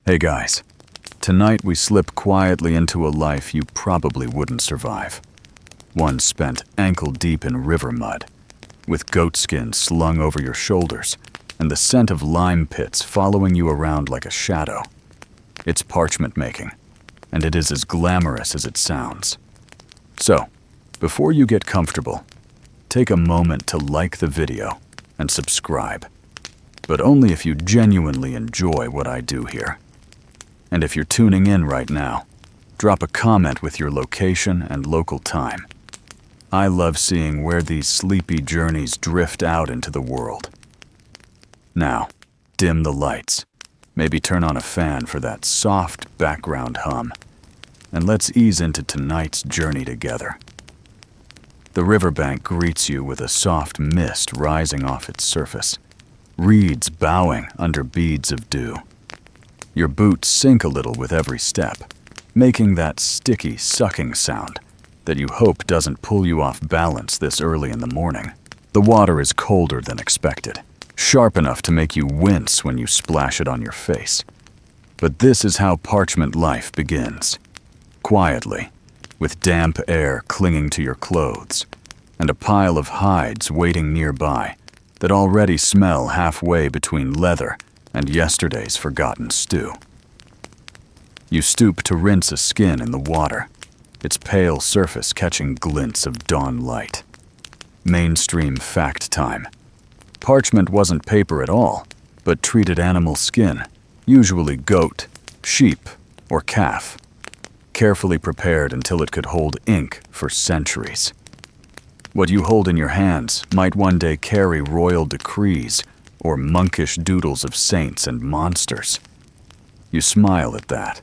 Hey guys, tonight we slip quietly into a life you probably wouldn't survive. One spent ankle-deep in river mud, with goatskin slung over your shoulders and the scent of lime pits following you around like a shadow. It's parchment making, and it is as glamorous as it sounds. So, before you get comfortable, take a moment to like the video and subscribe, but only if you genuinely enjoy what I do here. And if you're tuning in right now, drop a comment with your location and local time. I love seeing where these sleepy journeys drift out into the world. Now, dim the lights, maybe turn on a fan for that soft background hum, and let's ease into tonight's journey together. The riverbank greets you with a soft mist rising off its surface, reeds bowing under beads of dew. Your boots sink a little with every step, making that sticky, sucking sound that you hope doesn't pull you off balance this early in the morning. The water is colder than expected, sharp enough to make you wince when you splash it on your face. But this is how parchment life begins. Quietly, with damp air clinging to your clothes, and a pile of hides waiting nearby that already smell halfway between leather and yesterday's forgotten stew. You stoop to rinse a skin in the water, its pale surface catching glints of dawn light. Mainstream fact time. Parchment wasn't paper at all, but treated animal skin, usually goat, sheep, or calf, carefully prepared until it could hold ink for centuries. What you hold in your hands might one day carry royal decrees or monkish doodles of saints and monsters. You smile at that.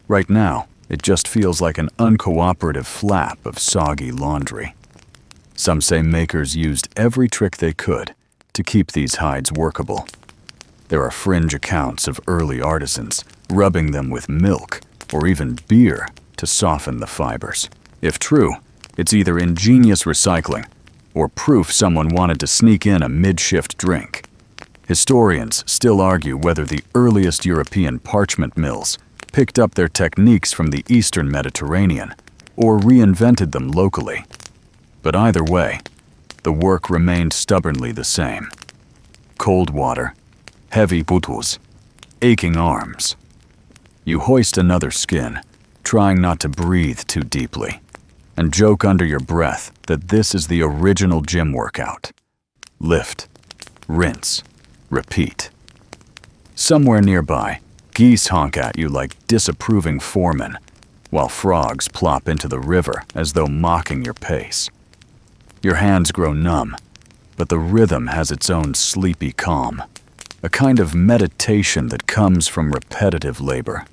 Right now, it just feels like an uncooperative flap of soggy laundry. Some say makers used every trick they could to keep these hides workable. There are fringe accounts of early artisans rubbing them with milk or even beer to soften the fibers. If true, it's either ingenious recycling or proof someone wanted to sneak in a mid-shift drink. Historians still argue whether the earliest European parchment mills picked up their techniques from the Eastern Mediterranean or reinvented them locally. But either way, the work remained stubbornly the same. Cold water, heavy butus, aching arms. You hoist another skin, trying not to breathe too deeply, and joke under your breath that this is the original gym workout. Lift, rinse, repeat. Somewhere nearby, geese honk at you like disapproving foremen, while frogs plop into the river as though mocking your pace. Your hands grow numb, but the rhythm has its own sleepy calm, a kind of meditation that comes from repetitive labor.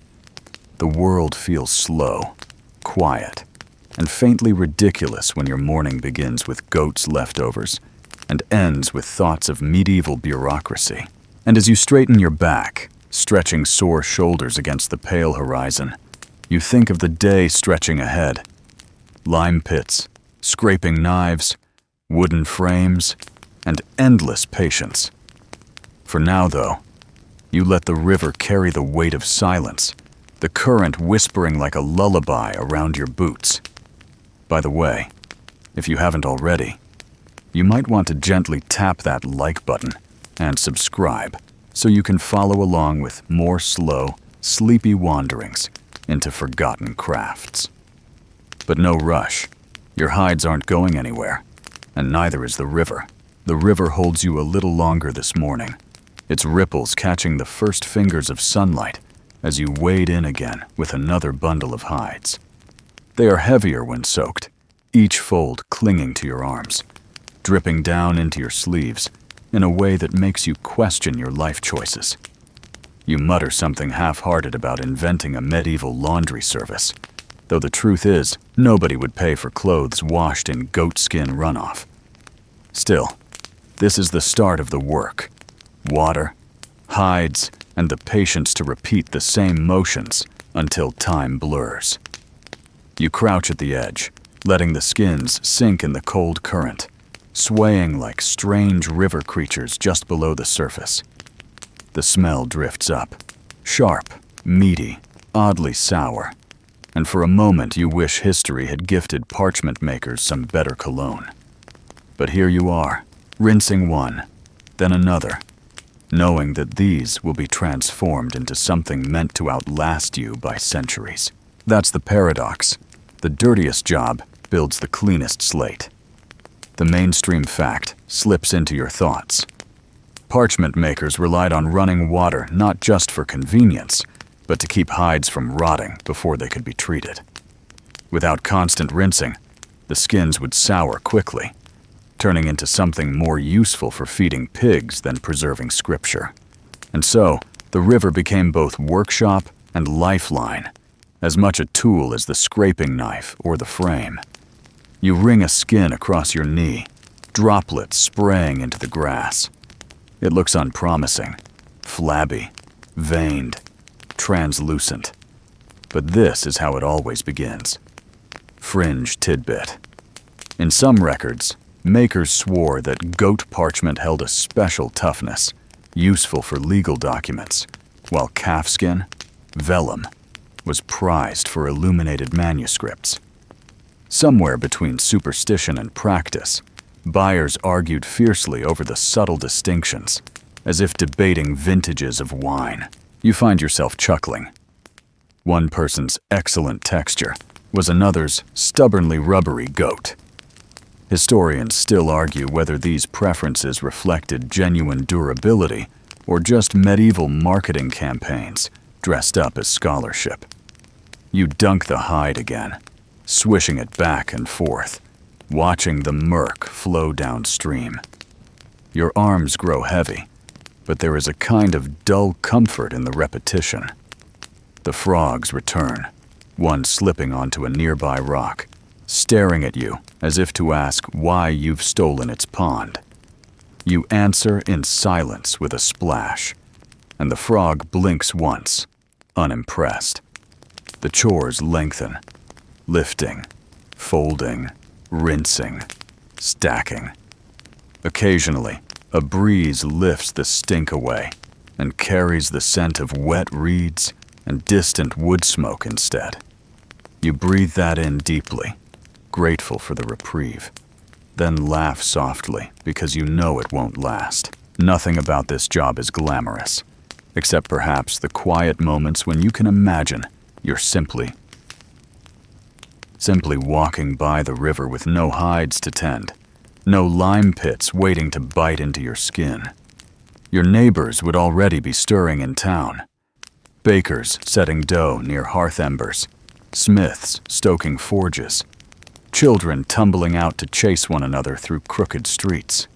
The world feels slow, quiet, and faintly ridiculous when your morning begins with goat's leftovers and ends with thoughts of medieval bureaucracy. And as you straighten your back, stretching sore shoulders against the pale horizon, you think of the day stretching ahead. Lime pits, scraping knives, wooden frames, and endless patience. For now, though, you let the river carry the weight of silence, the current whispering like a lullaby around your boots. By the way, if you haven't already, you might want to gently tap that like button and subscribe so you can follow along with more slow, sleepy wanderings into forgotten crafts. But no rush. Your hides aren't going anywhere, and neither is the river. The river holds you a little longer this morning, its ripples catching the first fingers of sunlight as you wade in again with another bundle of hides. They are heavier when soaked, each fold clinging to your arms, dripping down into your sleeves in a way that makes you question your life choices. You mutter something half-hearted about inventing a medieval laundry service, though the truth is, nobody would pay for clothes washed in goatskin runoff. Still, this is the start of the work. Water, hides, and the patience to repeat the same motions until time blurs. You crouch at the edge, letting the skins sink in the cold current, swaying like strange river creatures just below the surface. The smell drifts up, sharp, meaty, oddly sour, and for a moment you wish history had gifted parchment makers some better cologne. But here you are, rinsing one, then another, knowing that these will be transformed into something meant to outlast you by centuries. That's the paradox. The dirtiest job builds the cleanest slate. The mainstream fact slips into your thoughts. Parchment makers relied on running water not just for convenience, but to keep hides from rotting before they could be treated. Without constant rinsing, the skins would sour quickly, turning into something more useful for feeding pigs than preserving scripture. And so, the river became both workshop and lifeline, as much a tool as the scraping knife or the frame. You wring a skin across your knee, droplets spraying into the grass. It looks unpromising, flabby, veined, translucent. But this is how it always begins. Fringe tidbit. In some records, makers swore that goat parchment held a special toughness, useful for legal documents, while calfskin, vellum, was prized for illuminated manuscripts. Somewhere between superstition and practice, buyers argued fiercely over the subtle distinctions, as if debating vintages of wine. You find yourself chuckling. One person's excellent texture was another's stubbornly rubbery goat. Historians still argue whether these preferences reflected genuine durability or just medieval marketing campaigns dressed up as scholarship. You dunk the hide again, swishing it back and forth, watching the murk flow downstream. Your arms grow heavy, but there is a kind of dull comfort in the repetition. The frogs return, one slipping onto a nearby rock, staring at you as if to ask why you've stolen its pond. You answer in silence with a splash, and the frog blinks once, unimpressed. The chores lengthen, lifting, folding, rinsing, stacking. Occasionally, a breeze lifts the stink away and carries the scent of wet reeds and distant wood smoke instead. You breathe that in deeply, grateful for the reprieve, then laugh softly because you know it won't last. Nothing about this job is glamorous, except perhaps the quiet moments when you can imagine you're simply walking by the river with no hides to tend, no lime pits waiting to bite into your skin. Your neighbors would already be stirring in town. Bakers setting dough near hearth embers, smiths stoking forges, children tumbling out to chase one another through crooked streets.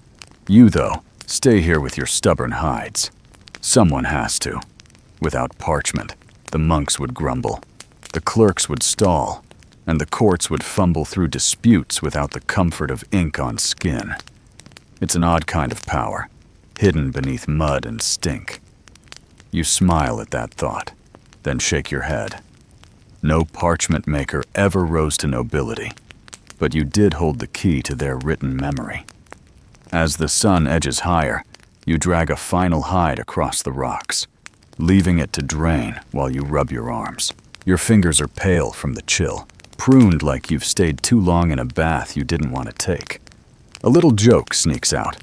You, though, stay here with your stubborn hides. Someone has to. Without parchment, the monks would grumble, the clerks would stall, and the courts would fumble through disputes without the comfort of ink on skin. It's an odd kind of power, hidden beneath mud and stink. You smile at that thought, then shake your head. No parchment maker ever rose to nobility, but you did hold the key to their written memory. As the sun edges higher, you drag a final hide across the rocks, leaving it to drain while you rub your arms. Your fingers are pale from the chill, pruned like you've stayed too long in a bath you didn't want to take. A little joke sneaks out.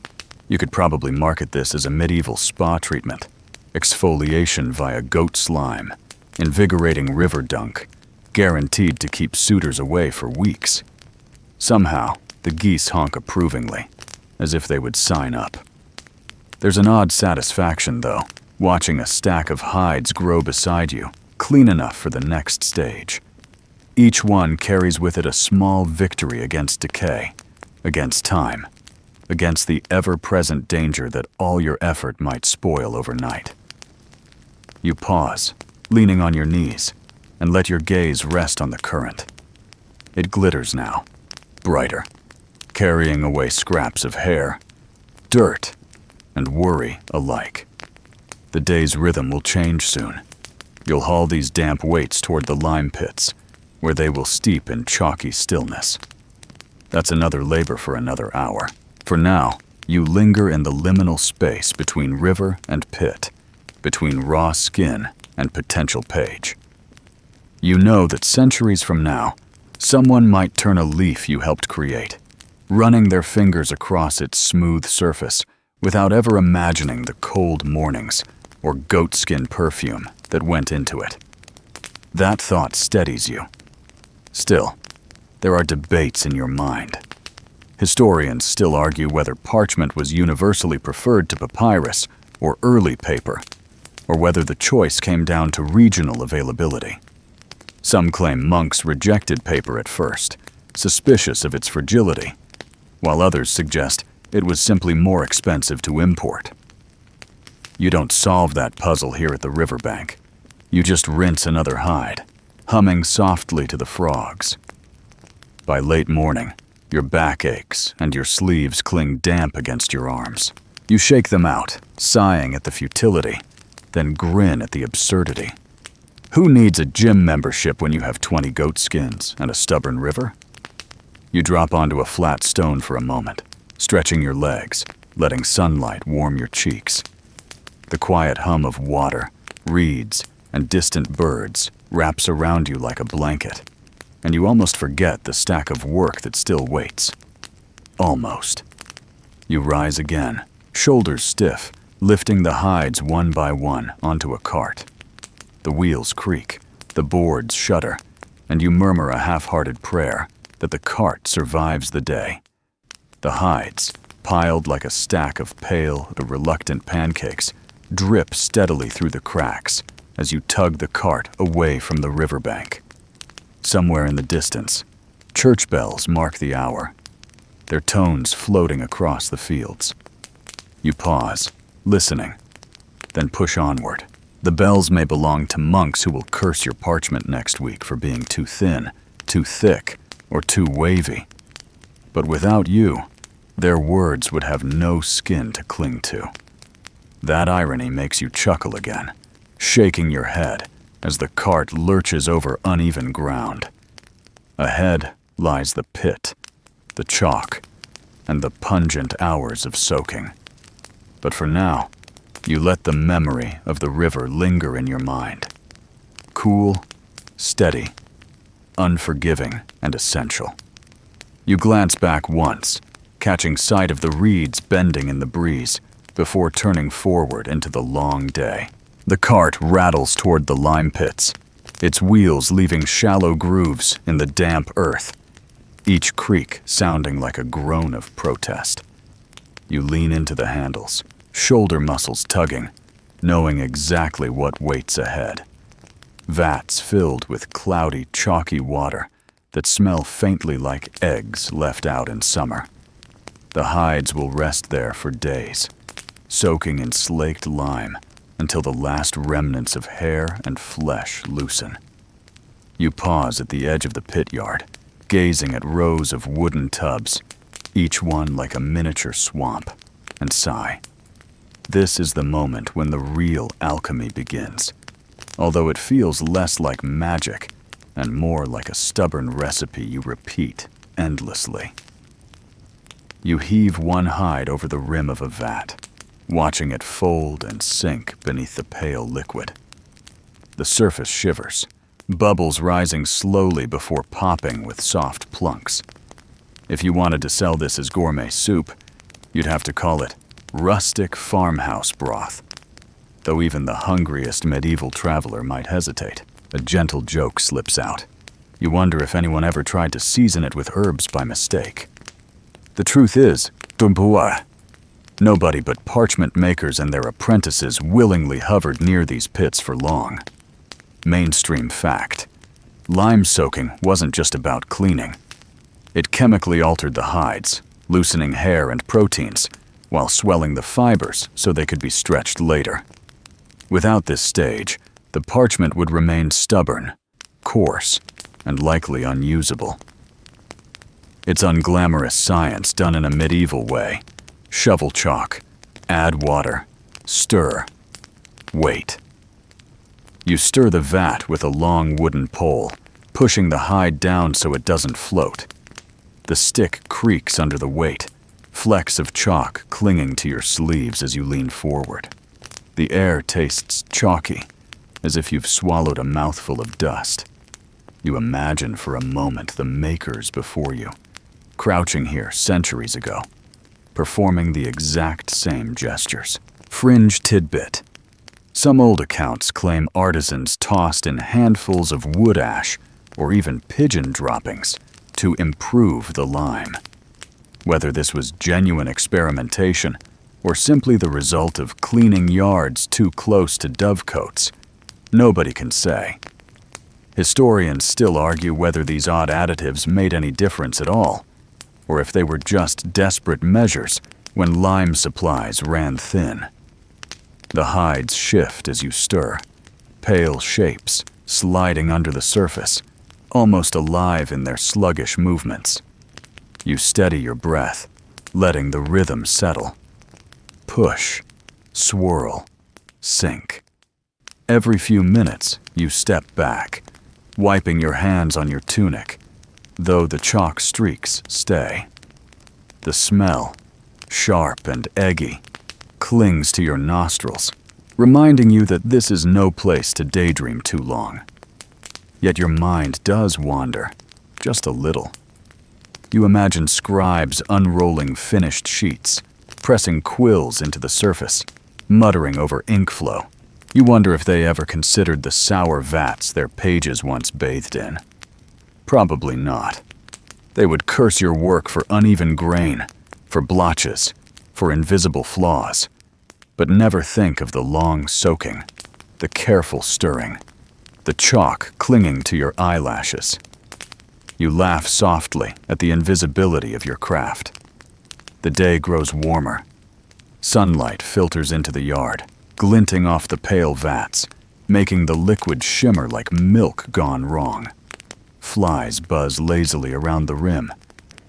You could probably market this as a medieval spa treatment. Exfoliation via goat slime, invigorating river dunk, guaranteed to keep suitors away for weeks. Somehow, the geese honk approvingly, as if they would sign up. There's an odd satisfaction, though, watching a stack of hides grow beside you, clean enough for the next stage. Each one carries with it a small victory against decay, against time, against the ever-present danger that all your effort might spoil overnight. You pause, leaning on your knees, and let your gaze rest on the current. It glitters now, brighter, carrying away scraps of hair, dirt, and worry alike. The day's rhythm will change soon. You'll haul these damp weights toward the lime pits, where they will steep in chalky stillness. That's another labor for another hour. For now, you linger in the liminal space between river and pit, between raw skin and potential page. You know that centuries from now, someone might turn a leaf you helped create, running their fingers across its smooth surface without ever imagining the cold mornings or goatskin perfume that went into it. That thought steadies you. Still, there are debates in your mind. Historians still argue whether parchment was universally preferred to papyrus or early paper, or whether the choice came down to regional availability. Some claim monks rejected paper at first, suspicious of its fragility, while others suggest it was simply more expensive to import. You don't solve that puzzle here at the riverbank. You just rinse another hide, humming softly to the frogs. By late morning, your back aches and your sleeves cling damp against your arms. You shake them out, sighing at the futility, then grin at the absurdity. Who needs a gym membership when you have 20 goat skins and a stubborn river? You drop onto a flat stone for a moment, stretching your legs, letting sunlight warm your cheeks. The quiet hum of water, reeds, and distant birds wraps around you like a blanket, and you almost forget the stack of work that still waits. Almost. You rise again, shoulders stiff, lifting the hides one by one onto a cart. The wheels creak, the boards shudder, and you murmur a half-hearted prayer that the cart survives the day. The hides, piled like a stack of pale, reluctant pancakes, drip steadily through the cracks as you tug the cart away from the riverbank. Somewhere in the distance, church bells mark the hour, their tones floating across the fields. You pause, listening, then push onward. The bells may belong to monks who will curse your parchment next week for being too thin, too thick, or too wavy. But without you, their words would have no skin to cling to. That irony makes you chuckle again, shaking your head as the cart lurches over uneven ground. Ahead lies the pit, the chalk, and the pungent hours of soaking. But for now, you let the memory of the river linger in your mind. Cool, steady, unforgiving, and essential. You glance back once, catching sight of the reeds bending in the breeze, before turning forward into the long day. The cart rattles toward the lime pits, its wheels leaving shallow grooves in the damp earth, each creak sounding like a groan of protest. You lean into the handles, shoulder muscles tugging, knowing exactly what waits ahead. Vats filled with cloudy, chalky water that smell faintly like eggs left out in summer. The hides will rest there for days, soaking in slaked lime until the last remnants of hair and flesh loosen. You pause at the edge of the pit yard, gazing at rows of wooden tubs, each one like a miniature swamp, and sigh. This is the moment when the real alchemy begins, although it feels less like magic and more like a stubborn recipe you repeat endlessly. You heave one hide over the rim of a vat, watching it fold and sink beneath the pale liquid. The surface shivers, bubbles rising slowly before popping with soft plunks. If you wanted to sell this as gourmet soup, you'd have to call it rustic farmhouse broth, though even the hungriest medieval traveler might hesitate. A gentle joke slips out. You wonder if anyone ever tried to season it with herbs by mistake. The truth is, nobody but parchment makers and their apprentices willingly hovered near these pits for long. Mainstream fact. Lime soaking wasn't just about cleaning. It chemically altered the hides, loosening hair and proteins, while swelling the fibers so they could be stretched later. Without this stage, the parchment would remain stubborn, coarse, and likely unusable. It's unglamorous science done in a medieval way. Shovel chalk, add water, stir, wait. You stir the vat with a long wooden pole, pushing the hide down so it doesn't float. The stick creaks under the weight, flecks of chalk clinging to your sleeves as you lean forward. The air tastes chalky, as if you've swallowed a mouthful of dust. You imagine for a moment the makers before you, crouching here centuries ago, performing the exact same gestures. Fringe tidbit. Some old accounts claim artisans tossed in handfuls of wood ash or even pigeon droppings to improve the lime. Whether this was genuine experimentation or simply the result of cleaning yards too close to dovecotes, nobody can say. Historians still argue whether these odd additives made any difference at all, or if they were just desperate measures when lime supplies ran thin. The hides shift as you stir, pale shapes sliding under the surface, almost alive in their sluggish movements. You steady your breath, letting the rhythm settle. Push, swirl, sink. Every few minutes, you step back, wiping your hands on your tunic, though the chalk streaks stay. The smell, sharp and eggy, clings to your nostrils, reminding you that this is no place to daydream too long. Yet your mind does wander, just a little. You imagine scribes unrolling finished sheets, pressing quills into the surface, muttering over ink flow. You wonder if they ever considered the sour vats their pages once bathed in. Probably not. They would curse your work for uneven grain, for blotches, for invisible flaws, but never think of the long soaking, the careful stirring, the chalk clinging to your eyelashes. You laugh softly at the invisibility of your craft. The day grows warmer. Sunlight filters into the yard, glinting off the pale vats, making the liquid shimmer like milk gone wrong. Flies buzz lazily around the rim,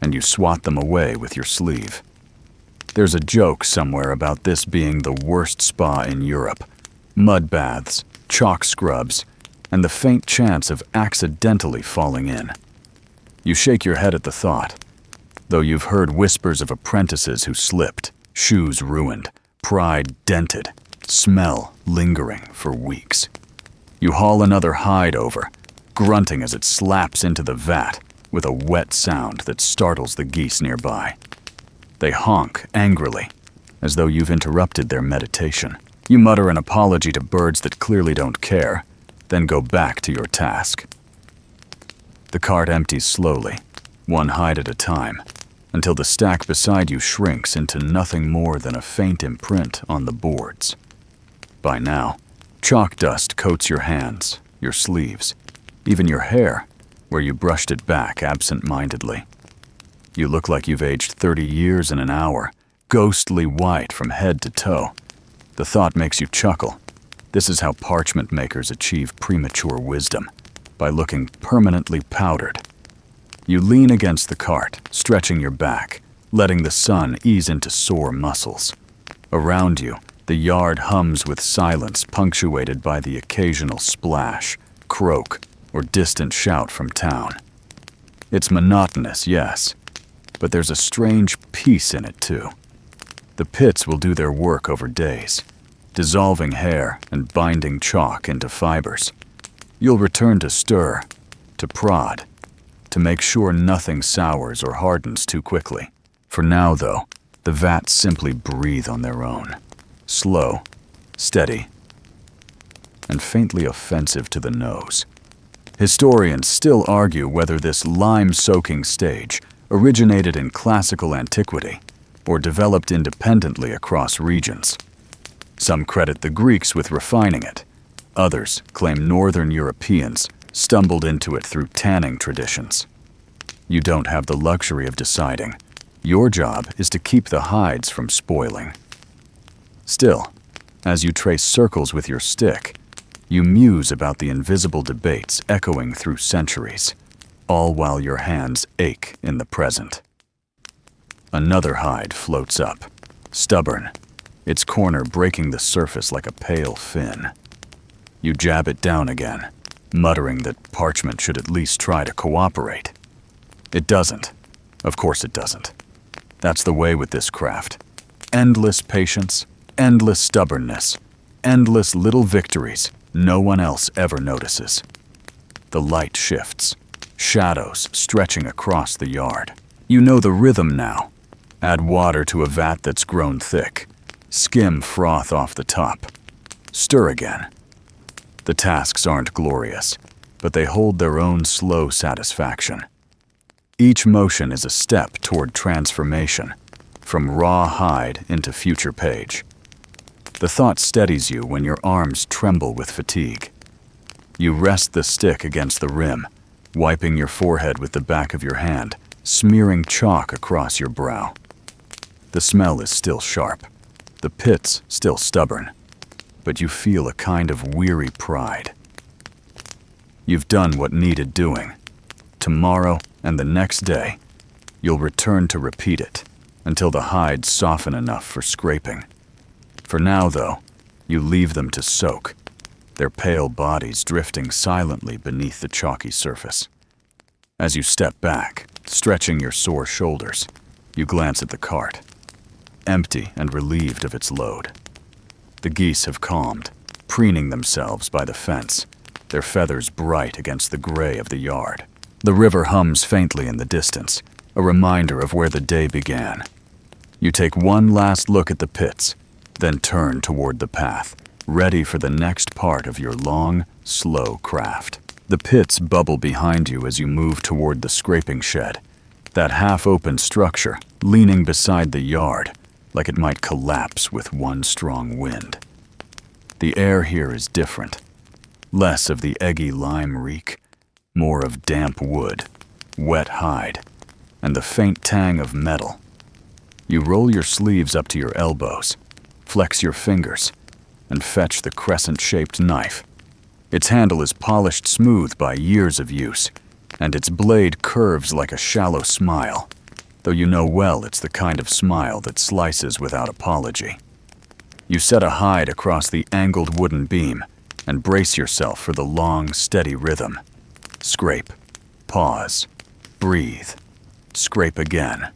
and you swat them away with your sleeve. There's a joke somewhere about this being the worst spa in Europe. Mud baths, chalk scrubs, and the faint chance of accidentally falling in. You shake your head at the thought, though you've heard whispers of apprentices who slipped, shoes ruined, pride dented, smell lingering for weeks. You haul another hide over, grunting as it slaps into the vat with a wet sound that startles the geese nearby. They honk angrily, as though you've interrupted their meditation. You mutter an apology to birds that clearly don't care, then go back to your task. The cart empties slowly, one hide at a time, until the stack beside you shrinks into nothing more than a faint imprint on the boards. By now, chalk dust coats your hands, your sleeves, even your hair, where you brushed it back absent-mindedly. You look like you've aged 30 years in an hour, ghostly white from head to toe. The thought makes you chuckle. This is how parchment makers achieve premature wisdom, by looking permanently powdered. You lean against the cart, stretching your back, letting the sun ease into sore muscles. Around you, the yard hums with silence punctuated by the occasional splash, croak, or distant shout from town. It's monotonous, yes, but there's a strange peace in it too. The pits will do their work over days, dissolving hair and binding chalk into fibers. You'll return to stir, to prod, to make sure nothing sours or hardens too quickly. For now, though, the vats simply breathe on their own. Slow, steady, and faintly offensive to the nose. Historians still argue whether this lime-soaking stage originated in classical antiquity or developed independently across regions. Some credit the Greeks with refining it. Others claim Northern Europeans stumbled into it through tanning traditions. You don't have the luxury of deciding. Your job is to keep the hides from spoiling. Still, as you trace circles with your stick, you muse about the invisible debates echoing through centuries, all while your hands ache in the present. Another hide floats up, stubborn, its corner breaking the surface like a pale fin. You jab it down again, muttering that Parchment should at least try to cooperate. It doesn't. Of course it doesn't. That's the way with this craft. Endless patience, endless stubbornness, endless little victories no one else ever notices. The light shifts, shadows stretching across the yard. You know the rhythm now. Add water to a vat that's grown thick. Skim froth off the top. Stir again. The tasks aren't glorious, but they hold their own slow satisfaction. Each motion is a step toward transformation, from raw hide into future page. The thought steadies you when your arms tremble with fatigue. You rest the stick against the rim, wiping your forehead with the back of your hand, smearing chalk across your brow. The smell is still sharp, the pits still stubborn, but you feel a kind of weary pride. You've done what needed doing. Tomorrow and the next day, you'll return to repeat it until the hides soften enough for scraping. For now, though, you leave them to soak, their pale bodies drifting silently beneath the chalky surface. As you step back, stretching your sore shoulders, you glance at the cart, empty and relieved of its load. The geese have calmed, preening themselves by the fence, their feathers bright against the gray of the yard. The river hums faintly in the distance, a reminder of where the day began. You take one last look at the pits, then turn toward the path, ready for the next part of your long, slow craft. The pits bubble behind you as you move toward the scraping shed, that half-open structure leaning beside the yard like it might collapse with one strong wind. The air here is different. Less of the eggy lime reek, more of damp wood, wet hide, and the faint tang of metal. You roll your sleeves up to your elbows, flex your fingers, and fetch the crescent-shaped knife. Its handle is polished smooth by years of use, and its blade curves like a shallow smile, though you know well it's the kind of smile that slices without apology. You set a hide across the angled wooden beam and brace yourself for the long, steady rhythm. Scrape, pause, breathe, scrape again.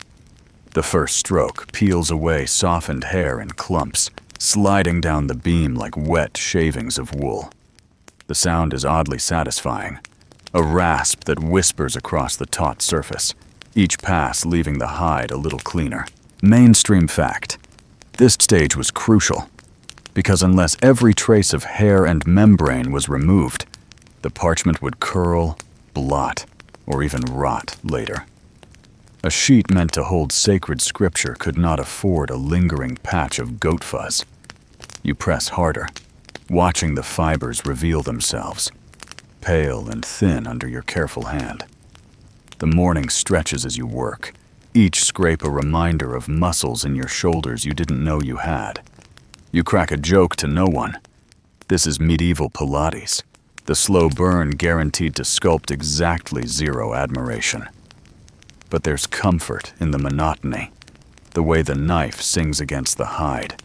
The first stroke peels away softened hair in clumps, sliding down the beam like wet shavings of wool. The sound is oddly satisfying, a rasp that whispers across the taut surface, each pass leaving the hide a little cleaner. Mainstream fact: this stage was crucial, because unless every trace of hair and membrane was removed, the parchment would curl, blot, or even rot later. A sheet meant to hold sacred scripture could not afford a lingering patch of goat fuzz. You press harder, watching the fibers reveal themselves, pale and thin under your careful hand. The morning stretches as you work, each scrape a reminder of muscles in your shoulders you didn't know you had. You crack a joke to no one. This is medieval Pilates, the slow burn guaranteed to sculpt exactly zero admiration. But there's comfort in the monotony, the way the knife sings against the hide,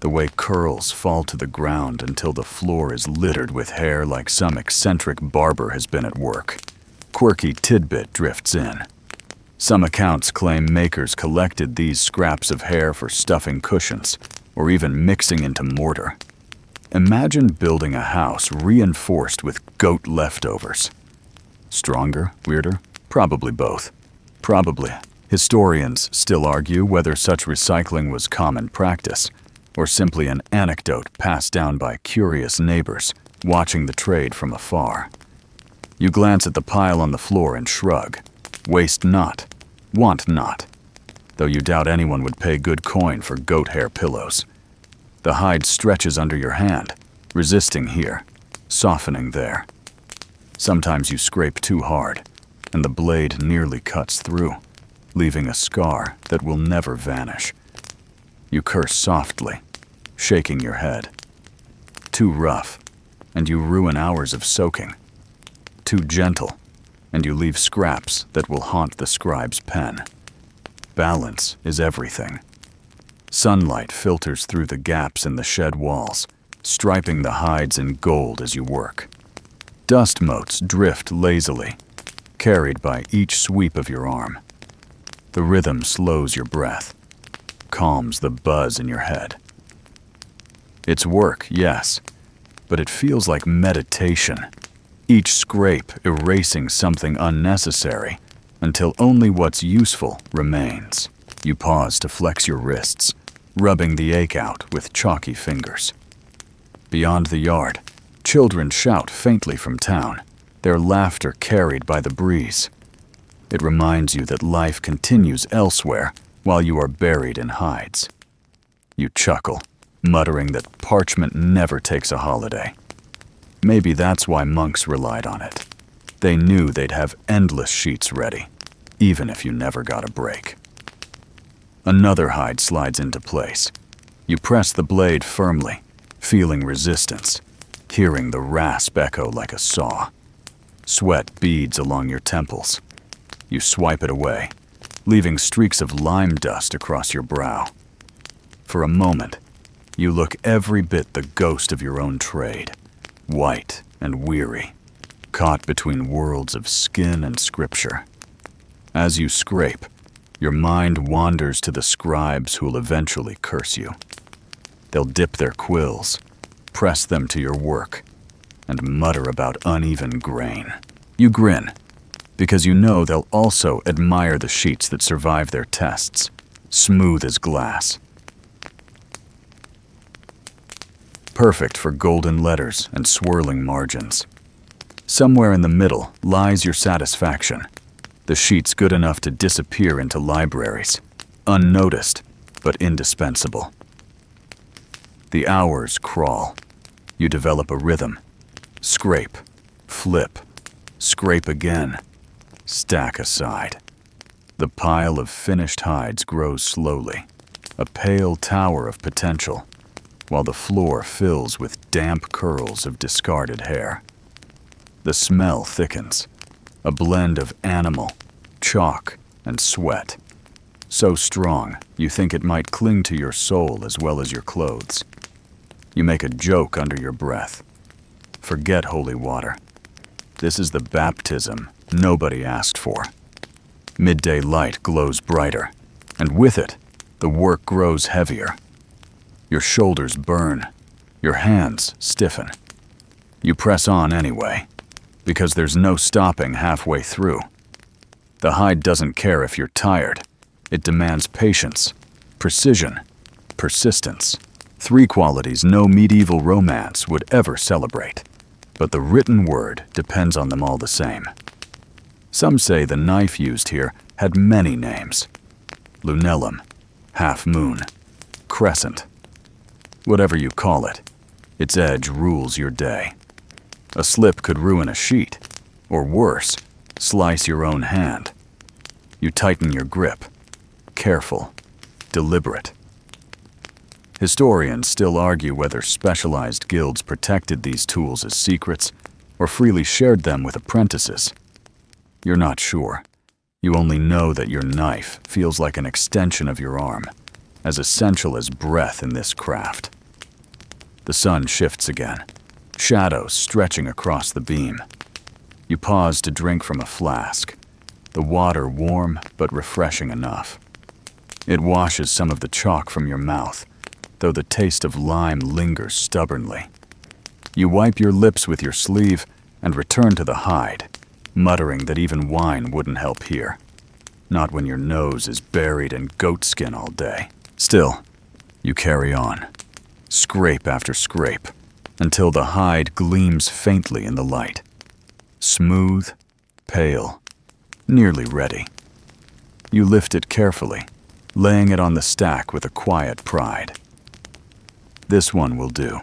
the way curls fall to the ground until the floor is littered with hair like some eccentric barber has been at work. Quirky tidbit drifts in. Some accounts claim makers collected these scraps of hair for stuffing cushions, or even mixing into mortar. Imagine building a house reinforced with goat leftovers. Stronger, weirder? Probably both. Probably. Historians still argue whether such recycling was common practice, or simply an anecdote passed down by curious neighbors watching the trade from afar. You glance at the pile on the floor and shrug. Waste not, want not, though you doubt anyone would pay good coin for goat hair pillows. The hide stretches under your hand, resisting here, softening there. Sometimes you scrape too hard, and the blade nearly cuts through, leaving a scar that will never vanish. You curse softly, shaking your head. Too rough, and you ruin hours of soaking. Too gentle, and you leave scraps that will haunt the scribe's pen. Balance is everything. Sunlight filters through the gaps in the shed walls, striping the hides in gold as you work. Dust motes drift lazily, carried by each sweep of your arm. The rhythm slows your breath, calms the buzz in your head. It's work, yes, but it feels like meditation. Each scrape erasing something unnecessary until only what's useful remains. You pause to flex your wrists, rubbing the ache out with chalky fingers. Beyond the yard, children shout faintly from town, their laughter carried by the breeze. It reminds you that life continues elsewhere while you are buried in hides. You chuckle, muttering that Parchment never takes a holiday. Maybe that's why monks relied on it. They knew they'd have endless sheets ready, even if you never got a break. Another hide slides into place. You press the blade firmly, feeling resistance, hearing the rasp echo like a saw. Sweat beads along your temples. You swipe it away, leaving streaks of lime dust across your brow. For a moment, you look every bit the ghost of your own trade, white and weary, caught between worlds of skin and scripture. As you scrape, your mind wanders to the scribes who'll eventually curse you. They'll dip their quills, press them to your work, and mutter about uneven grain. You grin, because you know they'll also admire the sheets that survive their tests, smooth as glass. Perfect for golden letters and swirling margins. Somewhere in the middle lies your satisfaction, the sheets good enough to disappear into libraries, unnoticed but indispensable. The hours crawl. You develop a rhythm. Scrape, flip, scrape again, stack aside. The pile of finished hides grows slowly, a pale tower of potential, while the floor fills with damp curls of discarded hair. The smell thickens, a blend of animal, chalk, and sweat. So strong, you think it might cling to your soul as well as your clothes. You make a joke under your breath. Forget holy water. This is the baptism nobody asked for. Midday light glows brighter, and with it, the work grows heavier. Your shoulders burn, your hands stiffen. You press on anyway, because there's no stopping halfway through. The hide doesn't care if you're tired. It demands patience, precision, persistence. 3 qualities no medieval romance would ever celebrate, but the written word depends on them all the same. Some say the knife used here had many names. Lunellum, half moon, crescent. Whatever you call it, its edge rules your day. A slip could ruin a sheet, or worse, slice your own hand. You tighten your grip, careful, deliberate. Historians still argue whether specialized guilds protected these tools as secrets or freely shared them with apprentices. You're not sure. You only know that your knife feels like an extension of your arm, as essential as breath in this craft. The sun shifts again, shadows stretching across the beam. You pause to drink from a flask, the water warm but refreshing enough. It washes some of the chalk from your mouth, though the taste of lime lingers stubbornly. You wipe your lips with your sleeve and return to the hide, muttering that even wine wouldn't help here. Not when your nose is buried in goatskin all day. Still, you carry on, scrape after scrape, until the hide gleams faintly in the light. Smooth, pale, nearly ready. You lift it carefully, laying it on the stack with a quiet pride. This one will do.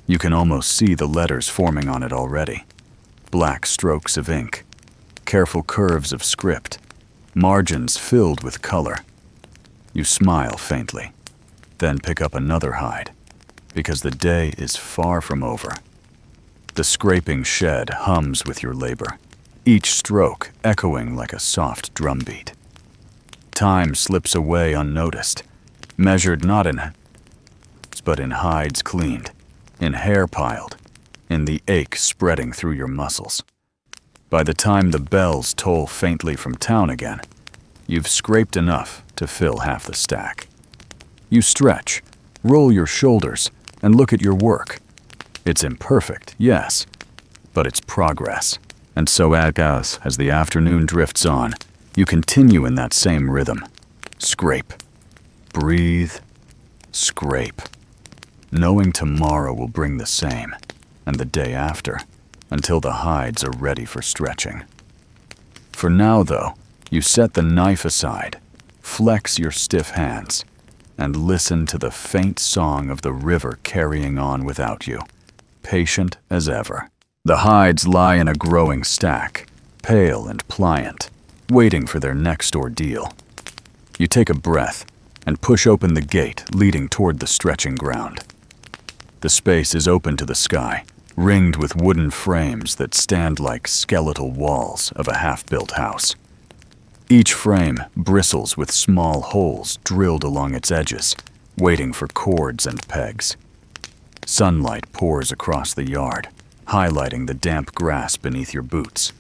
You can almost see the letters forming on it already. Black strokes of ink, careful curves of script, margins filled with color. You smile faintly, then pick up another hide, because the day is far from over. The scraping shed hums with your labor, each stroke echoing like a soft drumbeat. Time slips away unnoticed, measured not in but in hides cleaned, in hair piled, in the ache spreading through your muscles. By the time the bells toll faintly from town again, you've scraped enough to fill half the stack. You stretch, roll your shoulders, and look at your work. It's imperfect, yes, but it's progress. And so as the afternoon drifts on, you continue in that same rhythm. Scrape, breathe, scrape, knowing tomorrow will bring the same, and the day after, until the hides are ready for stretching. For now, though, you set the knife aside, flex your stiff hands, and listen to the faint song of the river carrying on without you, patient as ever. The hides lie in a growing stack, pale and pliant, waiting for their next ordeal. You take a breath and push open the gate leading toward the stretching ground. The space is open to the sky, ringed with wooden frames that stand like skeletal walls of a half-built house. Each frame bristles with small holes drilled along its edges, waiting for cords and pegs. Sunlight pours across the yard, highlighting the damp grass beneath your boots.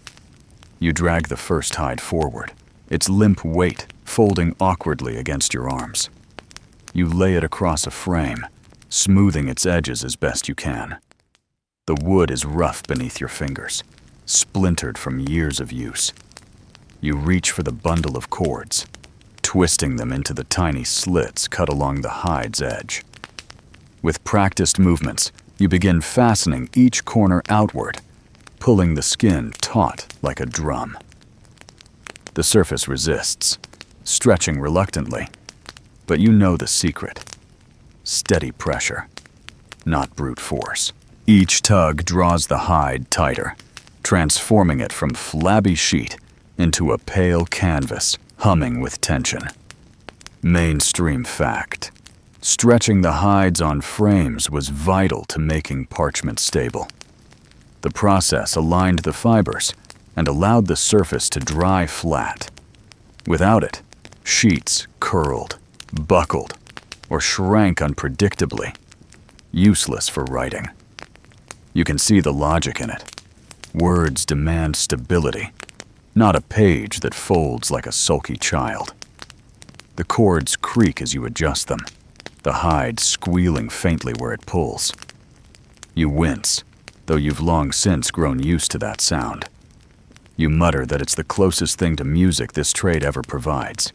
You drag the first hide forward, its limp weight folding awkwardly against your arms. You lay it across a frame, smoothing its edges as best you can. The wood is rough beneath your fingers, splintered from years of use. You reach for the bundle of cords, twisting them into the tiny slits cut along the hide's edge. With practiced movements, you begin fastening each corner outward, pulling the skin taut like a drum. The surface resists, stretching reluctantly, but you know the secret. Steady pressure, not brute force. Each tug draws the hide tighter, transforming it from flabby sheet into a pale canvas humming with tension. Mainstream fact. Stretching the hides on frames was vital to making Parchment stable. The process aligned the fibers and allowed the surface to dry flat. Without it, sheets curled, buckled, or shrank unpredictably, useless for writing. You can see the logic in it. Words demand stability, not a page that folds like a sulky child. The cords creak as you adjust them, the hide squealing faintly where it pulls. You wince, though you've long since grown used to that sound. You mutter that it's the closest thing to music this trade ever provides,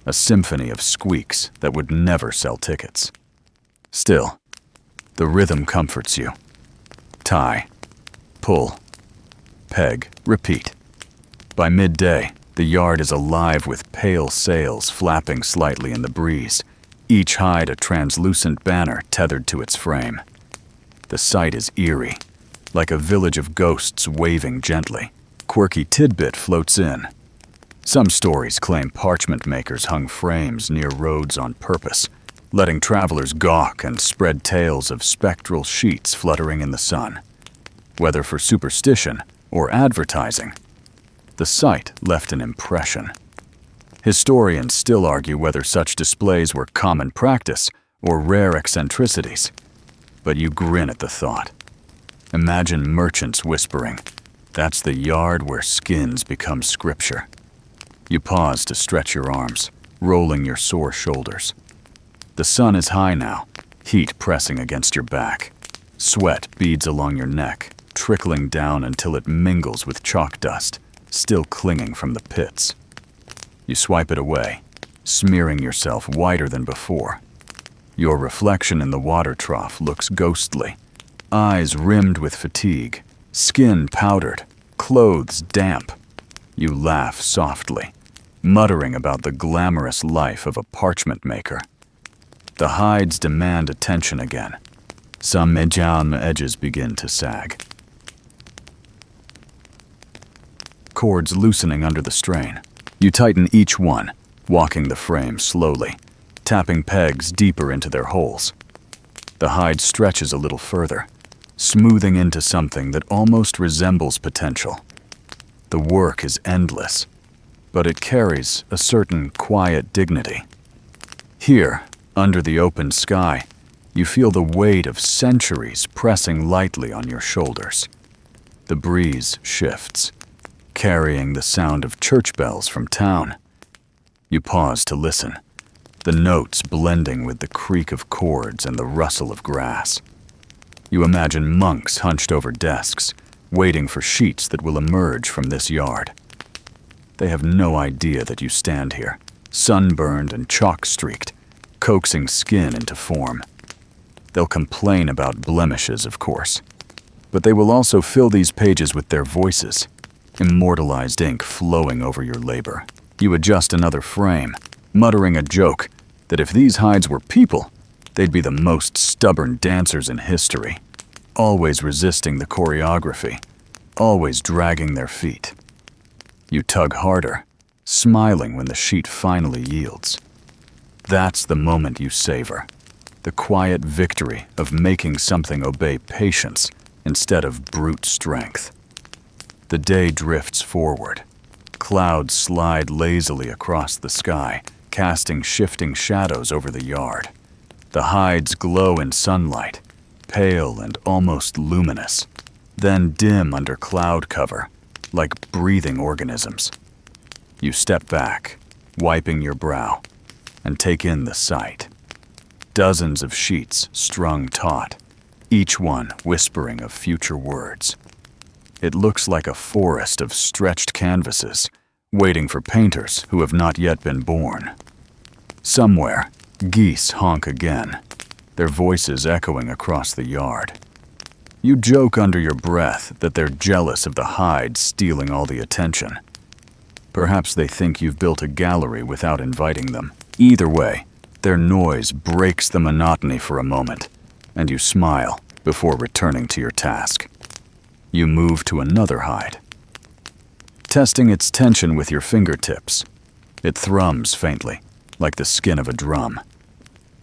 a symphony of squeaks that would never sell tickets. Still, the rhythm comforts you. Tie, pull, peg, repeat. By midday, the yard is alive with pale sails flapping slightly in the breeze, each hide a translucent banner tethered to its frame. The sight is eerie, like a village of ghosts waving gently. Quirky tidbit floats in. Some stories claim parchment makers hung frames near roads on purpose, letting travelers gawk and spread tales of spectral sheets fluttering in the sun. Whether for superstition or advertising, the sight left an impression. Historians still argue whether such displays were common practice or rare eccentricities, but you grin at the thought. Imagine merchants whispering, "That's the yard where skins become scripture." You pause to stretch your arms, rolling your sore shoulders. The sun is high now, heat pressing against your back. Sweat beads along your neck, trickling down until it mingles with chalk dust, still clinging from the pits. You swipe it away, smearing yourself whiter than before. Your reflection in the water trough looks ghostly, eyes rimmed with fatigue, skin powdered, clothes damp. You laugh softly, muttering about the glamorous life of a parchment maker. The hides demand attention again. Some edges begin to sag. Cords loosening under the strain. You tighten each one, walking the frame slowly, tapping pegs deeper into their holes. The hide stretches a little further, smoothing into something that almost resembles potential. The work is endless, but it carries a certain quiet dignity. Here, under the open sky, you feel the weight of centuries pressing lightly on your shoulders. The breeze shifts, carrying the sound of church bells from town. You pause to listen, the notes blending with the creak of cords and the rustle of grass. You imagine monks hunched over desks, waiting for sheets that will emerge from this yard. They have no idea that you stand here, sunburned and chalk-streaked, coaxing skin into form. They'll complain about blemishes, of course, but they will also fill these pages with their voices, immortalized ink flowing over your labor. You adjust another frame, muttering a joke that if these hides were people, they'd be the most stubborn dancers in history, always resisting the choreography, always dragging their feet. You tug harder, smiling when the sheet finally yields. That's the moment you savor, the quiet victory of making something obey patience instead of brute strength. The day drifts forward. Clouds slide lazily across the sky, casting shifting shadows over the yard. The hides glow in sunlight, pale and almost luminous, then dim under cloud cover, like breathing organisms. You step back, wiping your brow, and take in the sight. Dozens of sheets strung taut, each one whispering of future words. It looks like a forest of stretched canvases, waiting for painters who have not yet been born. Somewhere, geese honk again, their voices echoing across the yard. You joke under your breath that they're jealous of the hides stealing all the attention. Perhaps they think you've built a gallery without inviting them. Either way, their noise breaks the monotony for a moment, and you smile before returning to your task. You move to another hide. Testing its tension with your fingertips, it thrums faintly, like the skin of a drum.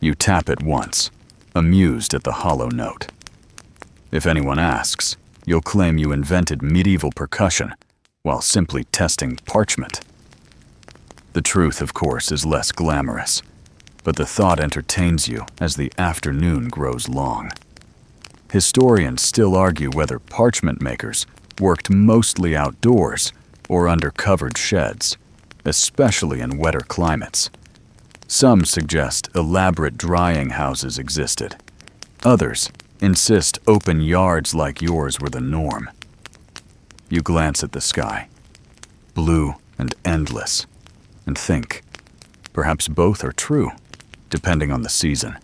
You tap it once, amused at the hollow note. If anyone asks, you'll claim you invented medieval percussion while simply testing parchment. The truth, of course, is less glamorous, but the thought entertains you as the afternoon grows long. Historians still argue whether parchment makers worked mostly outdoors or under covered sheds, especially in wetter climates. Some suggest elaborate drying houses existed. Others insist open yards like yours were the norm. You glance at the sky, blue and endless, and think, perhaps both are true, depending on the season,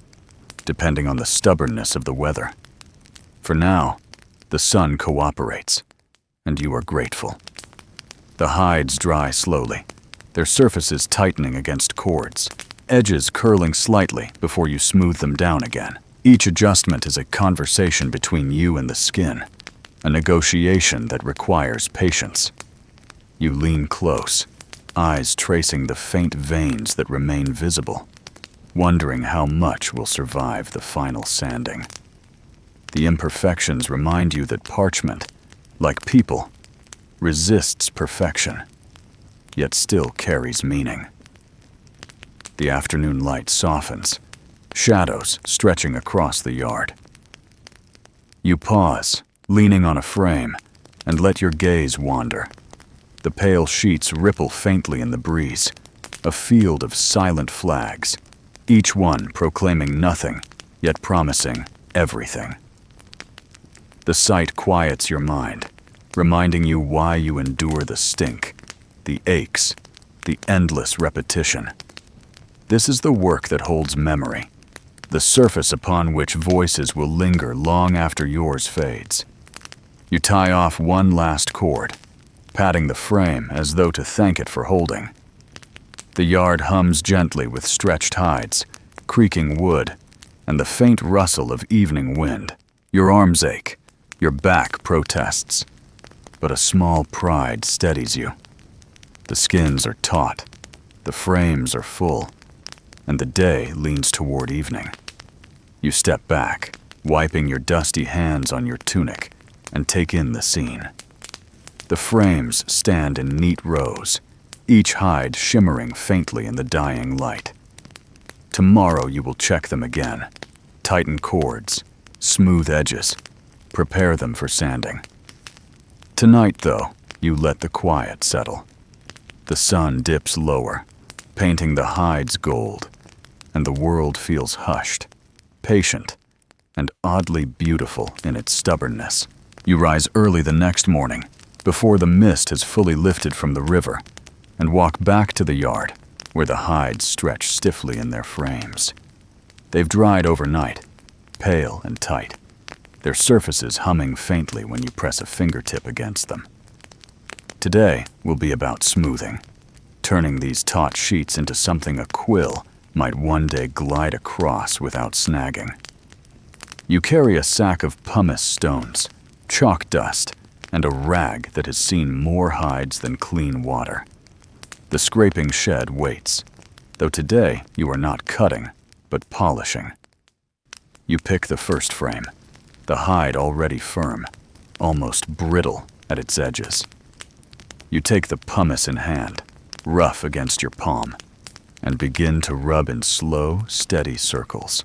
depending on the stubbornness of the weather. For now, the sun cooperates, and you are grateful. The hides dry slowly, their surfaces tightening against cords, edges curling slightly before you smooth them down again. Each adjustment is a conversation between you and the skin, a negotiation that requires patience. You lean close, eyes tracing the faint veins that remain visible, wondering how much will survive the final sanding. The imperfections remind you that parchment, like people, resists perfection, yet still carries meaning. The afternoon light softens, shadows stretching across the yard. You pause, leaning on a frame, and let your gaze wander. The pale sheets ripple faintly in the breeze, a field of silent flags, each one proclaiming nothing, yet promising everything. The sight quiets your mind, reminding you why you endure the stink, the aches, the endless repetition. This is the work that holds memory, the surface upon which voices will linger long after yours fades. You tie off one last cord, patting the frame as though to thank it for holding. The yard hums gently with stretched hides, creaking wood, and the faint rustle of evening wind. Your arms ache, your back protests, but a small pride steadies you. The skins are taut, the frames are full, and the day leans toward evening. You step back, wiping your dusty hands on your tunic, and take in the scene. The frames stand in neat rows, each hide shimmering faintly in the dying light. Tomorrow you will check them again, tighten cords, smooth edges, prepare them for sanding. Tonight, though, you let the quiet settle. The sun dips lower, painting the hides gold, and the world feels hushed, patient, and oddly beautiful in its stubbornness. You rise early the next morning, before the mist has fully lifted from the river, and walk back to the yard, where the hides stretch stiffly in their frames. They've dried overnight, pale and tight, their surfaces humming faintly when you press a fingertip against them. Today will be about smoothing, turning these taut sheets into something a quill might one day glide across without snagging. You carry a sack of pumice stones, chalk dust, and a rag that has seen more hides than clean water. The scraping shed waits, though today you are not cutting, but polishing. You pick the first frame, the hide already firm, almost brittle at its edges. You take the pumice in hand, rough against your palm, and begin to rub in slow, steady circles.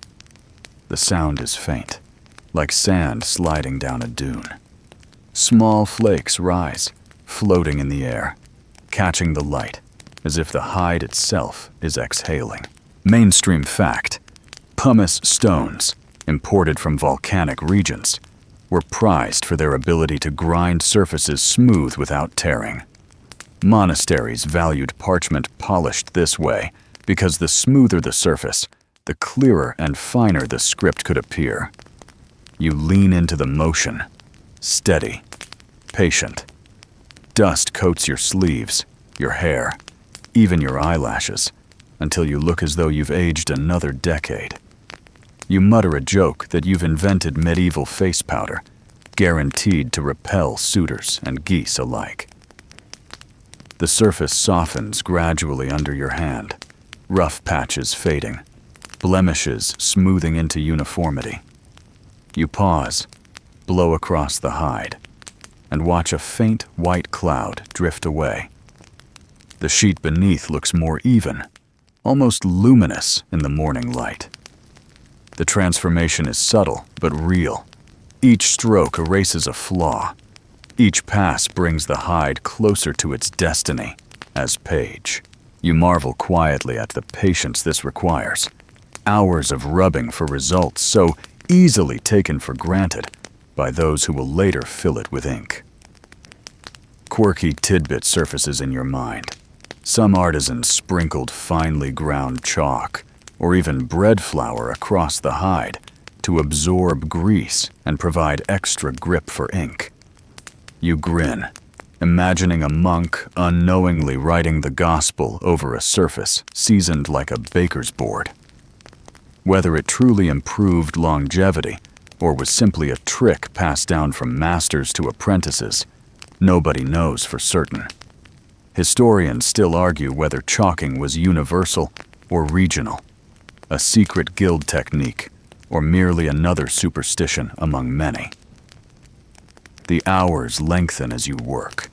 The sound is faint, like sand sliding down a dune. Small flakes rise, floating in the air, catching the light, as if the hide itself is exhaling. Mainstream fact: pumice stones, imported from volcanic regions, were prized for their ability to grind surfaces smooth without tearing. Monasteries valued parchment polished this way because the smoother the surface, the clearer and finer the script could appear. You lean into the motion, steady, patient. Dust coats your sleeves, your hair, even your eyelashes, until you look as though you've aged another decade. You mutter a joke that you've invented medieval face powder, guaranteed to repel suitors and geese alike. The surface softens gradually under your hand, rough patches fading, blemishes smoothing into uniformity. You pause, blow across the hide, and watch a faint white cloud drift away. The sheet beneath looks more even, almost luminous in the morning light. The transformation is subtle but real. Each stroke erases a flaw. Each pass brings the hide closer to its destiny as page. You marvel quietly at the patience this requires. Hours of rubbing for results so easily taken for granted by those who will later fill it with ink. Quirky tidbit surfaces in your mind. Some artisans sprinkled finely ground chalk or even bread flour across the hide to absorb grease and provide extra grip for ink. You grin, imagining a monk unknowingly writing the gospel over a surface seasoned like a baker's board. Whether it truly improved longevity or was simply a trick passed down from masters to apprentices, nobody knows for certain. Historians still argue whether chalking was universal or regional, a secret guild technique, or merely another superstition among many. The hours lengthen as you work,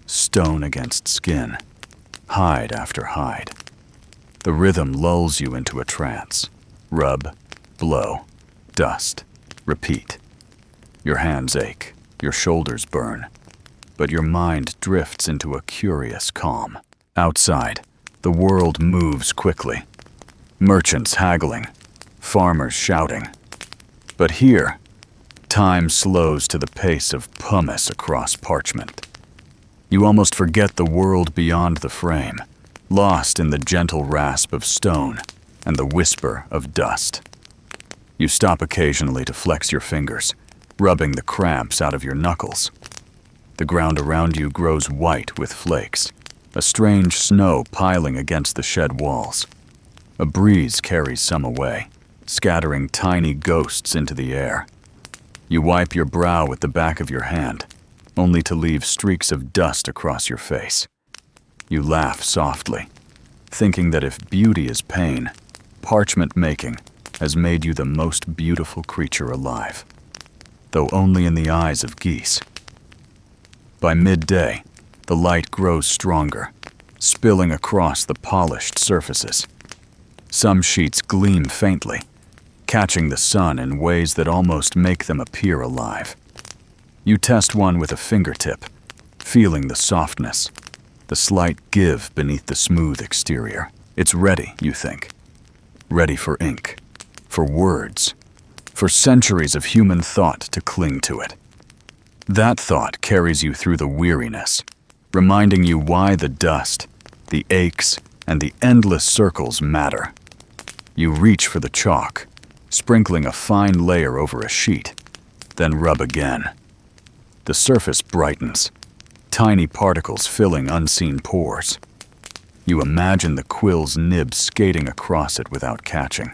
stone against skin, hide after hide. The rhythm lulls you into a trance. Rub, blow, dust, repeat. Your hands ache, your shoulders burn, but your mind drifts into a curious calm. Outside, the world moves quickly. Merchants haggling, farmers shouting. But here, time slows to the pace of pumice across parchment. You almost forget the world beyond the frame, lost in the gentle rasp of stone and the whisper of dust. You stop occasionally to flex your fingers, rubbing the cramps out of your knuckles. The ground around you grows white with flakes, a strange snow piling against the shed walls. A breeze carries some away, scattering tiny ghosts into the air. You wipe your brow with the back of your hand, only to leave streaks of dust across your face. You laugh softly, thinking that if beauty is pain, parchment making has made you the most beautiful creature alive, though only in the eyes of geese. By midday, the light grows stronger, spilling across the polished surfaces. Some sheets gleam faintly, catching the sun in ways that almost make them appear alive. You test one with a fingertip, feeling the softness, the slight give beneath the smooth exterior. It's ready, you think. Ready for ink, for words, for centuries of human thought to cling to it. That thought carries you through the weariness, reminding you why the dust, the aches, and the endless circles matter. You reach for the chalk, sprinkling a fine layer over a sheet, then rub again. The surface brightens, tiny particles filling unseen pores. You imagine the quill's nib skating across it without catching,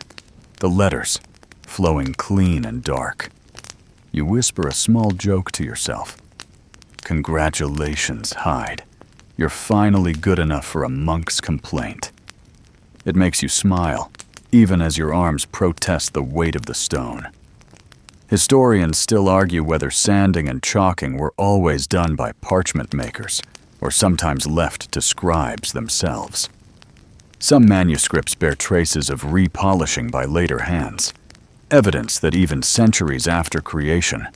the letters flowing clean and dark. You whisper a small joke to yourself. Congratulations, Hyde. You're finally good enough for a monk's complaint. It makes you smile, even as your arms protest the weight of the stone. Historians still argue whether sanding and chalking were always done by parchment makers, or sometimes left to scribes themselves. Some manuscripts bear traces of repolishing by later hands, evidence that even centuries after creation,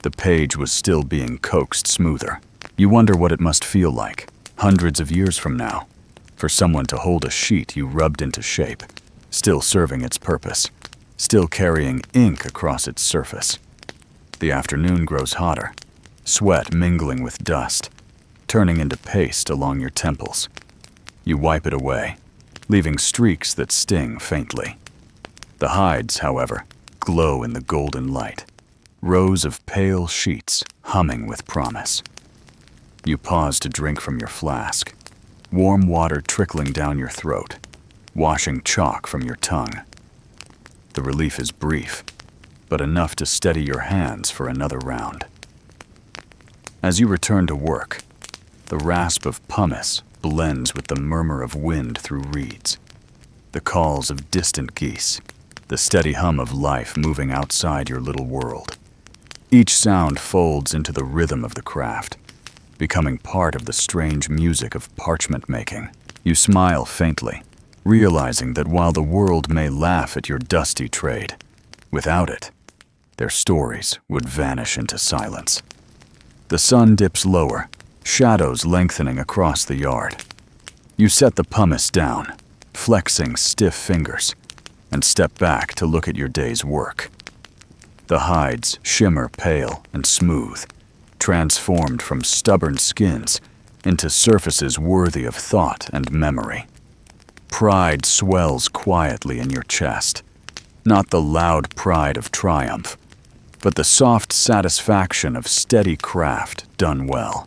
the page was still being coaxed smoother. You wonder what it must feel like, hundreds of years from now, for someone to hold a sheet you rubbed into shape, still serving its purpose, still carrying ink across its surface. The afternoon grows hotter, sweat mingling with dust, turning into paste along your temples. You wipe it away, leaving streaks that sting faintly. The hides, however, glow in the golden light, rows of pale sheets humming with promise. You pause to drink from your flask, warm water trickling down your throat, washing chalk from your tongue. The relief is brief, but enough to steady your hands for another round. As you return to work, the rasp of pumice blends with the murmur of wind through reeds, the calls of distant geese, the steady hum of life moving outside your little world. Each sound folds into the rhythm of the craft, becoming part of the strange music of parchment making. You smile faintly, realizing that while the world may laugh at your dusty trade, without it, their stories would vanish into silence. The sun dips lower, shadows lengthening across the yard. You set the pumice down, flexing stiff fingers, and step back to look at your day's work. The hides shimmer pale and smooth, transformed from stubborn skins into surfaces worthy of thought and memory. Pride swells quietly in your chest, not the loud pride of triumph, but the soft satisfaction of steady craft done well.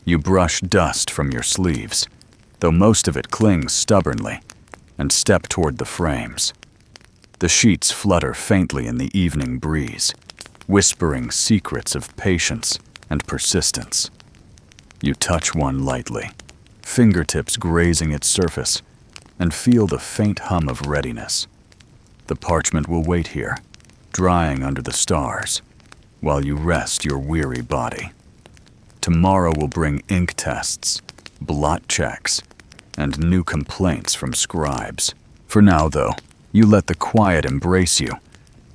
You brush dust from your sleeves, though most of it clings stubbornly, and step toward the frames. The sheets flutter faintly in the evening breeze, whispering secrets of patience and persistence. You touch one lightly, fingertips grazing its surface, and feel the faint hum of readiness. The parchment will wait here, drying under the stars, while you rest your weary body. Tomorrow will bring ink tests, blot checks, and new complaints from scribes. For now, though, you let the quiet embrace you,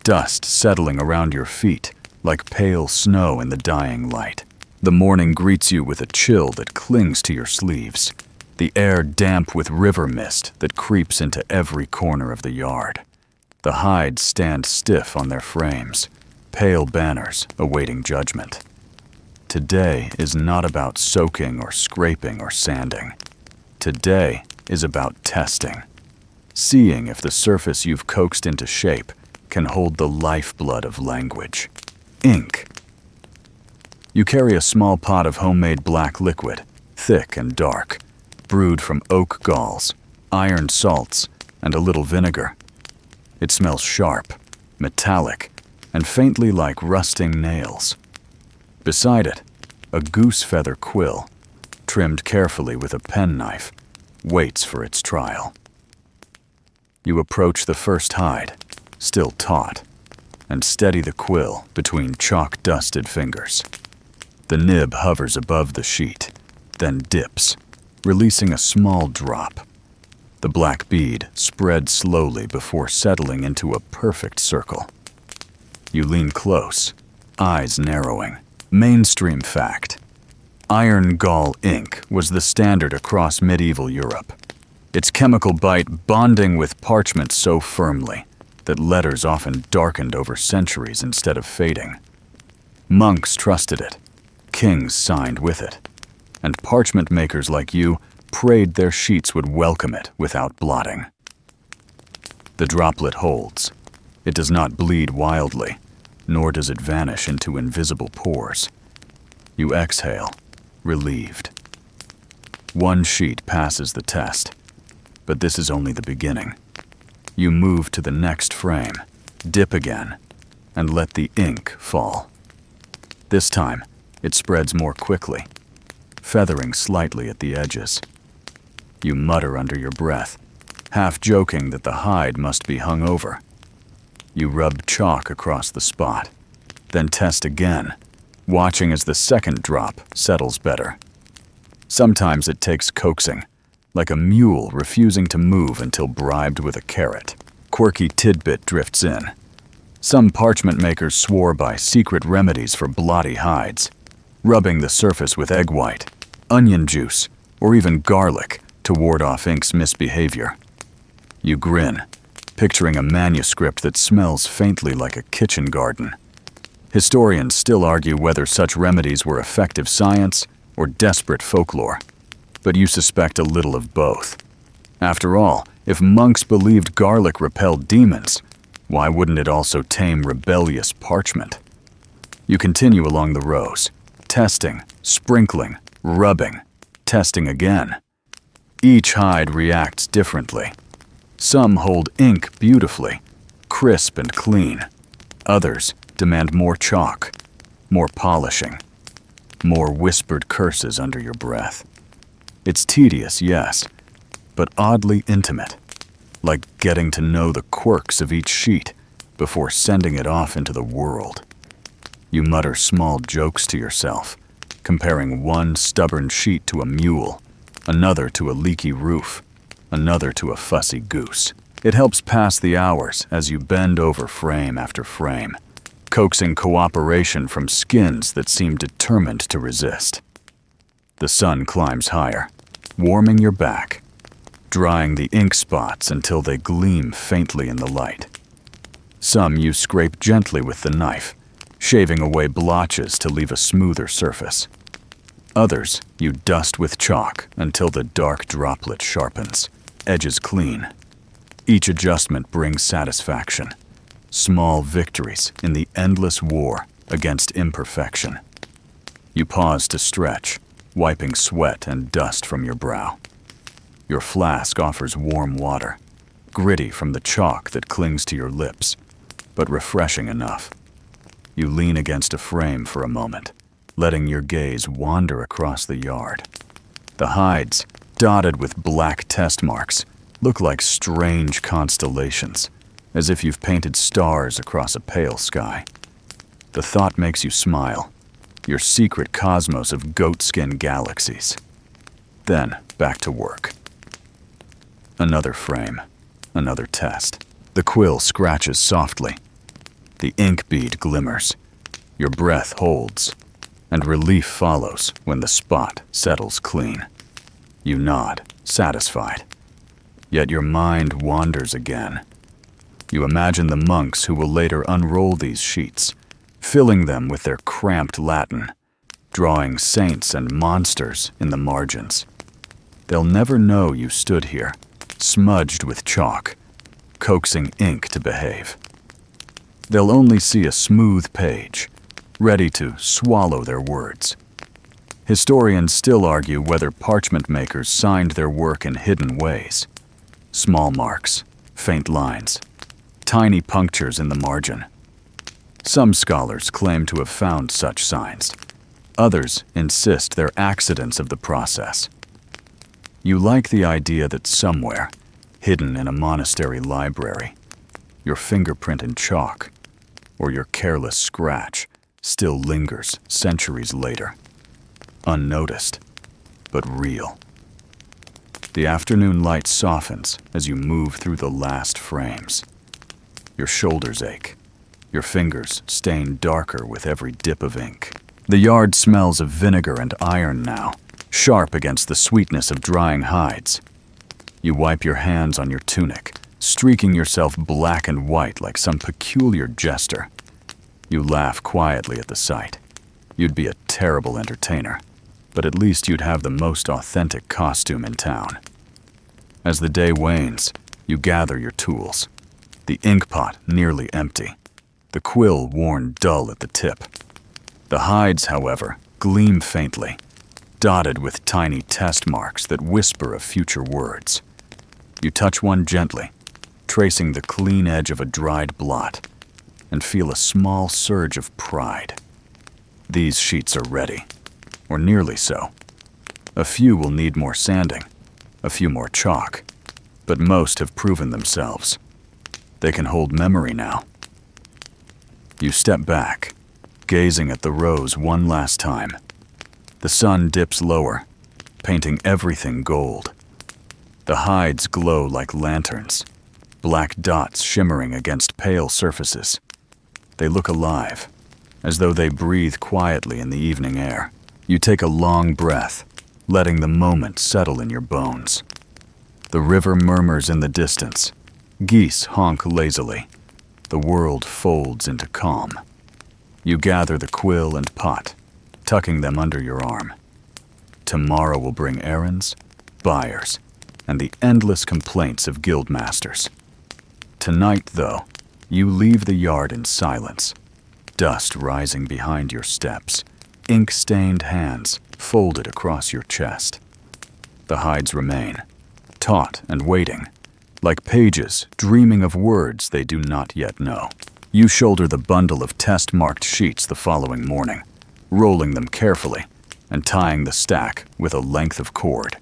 dust settling around your feet like pale snow in the dying light. The morning greets you with a chill that clings to your sleeves, the air damp with river mist that creeps into every corner of the yard. The hides stand stiff on their frames, pale banners awaiting judgment. Today is not about soaking or scraping or sanding. Today is about testing, seeing if the surface you've coaxed into shape can hold the lifeblood of language, ink. You carry a small pot of homemade black liquid, thick and dark, brewed from oak galls, iron salts, and a little vinegar. It smells sharp, metallic, and faintly like rusting nails. Beside it, a goose feather quill, trimmed carefully with a penknife, waits for its trial. You approach the first hide, still taut, and steady the quill between chalk-dusted fingers. The nib hovers above the sheet, then dips, releasing a small drop. The black bead spreads slowly before settling into a perfect circle. You lean close, eyes narrowing. Mainstream fact: iron gall ink was the standard across medieval Europe, its chemical bite bonding with parchment so firmly that letters often darkened over centuries instead of fading. Monks trusted it, kings signed with it, and parchment makers like you prayed their sheets would welcome it without blotting. The droplet holds. It does not bleed wildly, nor does it vanish into invisible pores. You exhale, relieved. One sheet passes the test, but this is only the beginning. You move to the next frame, dip again, and let the ink fall. This time, it spreads more quickly, feathering slightly at the edges. You mutter under your breath, half joking that the hide must be hung over. You rub chalk across the spot, then test again, watching as the second drop settles better. Sometimes it takes coaxing, like a mule refusing to move until bribed with a carrot. Quirky tidbit drifts in. Some parchment makers swore by secret remedies for blotty hides, rubbing the surface with egg white, onion juice, or even garlic to ward off ink's misbehavior. You grin, picturing a manuscript that smells faintly like a kitchen garden. Historians still argue whether such remedies were effective science or desperate folklore, but you suspect a little of both. After all, if monks believed garlic repelled demons, why wouldn't it also tame rebellious parchment? You continue along the rows, testing, sprinkling, rubbing, testing again. Each hide reacts differently. Some hold ink beautifully, crisp and clean. Others demand more chalk, more polishing, more whispered curses under your breath. It's tedious, yes, but oddly intimate, like getting to know the quirks of each sheet before sending it off into the world. You mutter small jokes to yourself, comparing one stubborn sheet to a mule, another to a leaky roof, another to a fussy goose. It helps pass the hours as you bend over frame after frame, coaxing cooperation from skins that seem determined to resist. The sun climbs higher, warming your back, drying the ink spots until they gleam faintly in the light. Some you scrape gently with the knife, shaving away blotches to leave a smoother surface. Others you dust with chalk until the dark droplet sharpens, edges clean. Each adjustment brings satisfaction, small victories in the endless war against imperfection. You pause to stretch, wiping sweat and dust from your brow. Your flask offers warm water, gritty from the chalk that clings to your lips, but refreshing enough. You lean against a frame for a moment, letting your gaze wander across the yard. The hides, dotted with black test marks, look like strange constellations, as if you've painted stars across a pale sky. The thought makes you smile, your secret cosmos of goatskin galaxies. Then, back to work. Another frame, another test. The quill scratches softly. The ink bead glimmers. Your breath holds, and relief follows when the spot settles clean. You nod, satisfied. Yet your mind wanders again. You imagine the monks who will later unroll these sheets, filling them with their cramped Latin, drawing saints and monsters in the margins. They'll never know you stood here, smudged with chalk, coaxing ink to behave. They'll only see a smooth page, ready to swallow their words. Historians still argue whether parchment makers signed their work in hidden ways. Small marks, faint lines, tiny punctures in the margin. Some scholars claim to have found such signs. Others insist they're accidents of the process. You like the idea that somewhere, hidden in a monastery library, your fingerprint in chalk, or your careless scratch, still lingers centuries later. Unnoticed, but real. The afternoon light softens as you move through the last frames. Your shoulders ache. Your fingers stain darker with every dip of ink. The yard smells of vinegar and iron now, sharp against the sweetness of drying hides. You wipe your hands on your tunic, streaking yourself black and white like some peculiar jester. You laugh quietly at the sight. You'd be a terrible entertainer, but at least you'd have the most authentic costume in town. As the day wanes, you gather your tools. The ink pot nearly empty, the quill worn dull at the tip. The hides, however, gleam faintly, dotted with tiny test marks that whisper of future words. You touch one gently, tracing the clean edge of a dried blot, and feel a small surge of pride. These sheets are ready, or nearly so. A few will need more sanding, a few more chalk, but most have proven themselves. They can hold memory now. You step back, gazing at the rows one last time. The sun dips lower, painting everything gold. The hides glow like lanterns, black dots shimmering against pale surfaces. They look alive, as though they breathe quietly in the evening air. You take a long breath, letting the moment settle in your bones. The river murmurs in the distance. Geese honk lazily. The world folds into calm. You gather the quill and pot, tucking them under your arm. Tomorrow will bring errands, buyers, and the endless complaints of guildmasters. Tonight, though, you leave the yard in silence, dust rising behind your steps, ink-stained hands folded across your chest. The hides remain, taut and waiting, like pages dreaming of words they do not yet know. You shoulder the bundle of test-marked sheets the following morning, rolling them carefully and tying the stack with a length of cord.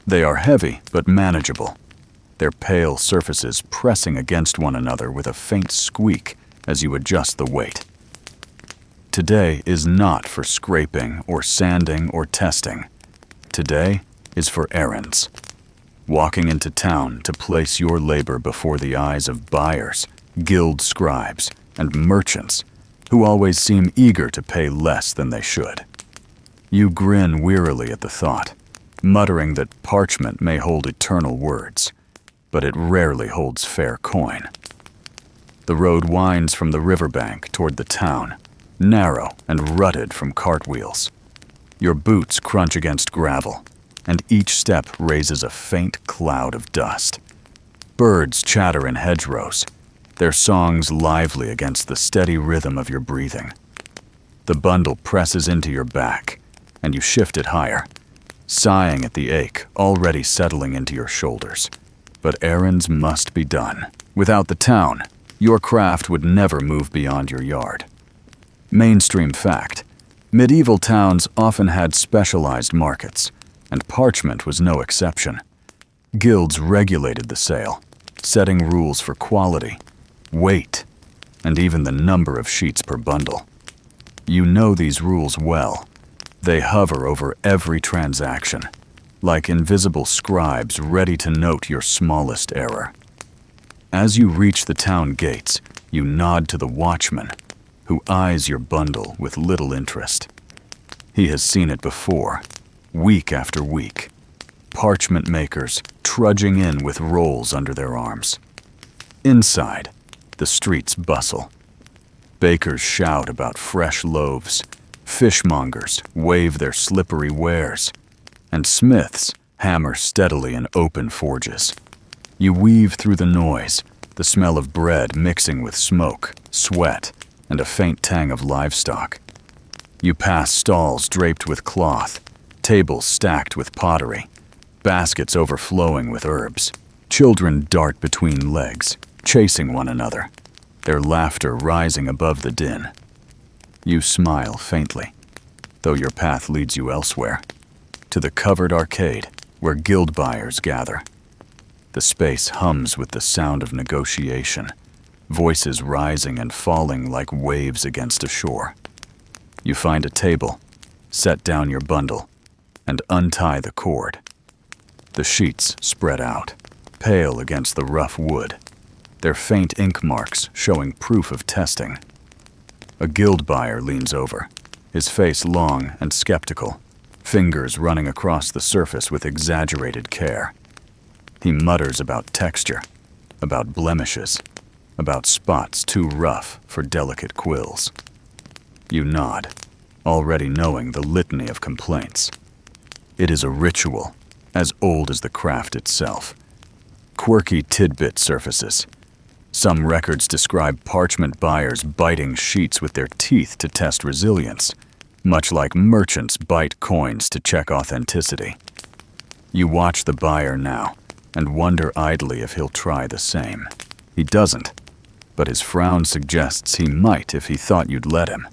They are heavy but manageable, their pale surfaces pressing against one another with a faint squeak as you adjust the weight. Today is not for scraping or sanding or testing. Today is for errands. Walking into town to place your labor before the eyes of buyers, guild scribes, and merchants who always seem eager to pay less than they should. You grin wearily at the thought, muttering that parchment may hold eternal words, but it rarely holds fair coin. The road winds from the riverbank toward the town, narrow and rutted from cartwheels. Your boots crunch against gravel, and each step raises a faint cloud of dust. Birds chatter in hedgerows, their songs lively against the steady rhythm of your breathing. The bundle presses into your back, and you shift it higher, sighing at the ache already settling into your shoulders. But errands must be done. Without the town, your craft would never move beyond your yard. Mainstream fact: medieval towns often had specialized markets, and Parchment was no exception. Guilds regulated the sale, setting rules for quality, weight, and even the number of sheets per bundle. You know these rules well. They hover over every transaction, like invisible scribes ready to note your smallest error. As you reach the town gates, you nod to the watchman, who eyes your bundle with little interest. He has seen it before, week after week. Parchment makers trudging in with rolls under their arms. Inside, the streets bustle. Bakers shout about fresh loaves, fishmongers wave their slippery wares, and smiths hammer steadily in open forges. You weave through the noise, the smell of bread mixing with smoke, sweat, and a faint tang of livestock. You pass stalls draped with cloth, tables stacked with pottery, baskets overflowing with herbs. Children dart between legs, chasing one another, their laughter rising above the din. You smile faintly, though your path leads you elsewhere, to the covered arcade where guild buyers gather. The space hums with the sound of negotiation, voices rising and falling like waves against a shore. You find a table, set down your bundle, and untie the cord. The sheets spread out, pale against the rough wood, their faint ink marks showing proof of testing. A guild buyer leans over, his face long and skeptical, fingers running across the surface with exaggerated care. He mutters about texture, about blemishes, about spots too rough for delicate quills. You nod, already knowing the litany of complaints. It is a ritual, as old as the craft itself. Quirky tidbit surfaces. Some records describe parchment buyers biting sheets with their teeth to test resilience, much like merchants bite coins to check authenticity. You watch the buyer now and wonder idly if he'll try the same. He doesn't, but his frown suggests he might if he thought you'd let him.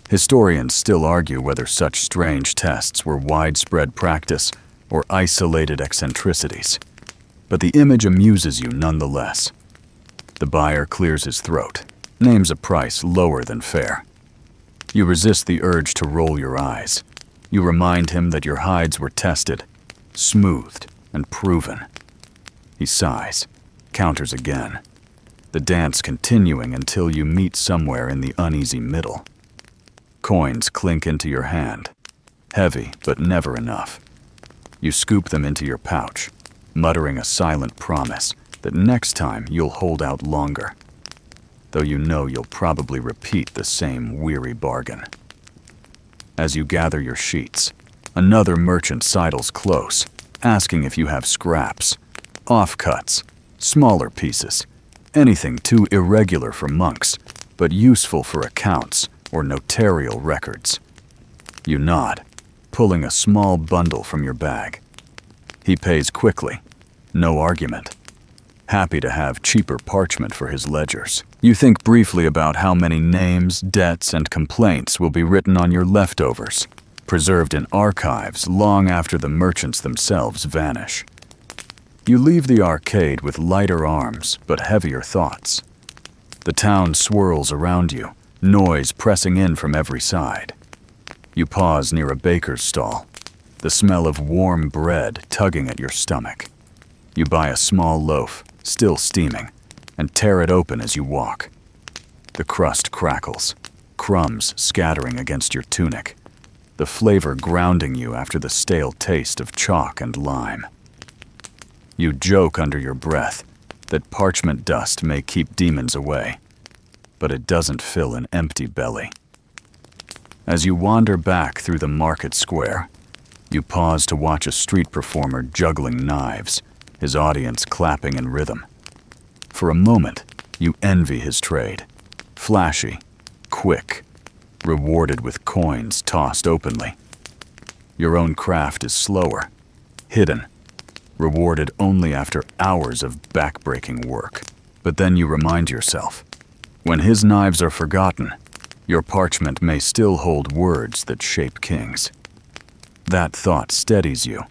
Historians still argue whether such strange tests were widespread practice or isolated eccentricities, but the image amuses you nonetheless. The buyer clears his throat, names a price lower than fair. You resist the urge to roll your eyes. You remind him that your hides were tested, smoothed, and proven. He sighs, counters again, the dance continuing until you meet somewhere in the uneasy middle. Coins clink into your hand, heavy but never enough. You scoop them into your pouch, muttering a silent promise that next time you'll hold out longer, though you know you'll probably repeat the same weary bargain. As you gather your sheets, another merchant sidles close, asking if you have scraps, offcuts, smaller pieces, anything too irregular for monks, but useful for accounts or notarial records. You nod, pulling a small bundle from your bag. He pays quickly, no argument. Happy to have cheaper parchment for his ledgers. You think briefly about how many names, debts, and complaints will be written on your leftovers, preserved in archives long after the merchants themselves vanish. You leave the arcade with lighter arms but heavier thoughts. The town swirls around you, noise pressing in from every side. You pause near a baker's stall, the smell of warm bread tugging at your stomach. You buy a small loaf, still steaming, and tear it open as you walk. The crust crackles, crumbs scattering against your tunic, the flavor grounding you after the stale taste of chalk and lime. You joke under your breath that parchment dust may keep demons away, but it doesn't fill an empty belly. As you wander back through the market square, you pause to watch a street performer juggling knives, his audience clapping in rhythm. For a moment, you envy his trade. Flashy, quick, rewarded with coins tossed openly. Your own craft is slower, hidden, rewarded only after hours of back-breaking work. But then you remind yourself, when his knives are forgotten, your parchment may still hold words that shape kings. That thought steadies you,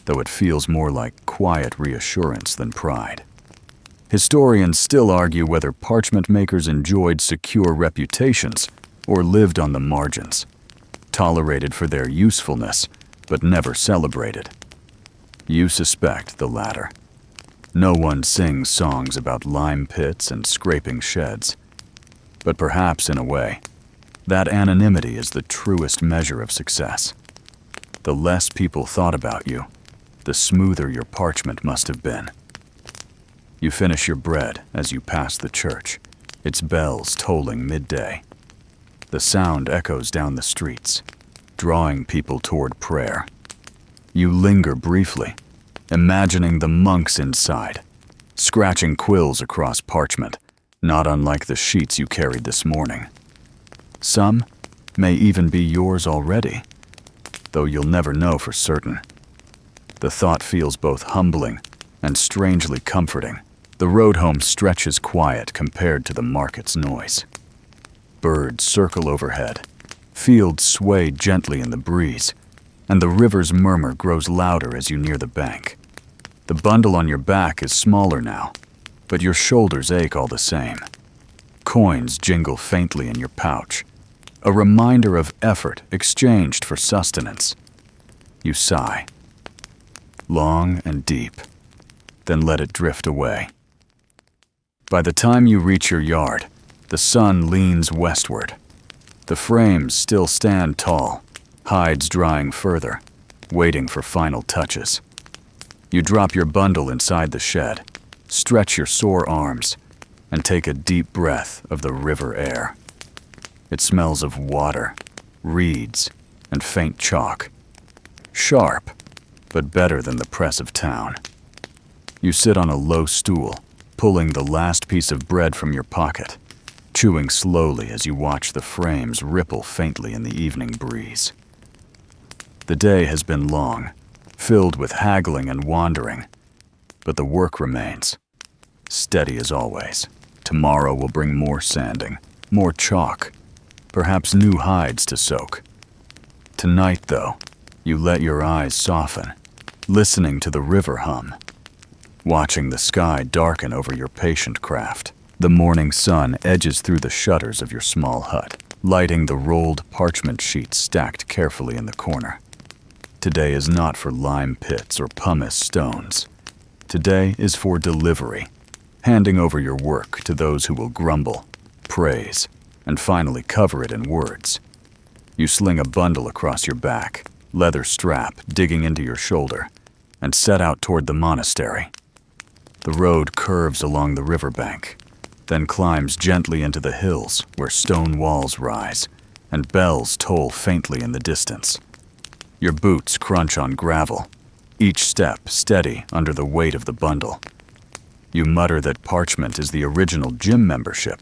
though it feels more like quiet reassurance than pride. Historians still argue whether parchment makers enjoyed secure reputations or lived on the margins, tolerated for their usefulness, but never celebrated. You suspect the latter. No one sings songs about lime pits and scraping sheds. But perhaps, in a way, that anonymity is the truest measure of success. The less people thought about you, the smoother your parchment must have been. You finish your bread as you pass the church, its bells tolling midday. The sound echoes down the streets, drawing people toward prayer. You linger briefly, imagining the monks inside, scratching quills across parchment, not unlike the sheets you carried this morning. Some may even be yours already, though you'll never know for certain. The thought feels both humbling and strangely comforting. The road home stretches quiet compared to the market's noise. Birds circle overhead, fields sway gently in the breeze, and the river's murmur grows louder as you near the bank. The bundle on your back is smaller now, but your shoulders ache all the same. Coins jingle faintly in your pouch, a reminder of effort exchanged for sustenance. You sigh, long and deep, then let it drift away. By the time you reach your yard, the sun leans westward. The frames still stand tall, hides drying further, waiting for final touches. You drop your bundle inside the shed, stretch your sore arms, and take a deep breath of the river air. It smells of water, reeds, and faint chalk. Sharp, but better than the press of town. You sit on a low stool, pulling the last piece of bread from your pocket, chewing slowly as you watch the frames ripple faintly in the evening breeze. The day has been long, filled with haggling and wandering, but the work remains, steady as always. Tomorrow will bring more sanding, more chalk, perhaps new hides to soak. Tonight, though, you let your eyes soften, listening to the river hum, watching the sky darken over your patient craft. The morning sun edges through the shutters of your small hut, lighting the rolled parchment sheets stacked carefully in the corner. Today is not for lime pits or pumice stones. Today is for delivery, handing over your work to those who will grumble, praise, and finally cover it in words. You sling a bundle across your back, leather strap digging into your shoulder, and set out toward the monastery. The road curves along the riverbank, then climbs gently into the hills where stone walls rise and bells toll faintly in the distance. Your boots crunch on gravel, each step steady under the weight of the bundle. You mutter that Parchment is the original gym membership,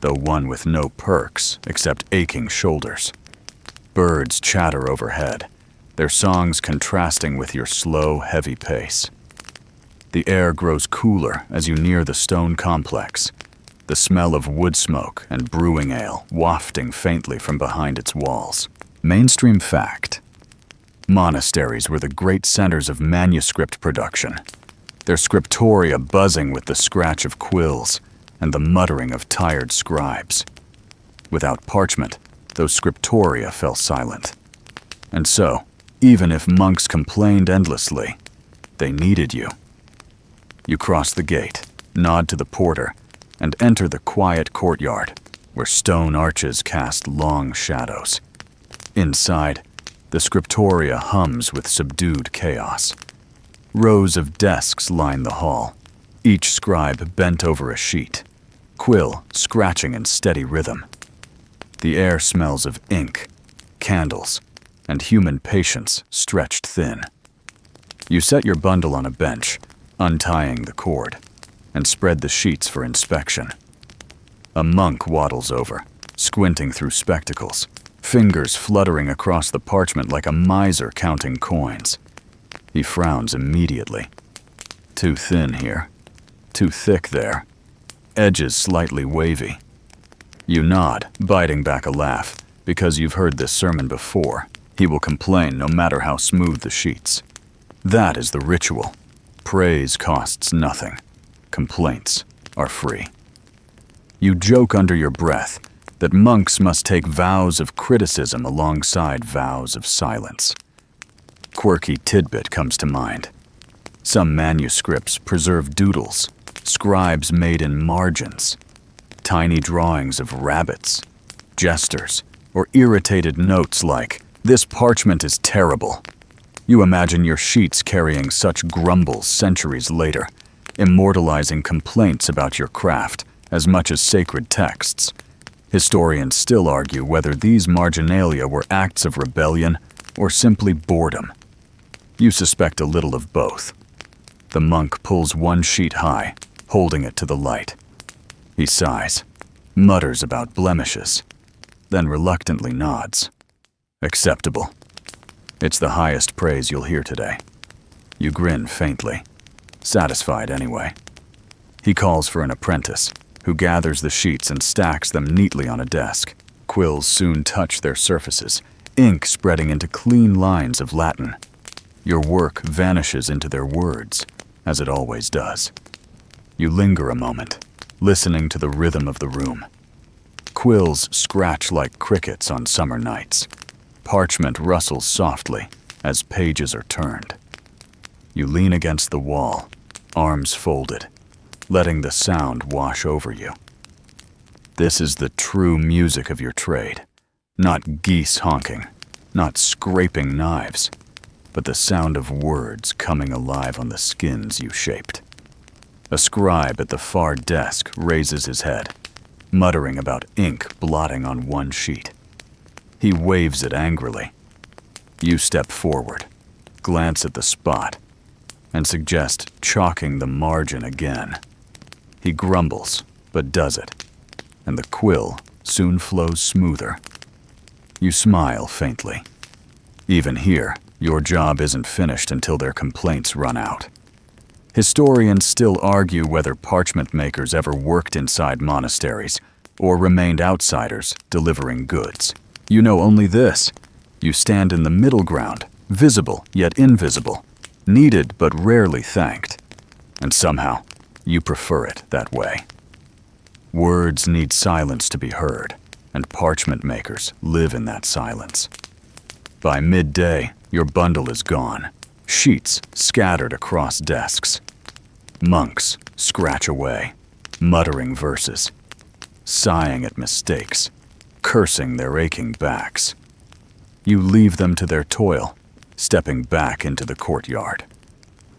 though one with no perks except aching shoulders. Birds chatter overhead, their songs contrasting with your slow, heavy pace. The air grows cooler as you near the stone complex, the smell of wood smoke and brewing ale wafting faintly from behind its walls. Mainstream fact: monasteries were the great centers of manuscript production, their scriptoria buzzing with the scratch of quills and the muttering of tired scribes. Without Parchment, those scriptoria fell silent. And so, even if monks complained endlessly, they needed you. You cross the gate, nod to the porter, and enter the quiet courtyard, where stone arches cast long shadows. Inside, the scriptoria hums with subdued chaos. Rows of desks line the hall, each scribe bent over a sheet, quill scratching in steady rhythm. The air smells of ink, candles, and human patience stretched thin. You set your bundle on a bench, untying the cord, and spread the sheets for inspection. A monk waddles over, squinting through spectacles, fingers fluttering across the parchment like a miser counting coins. He frowns immediately. Too thin here, too thick there, edges slightly wavy. You nod, biting back a laugh, because you've heard this sermon before. He will complain no matter how smooth the sheets. That is the ritual. Praise costs nothing. Complaints are free. You joke under your breath that monks must take vows of criticism alongside vows of silence. Quirky tidbit comes to mind. Some manuscripts preserve doodles, scribes made in margins, tiny drawings of rabbits, jesters, or irritated notes like, "This parchment is terrible." You imagine your sheets carrying such grumbles centuries later, immortalizing complaints about your craft as much as sacred texts. Historians still argue whether these marginalia were acts of rebellion or simply boredom. You suspect a little of both. The monk pulls one sheet high, holding it to the light. He sighs, mutters about blemishes, then reluctantly nods. Acceptable. It's the highest praise you'll hear today. You grin faintly, satisfied anyway. He calls for an apprentice, who gathers the sheets and stacks them neatly on a desk. Quills soon touch their surfaces, ink spreading into clean lines of Latin. Your work vanishes into their words, as it always does. You linger a moment, listening to the rhythm of the room. Quills scratch like crickets on summer nights. Parchment rustles softly as pages are turned. You lean against the wall, arms folded, letting the sound wash over you. This is the true music of your trade. Not geese honking, not scraping knives, but the sound of words coming alive on the skins you shaped. A scribe at the far desk raises his head, muttering about ink blotting on one sheet. He waves it angrily. You step forward, glance at the spot, and suggest chalking the margin again. He grumbles, but does it, and the quill soon flows smoother. You smile faintly. Even here, your job isn't finished until their complaints run out. Historians still argue whether parchment makers ever worked inside monasteries or remained outsiders delivering goods. You know only this: you stand in the middle ground, visible yet invisible, needed but rarely thanked. And somehow, you prefer it that way. Words need silence to be heard, and parchment makers live in that silence. By midday, your bundle is gone, sheets scattered across desks. Monks scratch away, muttering verses, sighing at mistakes, cursing their aching backs. You leave them to their toil, stepping back into the courtyard.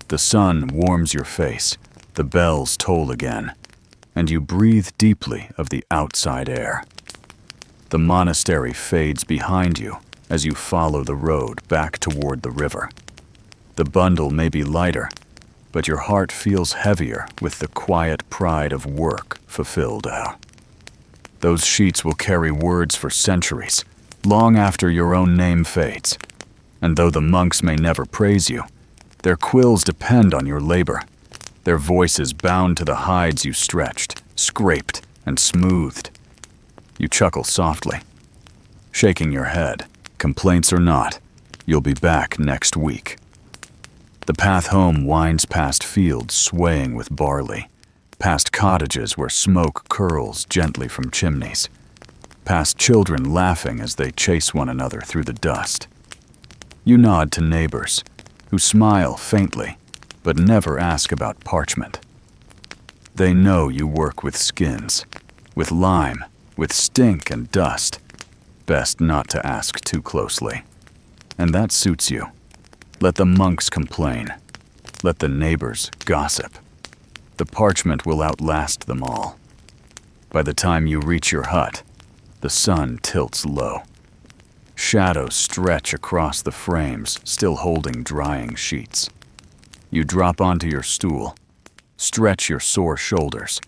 The sun warms your face, the bells toll again, and you breathe deeply of the outside air. The monastery fades behind you as you follow the road back toward the river. The bundle may be lighter, but your heart feels heavier with the quiet pride of work fulfilled. Those sheets will carry words for centuries, long after your own name fades. And though the monks may never praise you, their quills depend on your labor, their voices bound to the hides you stretched, scraped, and smoothed. You chuckle softly, shaking your head. Complaints or not, you'll be back next week. The path home winds past fields swaying with barley, past cottages where smoke curls gently from chimneys, past children laughing as they chase one another through the dust. You nod to neighbors, who smile faintly, but never ask about parchment. They know you work with skins, with lime, with stink and dust. Best not to ask too closely. And that suits you. Let the monks complain. Let the neighbors gossip. The parchment will outlast them all. By the time you reach your hut, the sun tilts low. Shadows stretch across the frames, still holding drying sheets. You drop onto your stool, stretch your sore shoulders,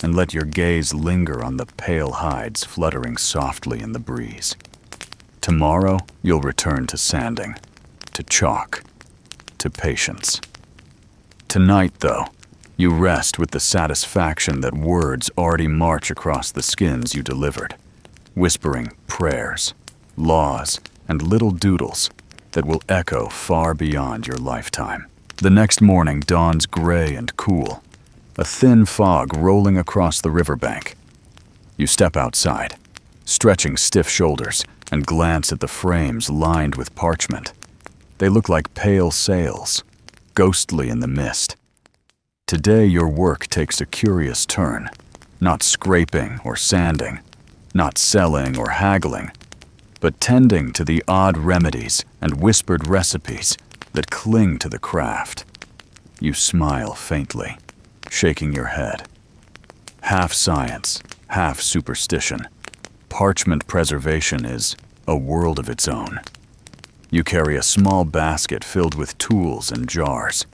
and let your gaze linger on the pale hides fluttering softly in the breeze. Tomorrow, you'll return to sanding, to chalk, to patience. Tonight, though, you rest with the satisfaction that words already march across the skins you delivered, whispering prayers, laws, and little doodles that will echo far beyond your lifetime. The next morning dawns gray and cool, a thin fog rolling across the riverbank. You step outside, stretching stiff shoulders, and glance at the frames lined with parchment. They look like pale sails, ghostly in the mist. Today your work takes a curious turn, not scraping or sanding, not selling or haggling, but tending to the odd remedies and whispered recipes that cling to the craft. You smile faintly, shaking your head. Half science, half superstition. Parchment preservation is a world of its own. You carry a small basket filled with tools and jars.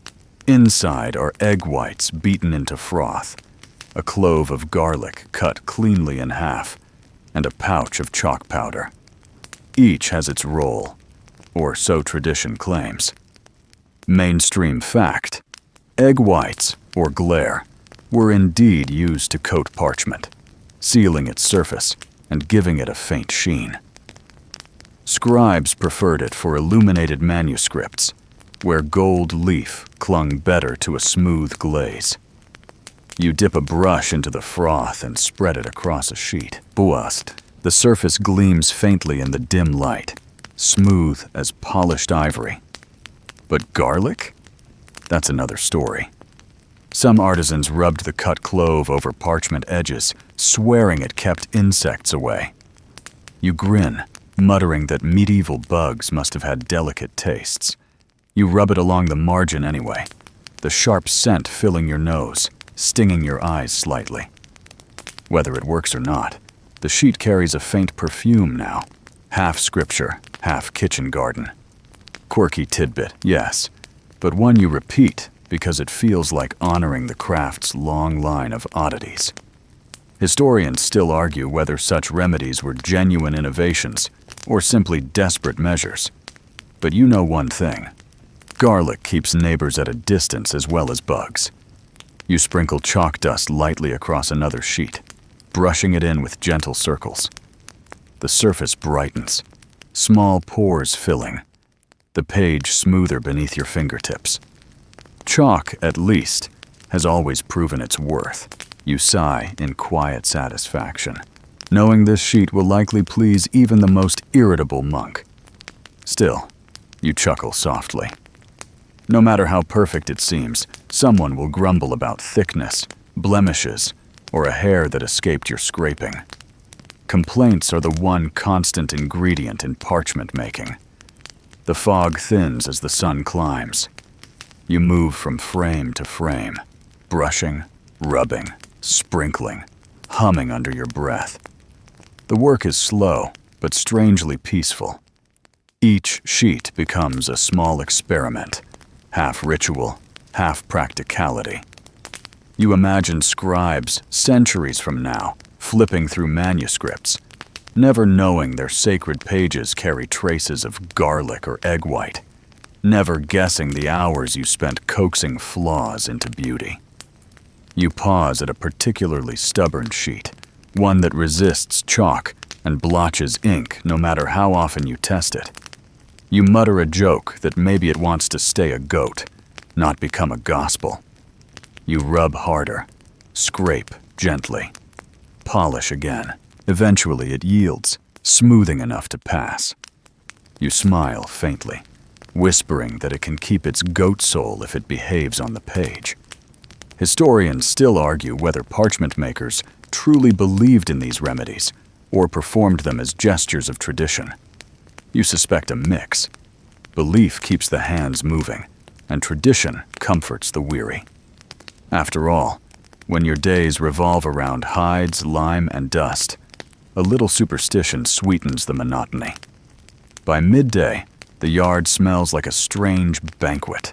Inside are egg whites beaten into froth, a clove of garlic cut cleanly in half, and a pouch of chalk powder. Each has its role, or so tradition claims. Mainstream fact: egg whites, or glaire, were indeed used to coat parchment, sealing its surface and giving it a faint sheen. Scribes preferred it for illuminated manuscripts, where gold leaf clung better to a smooth glaze. You dip a brush into the froth and spread it across a sheet. Buast. The surface gleams faintly in the dim light, smooth as polished ivory. But garlic? That's another story. Some artisans rubbed the cut clove over parchment edges, swearing it kept insects away. You grin, muttering that medieval bugs must have had delicate tastes. You rub it along the margin anyway, the sharp scent filling your nose, stinging your eyes slightly. Whether it works or not, the sheet carries a faint perfume now, half scripture, half kitchen garden. Quirky tidbit, yes, but one you repeat because it feels like honoring the craft's long line of oddities. Historians still argue whether such remedies were genuine innovations or simply desperate measures. But you know one thing. Garlic keeps neighbors at a distance as well as bugs. You sprinkle chalk dust lightly across another sheet, brushing it in with gentle circles. The surface brightens, small pores filling, the page smoother beneath your fingertips. Chalk, at least, has always proven its worth. You sigh in quiet satisfaction, knowing this sheet will likely please even the most irritable monk. Still, you chuckle softly. No matter how perfect it seems, someone will grumble about thickness, blemishes, or a hair that escaped your scraping. Complaints are the one constant ingredient in parchment making. The fog thins as the sun climbs. You move from frame to frame, brushing, rubbing, sprinkling, humming under your breath. The work is slow, but strangely peaceful. Each sheet becomes a small experiment, half ritual, half practicality. You imagine scribes, centuries from now, flipping through manuscripts, never knowing their sacred pages carry traces of garlic or egg white, never guessing the hours you spent coaxing flaws into beauty. You pause at a particularly stubborn sheet, one that resists chalk and blotches ink no matter how often you test it. You mutter a joke that maybe it wants to stay a goat, not become a gospel. You rub harder, scrape gently, polish again. Eventually it yields, smoothing enough to pass. You smile faintly, whispering that it can keep its goat soul if it behaves on the page. Historians still argue whether parchment makers truly believed in these remedies or performed them as gestures of tradition. You suspect a mix. Belief keeps the hands moving, and tradition comforts the weary. After all, when your days revolve around hides, lime, and dust, a little superstition sweetens the monotony. By midday, the yard smells like a strange banquet.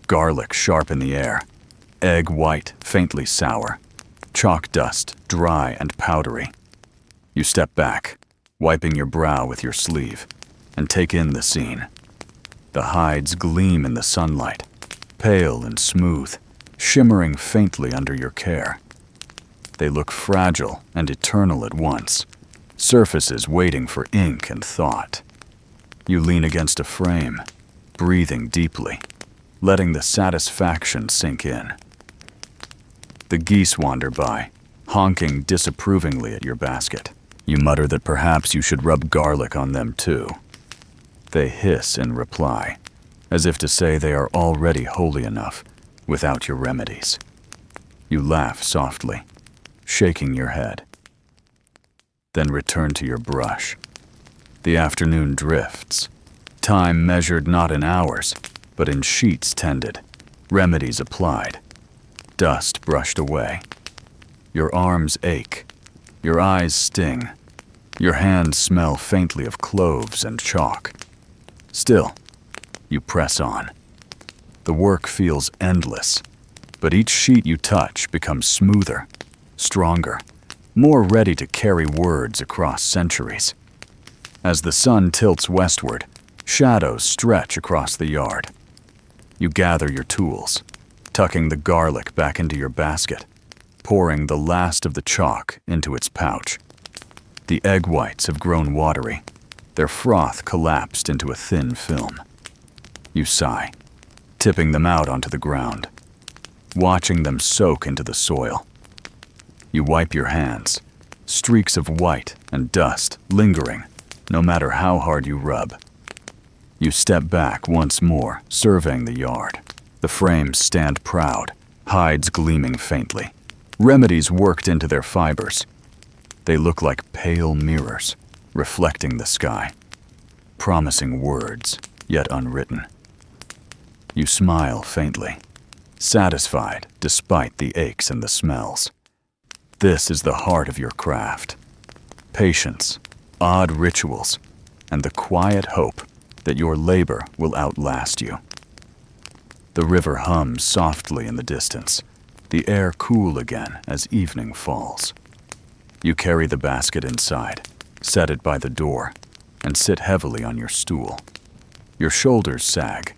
Garlic sharp in the air, egg white, faintly sour, chalk dust dry and powdery. You step back, wiping your brow with your sleeve, and take in the scene. The hides gleam in the sunlight, pale and smooth, shimmering faintly under your care. They look fragile and eternal at once, surfaces waiting for ink and thought. You lean against a frame, breathing deeply, letting the satisfaction sink in. The geese wander by, honking disapprovingly at your basket. You mutter that perhaps you should rub garlic on them too. They hiss in reply, as if to say they are already holy enough without your remedies. You laugh softly, shaking your head. Then return to your brush. The afternoon drifts, time measured not in hours, but in sheets tended, remedies applied, dust brushed away. Your arms ache, your eyes sting, your hands smell faintly of cloves and chalk. Still, you press on. The work feels endless, but each sheet you touch becomes smoother, stronger, more ready to carry words across centuries. As the sun tilts westward, shadows stretch across the yard. You gather your tools, tucking the garlic back into your basket, pouring the last of the chalk into its pouch. The egg whites have grown watery, their froth collapsed into a thin film. You sigh, tipping them out onto the ground, watching them soak into the soil. You wipe your hands, streaks of white and dust lingering, no matter how hard you rub. You step back once more, surveying the yard. The frames stand proud, hides gleaming faintly, remedies worked into their fibers. They look like pale mirrors, reflecting the sky, promising words, yet unwritten. You smile faintly, satisfied despite the aches and the smells. This is the heart of your craft. Patience, odd rituals, and the quiet hope that your labor will outlast you. The river hums softly in the distance, the air cool again as evening falls. You carry the basket inside, set it by the door, and sit heavily on your stool. Your shoulders sag,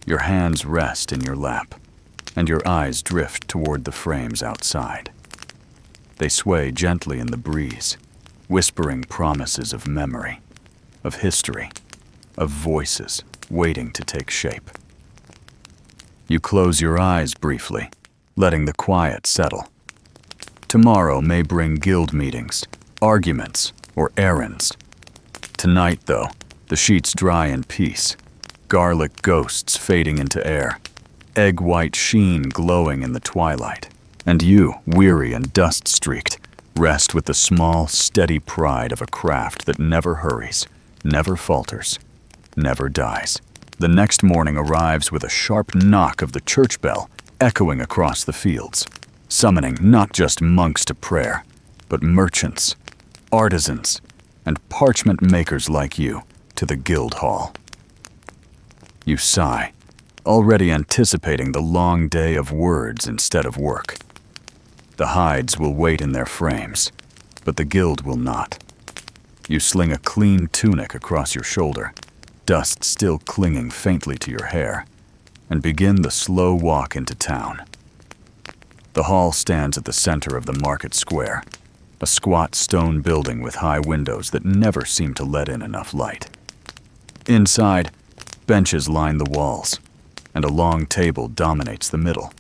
your hands rest in your lap, and your eyes drift toward the frames outside. They sway gently in the breeze, whispering promises of memory, of history, of voices waiting to take shape. You close your eyes briefly, letting the quiet settle. Tomorrow may bring guild meetings, arguments, or errands. Tonight, though, the sheets dry in peace, garlic ghosts fading into air, egg-white sheen glowing in the twilight, and you, weary and dust-streaked, rest with the small, steady pride of a craft that never hurries, never falters, never dies. The next morning arrives with a sharp knock of the church bell echoing across the fields, summoning not just monks to prayer, but merchants, artisans, and parchment makers like you to the guild hall. You sigh, already anticipating the long day of words instead of work. The hides will wait in their frames, but the guild will not. You sling a clean tunic across your shoulder, dust still clinging faintly to your hair, and begin the slow walk into town. The hall stands at the center of the market square, a squat stone building with high windows that never seem to let in enough light. Inside, benches line the walls, and a long table dominates the middle,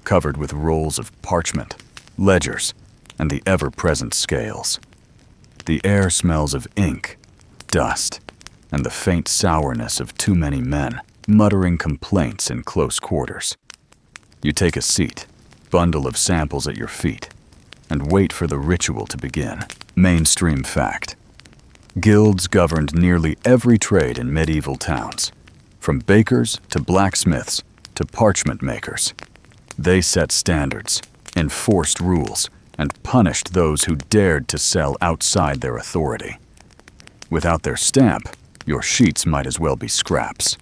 covered with rolls of parchment, ledgers, and the ever-present scales. The air smells of ink, dust, and the faint sourness of too many men muttering complaints in close quarters. You take a seat, bundle of samples at your feet, and wait for the ritual to begin. Mainstream fact. Guilds governed nearly every trade in medieval towns, from bakers to blacksmiths to parchment makers. They set standards, enforced rules, and punished those who dared to sell outside their authority. Without their stamp, your sheets might as well be scraps.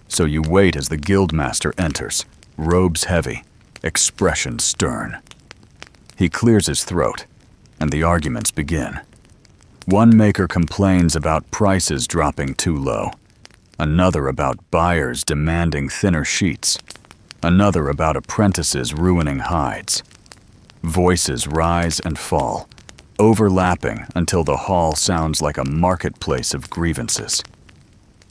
So you wait as the guildmaster enters, robes heavy, expression stern. He clears his throat, and the arguments begin. One maker complains about prices dropping too low, another about buyers demanding thinner sheets, another about apprentices ruining hides. Voices rise and fall, overlapping until the hall sounds like a marketplace of grievances.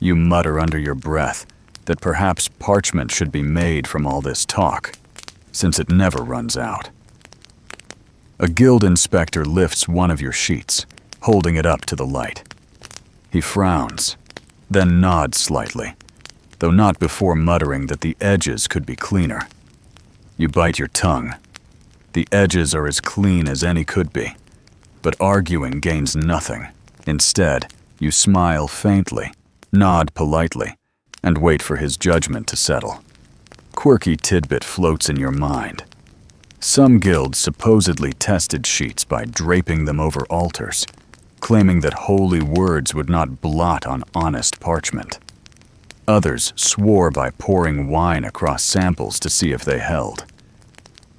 You mutter under your breath that perhaps parchment should be made from all this talk, since it never runs out. A guild inspector lifts one of your sheets, holding it up to the light. He frowns, then nods slightly, though not before muttering that the edges could be cleaner. You bite your tongue. The edges are as clean as any could be, but arguing gains nothing. Instead, you smile faintly, nod politely, and wait for his judgment to settle. Quirky tidbit floats in your mind. Some guilds supposedly tested sheets by draping them over altars, claiming that holy words would not blot on honest parchment. Others swore by pouring wine across samples to see if they held.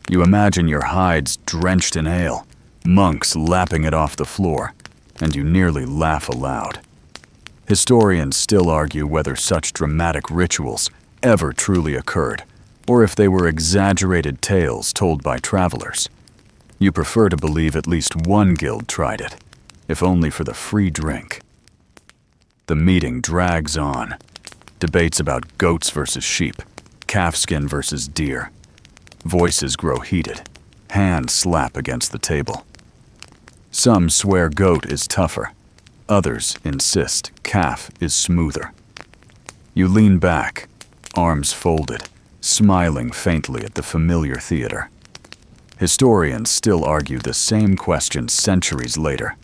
You imagine your hides drenched in ale, monks lapping it off the floor, and you nearly laugh aloud. Historians still argue whether such dramatic rituals ever truly occurred, or if they were exaggerated tales told by travelers. You prefer to believe at least one guild tried it, if only for the free drink. The meeting drags on. Debates about goats versus sheep, calfskin versus deer. Voices grow heated. Hands slap against the table. Some swear goat is tougher. Others insist calf is smoother. You lean back, arms folded, smiling faintly at the familiar theater. Historians still argue the same question centuries later,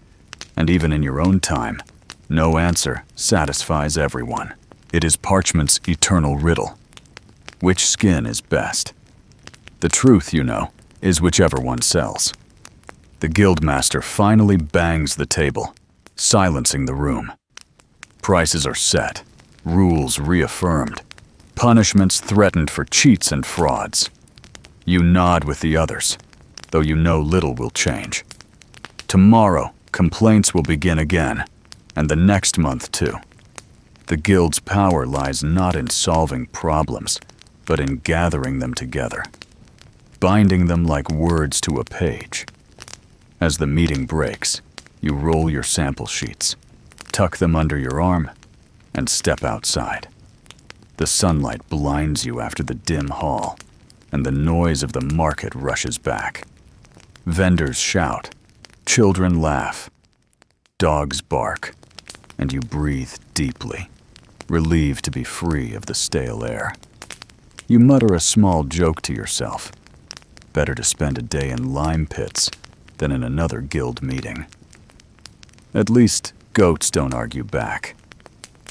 and even in your own time, no answer satisfies everyone. It is parchment's eternal riddle. Which skin is best? The truth, you know, is whichever one sells. The guildmaster finally bangs the table, silencing the room. Prices are set, rules reaffirmed, punishments threatened for cheats and frauds. You nod with the others, though you know little will change. Tomorrow, complaints will begin again, and the next month too. The guild's power lies not in solving problems, but in gathering them together, binding them like words to a page. As the meeting breaks, you roll your sample sheets, tuck them under your arm, and step outside. The sunlight blinds you after the dim hall, and the noise of the market rushes back. Vendors shout, children laugh, dogs bark, and you breathe deeply, relieved to be free of the stale air. You mutter a small joke to yourself. Better to spend a day in lime pits than in another guild meeting. At least goats don't argue back.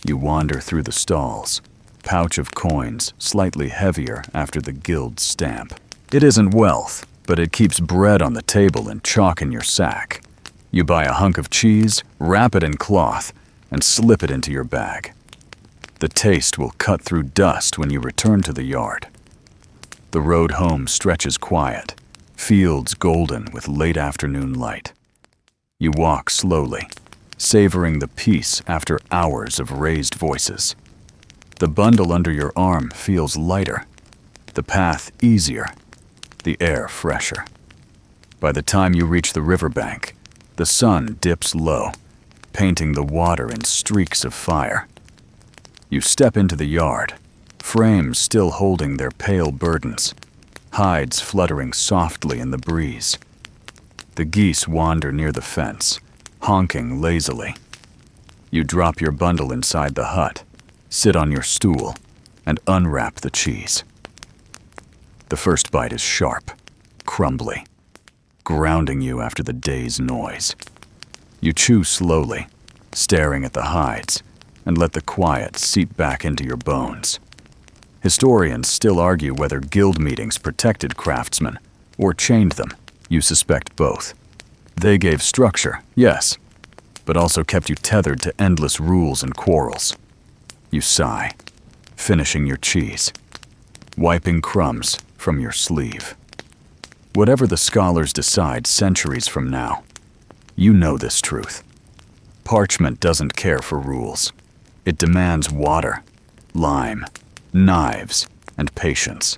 You wander through the stalls, pouch of coins slightly heavier after the guild's stamp. It isn't wealth, but it keeps bread on the table and chalk in your sack. You buy a hunk of cheese, wrap it in cloth, and slip it into your bag. The taste will cut through dust when you return to the yard. The road home stretches quiet, fields golden with late afternoon light. You walk slowly, savoring the peace after hours of raised voices. The bundle under your arm feels lighter, the path easier, the air fresher. By the time you reach the riverbank, the sun dips low, painting the water in streaks of fire. You step into the yard, frames still holding their pale burdens, hides fluttering softly in the breeze. The geese wander near the fence, honking lazily. You drop your bundle inside the hut, sit on your stool, and unwrap the cheese. The first bite is sharp, crumbly, grounding you after the day's noise. You chew slowly, staring at the hides, and let the quiet seep back into your bones. Historians still argue whether guild meetings protected craftsmen or chained them. You suspect both. They gave structure, yes, but also kept you tethered to endless rules and quarrels. You sigh, finishing your cheese, wiping crumbs from your sleeve. Whatever the scholars decide centuries from now, you know this truth. Parchment doesn't care for rules. It demands water, lime, knives, and patience.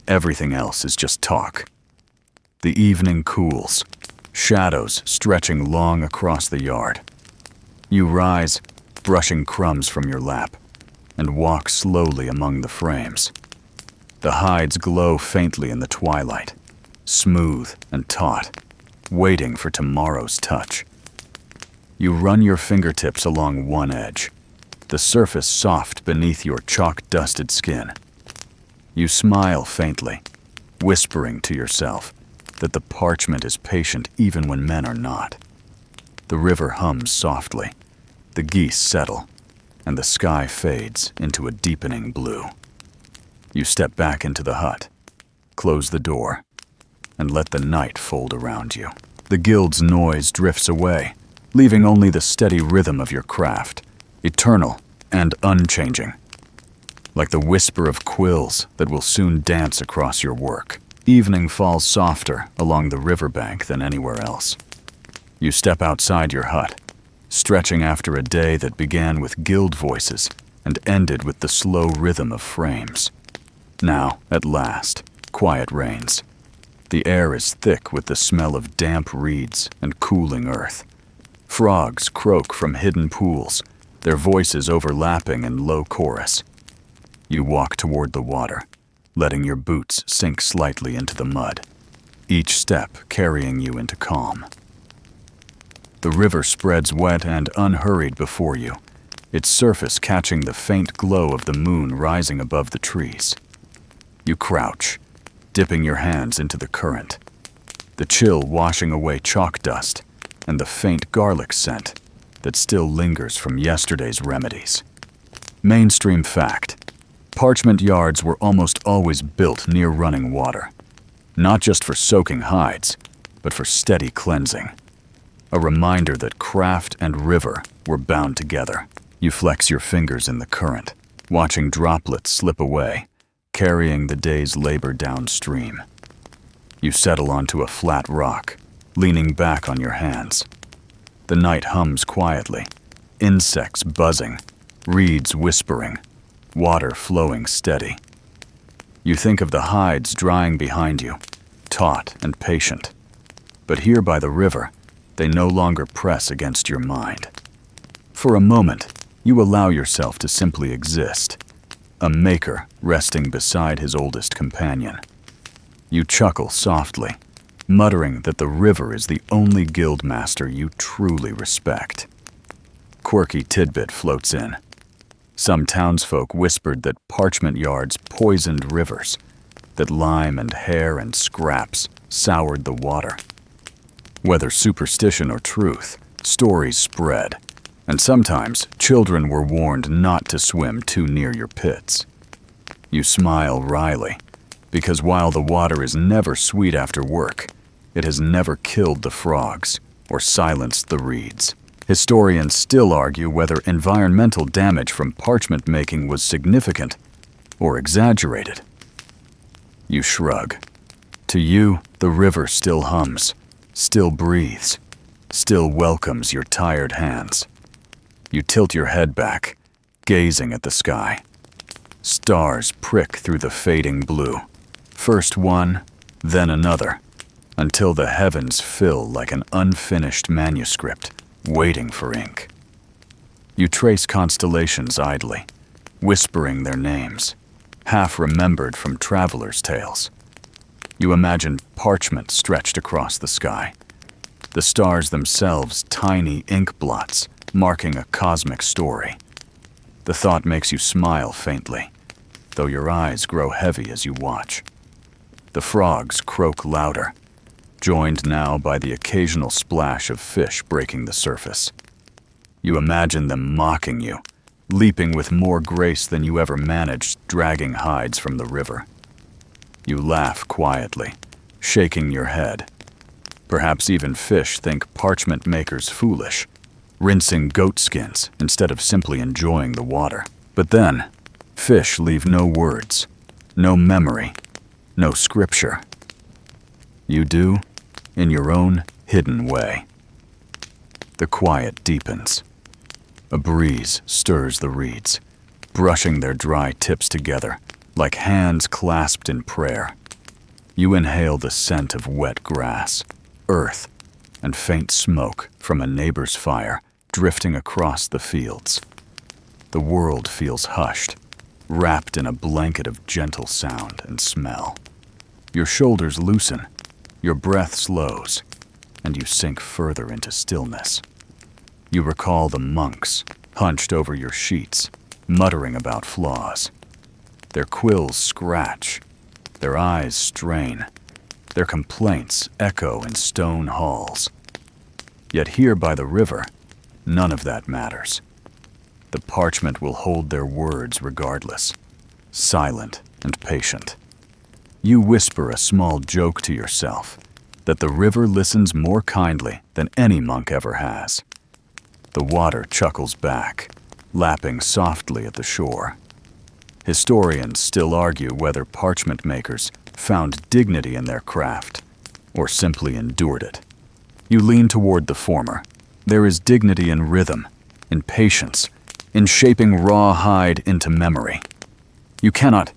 Everything else is just talk. The evening cools, shadows stretching long across the yard. You rise, brushing crumbs from your lap, and walk slowly among the frames. The hides glow faintly in the twilight, smooth and taut, waiting for tomorrow's touch. You run your fingertips along one edge, the surface soft beneath your chalk-dusted skin. You smile faintly, whispering to yourself that the parchment is patient even when men are not. The river hums softly, the geese settle, and the sky fades into a deepening blue. You step back into the hut, close the door, and let the night fold around you. The guild's noise drifts away, leaving only the steady rhythm of your craft, eternal and unchanging, like the whisper of quills that will soon dance across your work. Evening falls softer along the riverbank than anywhere else. You step outside your hut, stretching after a day that began with guild voices and ended with the slow rhythm of frames. Now, at last, quiet reigns. The air is thick with the smell of damp reeds and cooling earth. Frogs croak from hidden pools, their voices overlapping in low chorus. You walk toward the water, letting your boots sink slightly into the mud, each step carrying you into calm. The river spreads wet and unhurried before you, its surface catching the faint glow of the moon rising above the trees. You crouch, dipping your hands into the current, the chill washing away chalk dust and the faint garlic scent that still lingers from yesterday's remedies. Mainstream fact: parchment yards were almost always built near running water, not just for soaking hides, but for steady cleansing. A reminder that craft and river were bound together. You flex your fingers in the current, watching droplets slip away, carrying the day's labor downstream. You settle onto a flat rock, leaning back on your hands. The night hums quietly, insects buzzing, reeds whispering, water flowing steady. You think of the hides drying behind you, taut and patient. But here by the river, they no longer press against your mind. For a moment, you allow yourself to simply exist, a maker resting beside his oldest companion. You chuckle softly, muttering that the river is the only guildmaster you truly respect. Quirky tidbit floats in. Some townsfolk whispered that Parchment yards poisoned rivers, that lime and hair and scraps soured the water. Whether superstition or truth, stories spread, and sometimes children were warned not to swim too near your pits. You smile wryly, because while the water is never sweet after work, it has never killed the frogs or silenced the reeds. Historians still argue whether environmental damage from parchment making was significant or exaggerated. You shrug. To you, the river still hums, still breathes, still welcomes your tired hands. You tilt your head back, gazing at the sky. Stars prick through the fading blue, first one, then another, until the heavens fill like an unfinished manuscript, waiting for ink. You trace constellations idly, whispering their names, half remembered from travelers' tales. You imagine parchment stretched across the sky, the stars themselves tiny ink blots marking a cosmic story. The thought makes you smile faintly, though your eyes grow heavy as you watch. The frogs croak louder, joined now by the occasional splash of fish breaking the surface. You imagine them mocking you, leaping with more grace than you ever managed dragging hides from the river. You laugh quietly, shaking your head. Perhaps even fish think parchment makers foolish, rinsing goat skins instead of simply enjoying the water. But then, fish leave no words, no memory, no scripture. You do, in your own hidden way. The quiet deepens. A breeze stirs the reeds, brushing their dry tips together, like hands clasped in prayer. You inhale the scent of wet grass, earth, and faint smoke from a neighbor's fire drifting across the fields. The world feels hushed, wrapped in a blanket of gentle sound and smell. Your shoulders loosen, your breath slows, and you sink further into stillness. You recall the monks hunched over your sheets, muttering about flaws. Their quills scratch, their eyes strain, their complaints echo in stone halls. Yet here by the river, none of that matters. The parchment will hold their words regardless, silent and patient. You whisper a small joke to yourself, that the river listens more kindly than any monk ever has. The water chuckles back, lapping softly at the shore. Historians still argue whether parchment makers found dignity in their craft, or simply endured it. You lean toward the former. There is dignity in rhythm, in patience, in shaping raw hide into memory. You cannot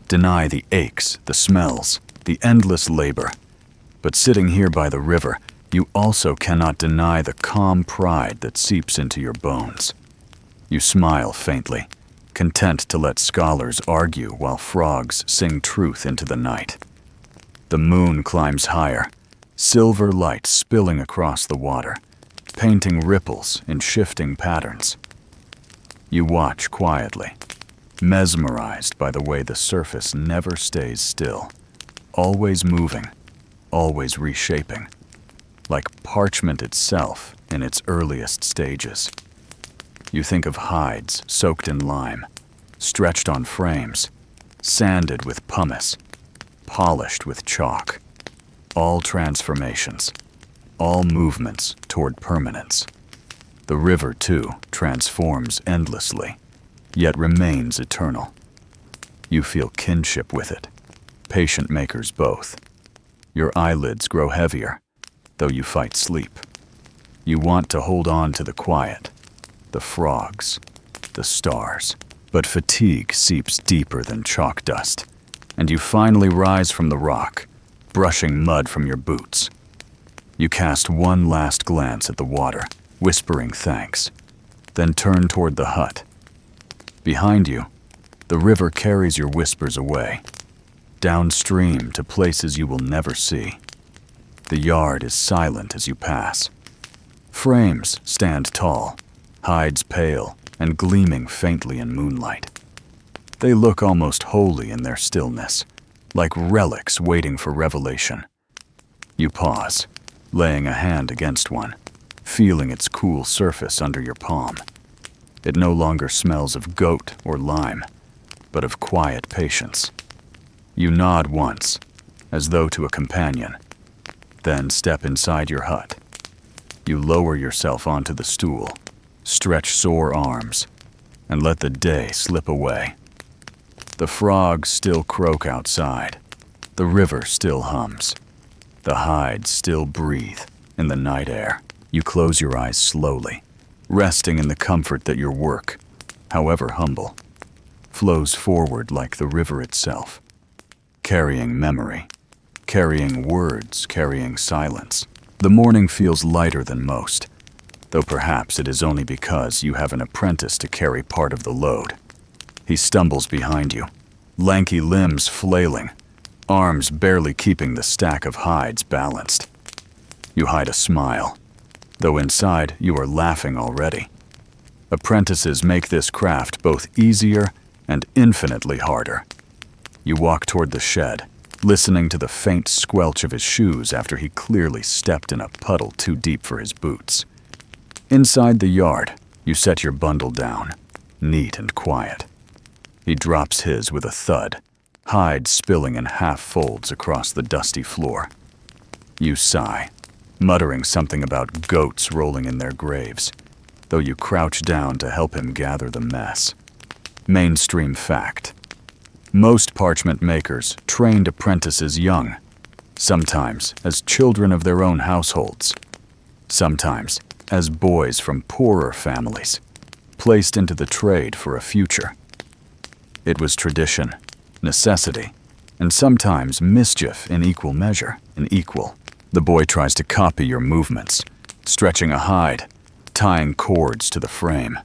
deny the aches, the smells, the endless labor. But sitting here by the river, you also cannot deny the calm pride that seeps into your bones. You smile faintly, content to let scholars argue while frogs sing truth into the night. The moon climbs higher, silver light spilling across the water, painting ripples in shifting patterns. You watch quietly, mesmerized by the way the surface never stays still, always moving, always reshaping, like parchment itself in its earliest stages. You think of hides soaked in lime, stretched on frames, sanded with pumice, polished with chalk. All transformations, all movements toward permanence. The river, too, transforms endlessly, yet remains eternal. You feel kinship with it, patient makers both. Your eyelids grow heavier, though you fight sleep. You want to hold on to the quiet, the frogs, the stars. But fatigue seeps deeper than chalk dust, and you finally rise from the rock, brushing mud from your boots. You cast one last glance at the water, whispering thanks, then turn toward the hut. Behind you, the river carries your whispers away, downstream to places you will never see. The yard is silent as you pass. Frames stand tall, hides pale and gleaming faintly in moonlight. They look almost holy in their stillness, like relics waiting for revelation. You pause, laying a hand against one, feeling its cool surface under your palm. It no longer smells of goat or lime, but of quiet patience. You nod once, as though to a companion, then step inside your hut. You lower yourself onto the stool, stretch sore arms, and let the day slip away. The frogs still croak outside. The river still hums. The hides still breathe in the night air. You close your eyes slowly, resting in the comfort that your work, however humble, flows forward like the river itself, carrying memory, carrying words, carrying silence. The morning feels lighter than most, though perhaps it is only because you have an apprentice to carry part of the load. He stumbles behind you, lanky limbs flailing, arms barely keeping the stack of hides balanced. You hide a smile, though inside you are laughing already. Apprentices make this craft both easier and infinitely harder. You walk toward the shed, listening to the faint squelch of his shoes after he clearly stepped in a puddle too deep for his boots. Inside the yard, you set your bundle down, neat and quiet. He drops his with a thud, hide spilling in half folds across the dusty floor. You sigh, muttering something about goats rolling in their graves, though you crouch down to help him gather the mess. Mainstream fact. Most parchment makers trained apprentices young, sometimes as children of their own households, sometimes as boys from poorer families, placed into the trade for a future. It was tradition, necessity, and sometimes mischief in equal measure, The boy tries to copy your movements, stretching a hide, tying cords to the frame.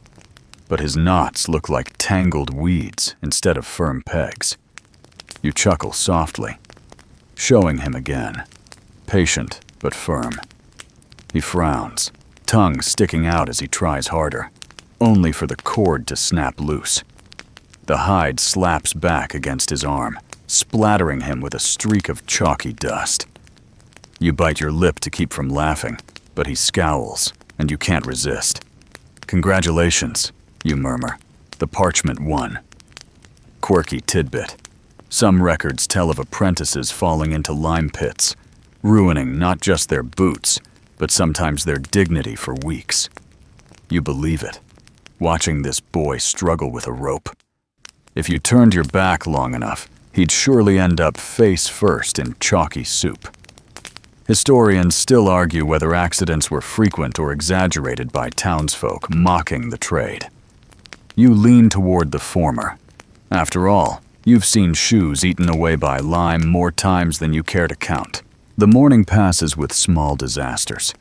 But his knots look like tangled weeds instead of firm pegs. You chuckle softly, showing him again, patient but firm. He frowns, tongue sticking out as he tries harder, only for the cord to snap loose. The hide slaps back against his arm, splattering him with a streak of chalky dust. You bite your lip to keep from laughing, but he scowls, and you can't resist. "Congratulations," you murmur. "The Parchment won." Quirky tidbit. Some records tell of apprentices falling into lime pits, ruining not just their boots, but sometimes their dignity for weeks. You believe it, watching this boy struggle with a rope. If you turned your back long enough, he'd surely end up face first in chalky soup. Historians still argue whether accidents were frequent or exaggerated by townsfolk mocking the trade. You lean toward the former. After all, you've seen shoes eaten away by lime more times than you care to count. The morning passes with small disasters.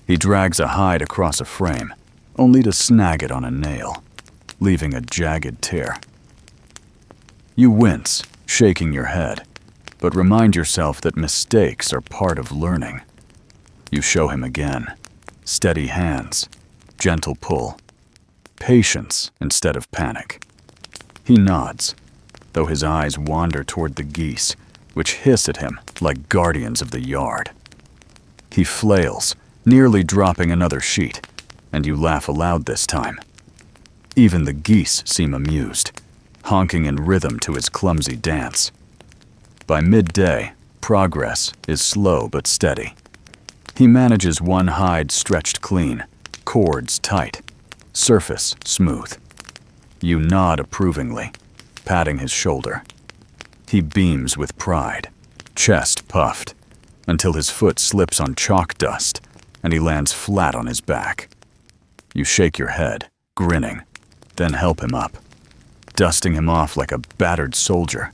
He drags a hide across a frame, only to snag it on a nail, leaving a jagged tear. You wince, shaking your head, but remind yourself that mistakes are part of learning. You show him again. Steady hands, gentle pull, patience instead of panic. He nods, though his eyes wander toward the geese, which hiss at him like guardians of the yard. He flails, nearly dropping another sheet, and you laugh aloud this time. Even the geese seem amused, honking in rhythm to his clumsy dance. By midday, progress is slow but steady. He manages one hide stretched clean, cords tight, surface smooth. You nod approvingly, patting his shoulder. He beams with pride, chest puffed, until his foot slips on chalk dust and he lands flat on his back. You shake your head, grinning, then help him up, dusting him off like a battered soldier.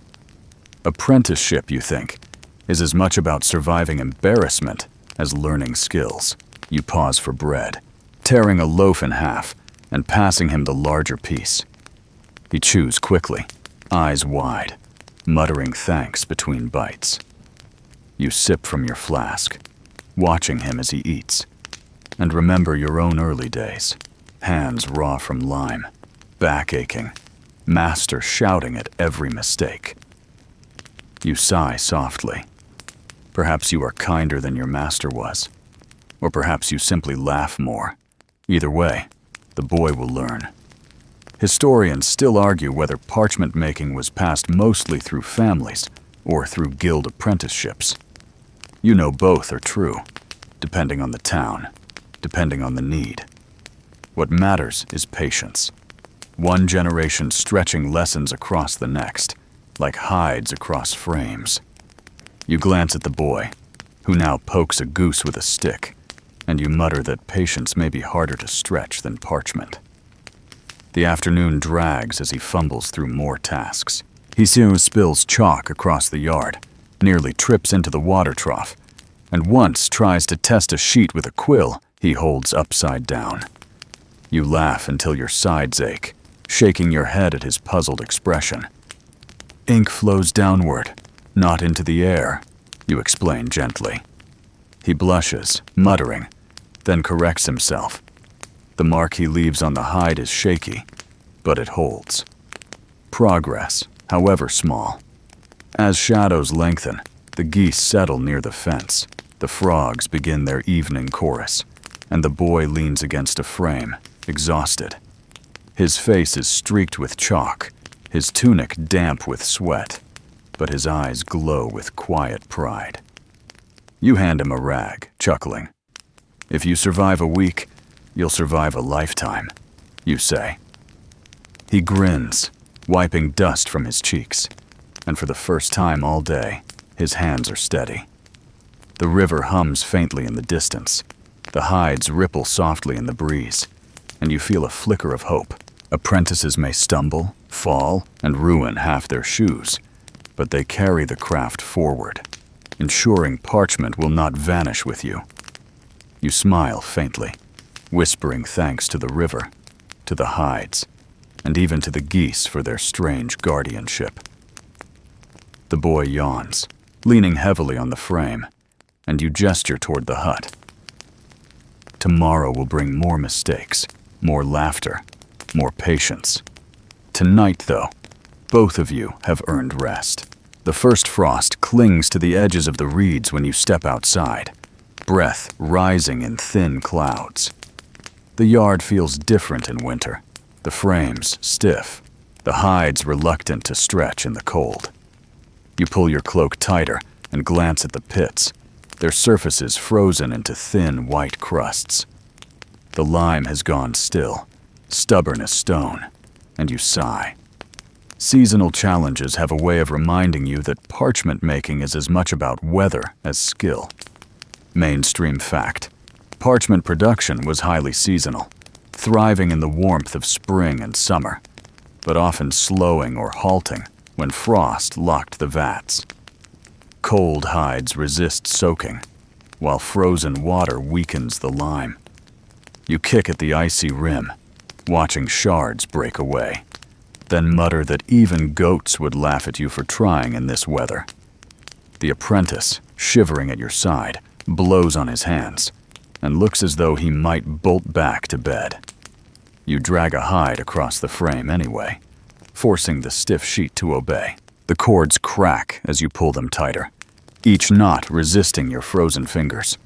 Apprenticeship, you think, is as much about surviving embarrassment as learning skills. You pause for bread, tearing a loaf in half and passing him the larger piece. He chews quickly, eyes wide, muttering thanks between bites. You sip from your flask, watching him as he eats, and remember your own early days, hands raw from lime, back aching, master shouting at every mistake. You sigh softly. Perhaps you are kinder than your master was, or perhaps you simply laugh more. Either way, the boy will learn. Historians still argue whether parchment making was passed mostly through families or through guild apprenticeships. You know both are true, depending on the town, depending on the need. What matters is patience. One generation stretching lessons across the next, like hides across frames. You glance at the boy, who now pokes a goose with a stick, and you mutter that patience may be harder to stretch than parchment. The afternoon drags as he fumbles through more tasks. He soon spills chalk across the yard, nearly trips into the water trough, and once tries to test a sheet with a quill he holds upside down. You laugh until your sides ache, shaking your head at his puzzled expression. Ink flows downward, not into the air, you explain gently. He blushes, muttering, then corrects himself. The mark he leaves on the hide is shaky, but it holds. Progress, however small. As shadows lengthen, the geese settle near the fence. The frogs begin their evening chorus, and the boy leans against a frame, exhausted. His face is streaked with chalk, his tunic damp with sweat, but his eyes glow with quiet pride. You hand him a rag, chuckling. If you survive a week, you'll survive a lifetime, you say. He grins, wiping dust from his cheeks, and for the first time all day, his hands are steady. The river hums faintly in the distance. The hides ripple softly in the breeze, and you feel a flicker of hope. Apprentices may stumble, fall, and ruin half their shoes, but they carry the craft forward, ensuring parchment will not vanish with you. You smile faintly, whispering thanks to the river, to the hides, and even to the geese for their strange guardianship. The boy yawns, leaning heavily on the frame, and you gesture toward the hut. Tomorrow will bring more mistakes, more laughter, more patience. Tonight, though, both of you have earned rest. The first frost clings to the edges of the reeds when you step outside, breath rising in thin clouds. The yard feels different in winter, the frames stiff, the hides reluctant to stretch in the cold. You pull your cloak tighter and glance at the pits, their surfaces frozen into thin white crusts. The lime has gone still, stubborn as stone, and you sigh. Seasonal challenges have a way of reminding you that parchment making is as much about weather as skill. Mainstream fact: parchment production was highly seasonal, thriving in the warmth of spring and summer, but often slowing or halting when frost locked the vats. Cold hides resist soaking, while frozen water weakens the lime. You kick at the icy rim, watching shards break away, then mutter that even goats would laugh at you for trying in this weather. The apprentice, shivering at your side, blows on his hands and looks as though he might bolt back to bed. You drag a hide across the frame anyway, forcing the stiff sheet to obey. The cords crack as you pull them tighter, each knot resisting your frozen fingers.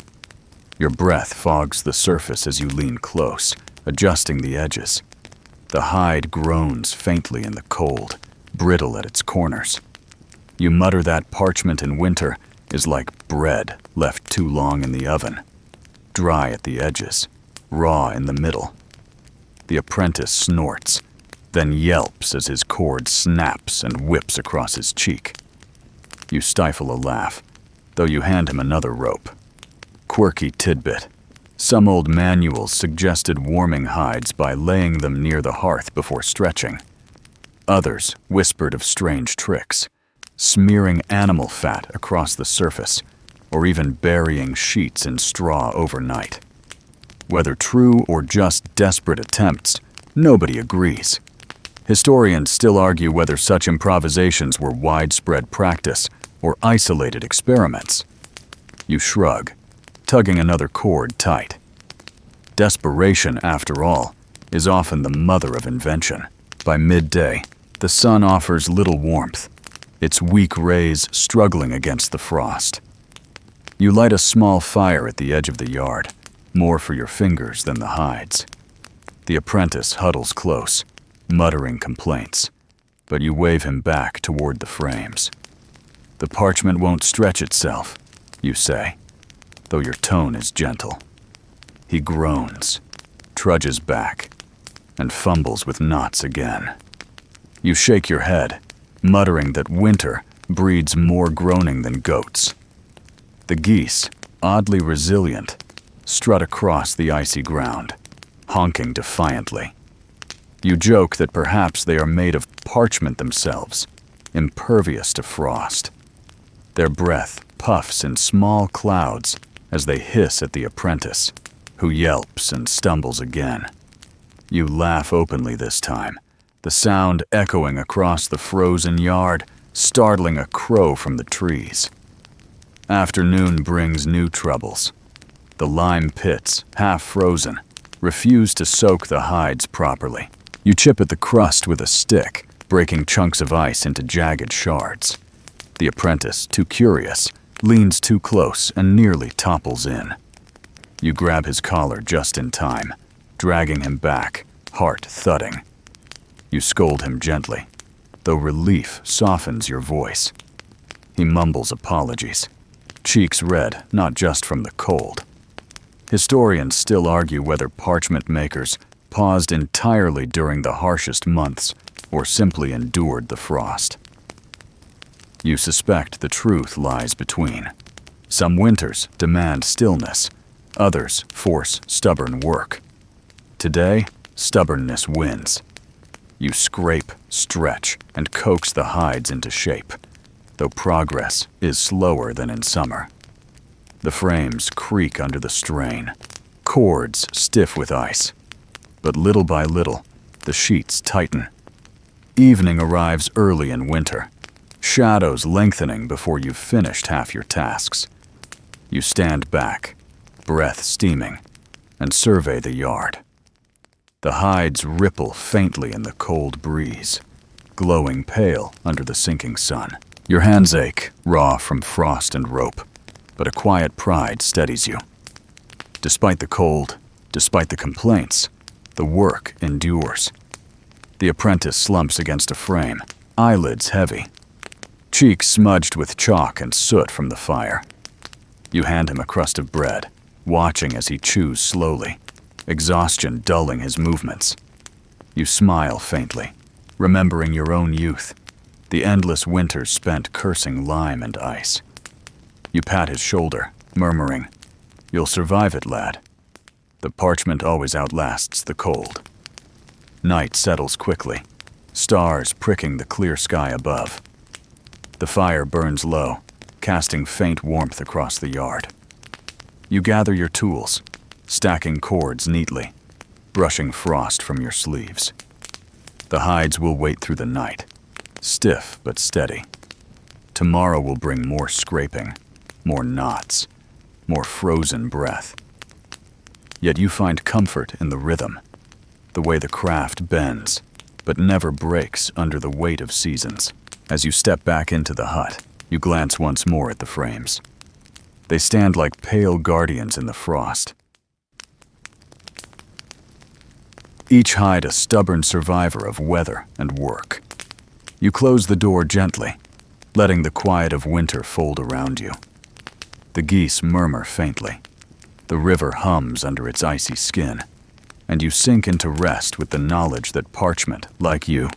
Your breath fogs the surface as you lean close, adjusting the edges. The hide groans faintly in the cold, brittle at its corners. You mutter that parchment in winter is like bread left too long in the oven, dry at the edges, raw in the middle. The apprentice snorts, then yelps as his cord snaps and whips across his cheek. You stifle a laugh, though you hand him another rope. Quirky tidbit. Some old manuals suggested warming hides by laying them near the hearth before stretching. Others whispered of strange tricks, smearing animal fat across the surface, or even burying sheets in straw overnight. Whether true or just desperate attempts, nobody agrees. Historians still argue whether such improvisations were widespread practice or isolated experiments. You shrug, tugging another cord tight. Desperation, after all, is often the mother of invention. By midday, the sun offers little warmth, its weak rays struggling against the frost. You light a small fire at the edge of the yard, more for your fingers than the hides. The apprentice huddles close, muttering complaints, but you wave him back toward the frames. The parchment won't stretch itself, you say, though your tone is gentle. He groans, trudges back, and fumbles with knots again. You shake your head, muttering that winter breeds more groaning than goats. The geese, oddly resilient, strut across the icy ground, honking defiantly. You joke that perhaps they are made of parchment themselves, impervious to frost. Their breath puffs in small clouds as they hiss at the apprentice, who yelps and stumbles again. You laugh openly this time, the sound echoing across the frozen yard, startling a crow from the trees. Afternoon brings new troubles. The lime pits, half frozen, refuse to soak the hides properly. You chip at the crust with a stick, breaking chunks of ice into jagged shards. The apprentice, too curious, leans too close and nearly topples in. You grab his collar just in time, dragging him back, heart thudding. You scold him gently, though relief softens your voice. He mumbles apologies, cheeks red not just from the cold. Historians still argue whether parchment makers paused entirely during the harshest months or simply endured the frost. You suspect the truth lies between. Some winters demand stillness, others force stubborn work. Today, stubbornness wins. You scrape, stretch, and coax the hides into shape, though progress is slower than in summer. The frames creak under the strain, cords stiff with ice. But little by little, the sheets tighten. Evening arrives early in winter, shadows lengthening before you've finished half your tasks. You stand back, breath steaming, and survey the yard. The hides ripple faintly in the cold breeze, glowing pale under the sinking sun. Your hands ache, raw from frost and rope, but a quiet pride steadies you. Despite the cold, despite the complaints, the work endures. The apprentice slumps against a frame, eyelids heavy, cheeks smudged with chalk and soot from the fire. You hand him a crust of bread, watching as he chews slowly, exhaustion dulling his movements. You smile faintly, remembering your own youth, the endless winters spent cursing lime and ice. You pat his shoulder, murmuring, "You'll survive it, lad." The parchment always outlasts the cold. Night settles quickly, stars pricking the clear sky above. The fire burns low, casting faint warmth across the yard. You gather your tools, stacking cords neatly, brushing frost from your sleeves. The hides will wait through the night, stiff but steady. Tomorrow will bring more scraping, more knots, more frozen breath. Yet you find comfort in the rhythm, the way the craft bends, but never breaks under the weight of seasons. As you step back into the hut, you glance once more at the frames. They stand like pale guardians in the frost, each hide a stubborn survivor of weather and work. You close the door gently, letting the quiet of winter fold around you. The geese murmur faintly. The river hums under its icy skin, and you sink into rest with the knowledge that Parchment, like you,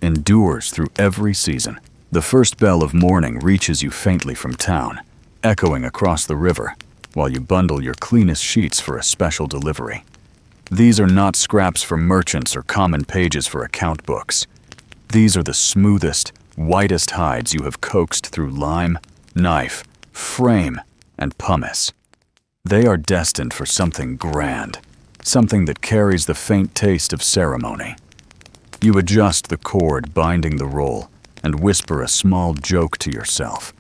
endures through every season. The first bell of morning reaches you faintly from town, echoing across the river, while you bundle your cleanest sheets for a special delivery. These are not scraps for merchants or common pages for account books. These are the smoothest, whitest hides you have coaxed through lime, knife, frame, and pumice. They are destined for something grand, something that carries the faint taste of ceremony. You adjust the cord binding the roll and whisper a small joke to yourself,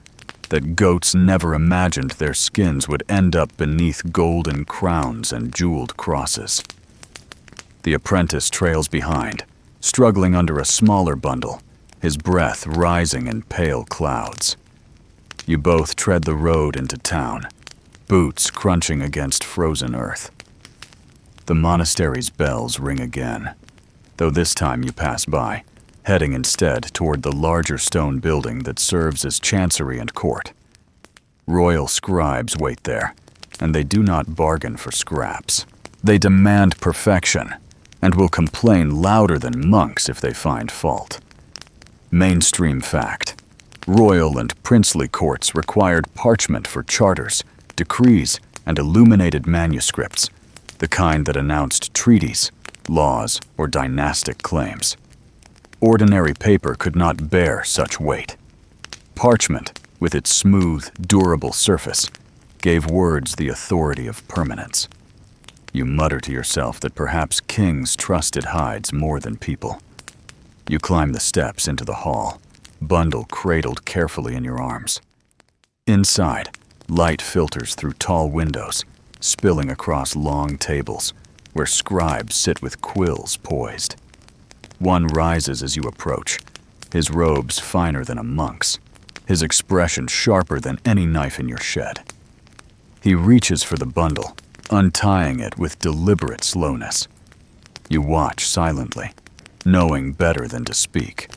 that goats never imagined their skins would end up beneath golden crowns and jeweled crosses. The apprentice trails behind, struggling under a smaller bundle, his breath rising in pale clouds. You both tread the road into town, boots crunching against frozen earth. The monastery's bells ring again, though this time you pass by, heading instead toward the larger stone building that serves as chancery and court. Royal scribes wait there, and they do not bargain for scraps. They demand perfection, and will complain louder than monks if they find fault. Mainstream fact: royal and princely courts required parchment for charters, decrees, and illuminated manuscripts, the kind that announced treaties, laws, or dynastic claims. Ordinary paper could not bear such weight. Parchment, with its smooth, durable surface, gave words the authority of permanence. You mutter to yourself that perhaps kings trusted hides more than people. You climb the steps into the hall, bundle cradled carefully in your arms. Inside, light filters through tall windows, spilling across long tables, where scribes sit with quills poised. One rises as you approach, his robes finer than a monk's, his expression sharper than any knife in your shed. He reaches for the bundle, untying it with deliberate slowness. You watch silently, knowing better than to speak.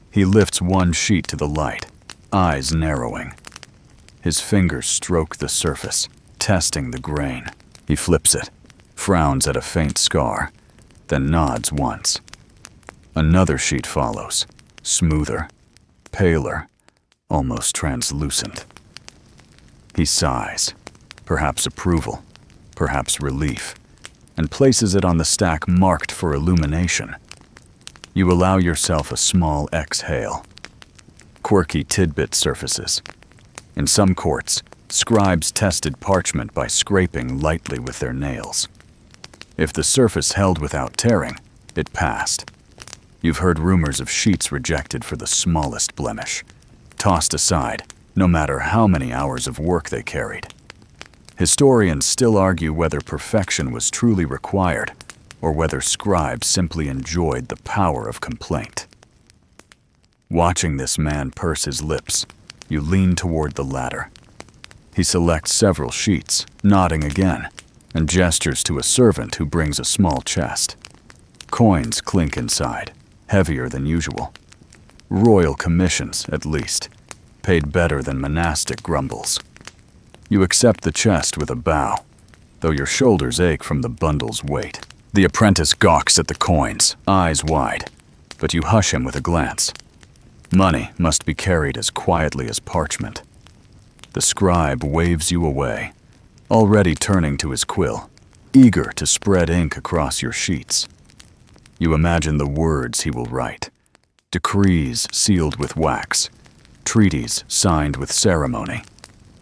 He lifts one sheet to the light, eyes narrowing. His fingers stroke the surface, testing the grain. He flips it, frowns at a faint scar, then nods once. Another sheet follows, smoother, paler, almost translucent. He sighs, perhaps approval, perhaps relief, and places it on the stack marked for illumination. You allow yourself a small exhale. Quirky tidbit surfaces. In some courts, scribes tested parchment by scraping lightly with their nails. If the surface held without tearing, it passed. You've heard rumors of sheets rejected for the smallest blemish, tossed aside, no matter how many hours of work they carried. Historians still argue whether perfection was truly required, or whether scribes simply enjoyed the power of complaint. Watching this man purse his lips, you lean toward the ladder. He selects several sheets, nodding again, and gestures to a servant who brings a small chest. Coins clink inside, heavier than usual. Royal commissions, at least, paid better than monastic grumbles. You accept the chest with a bow, though your shoulders ache from the bundle's weight. The apprentice gawks at the coins, eyes wide, but you hush him with a glance. Money must be carried as quietly as parchment. The scribe waves you away, already turning to his quill, eager to spread ink across your sheets. You imagine the words he will write, decrees sealed with wax, treaties signed with ceremony,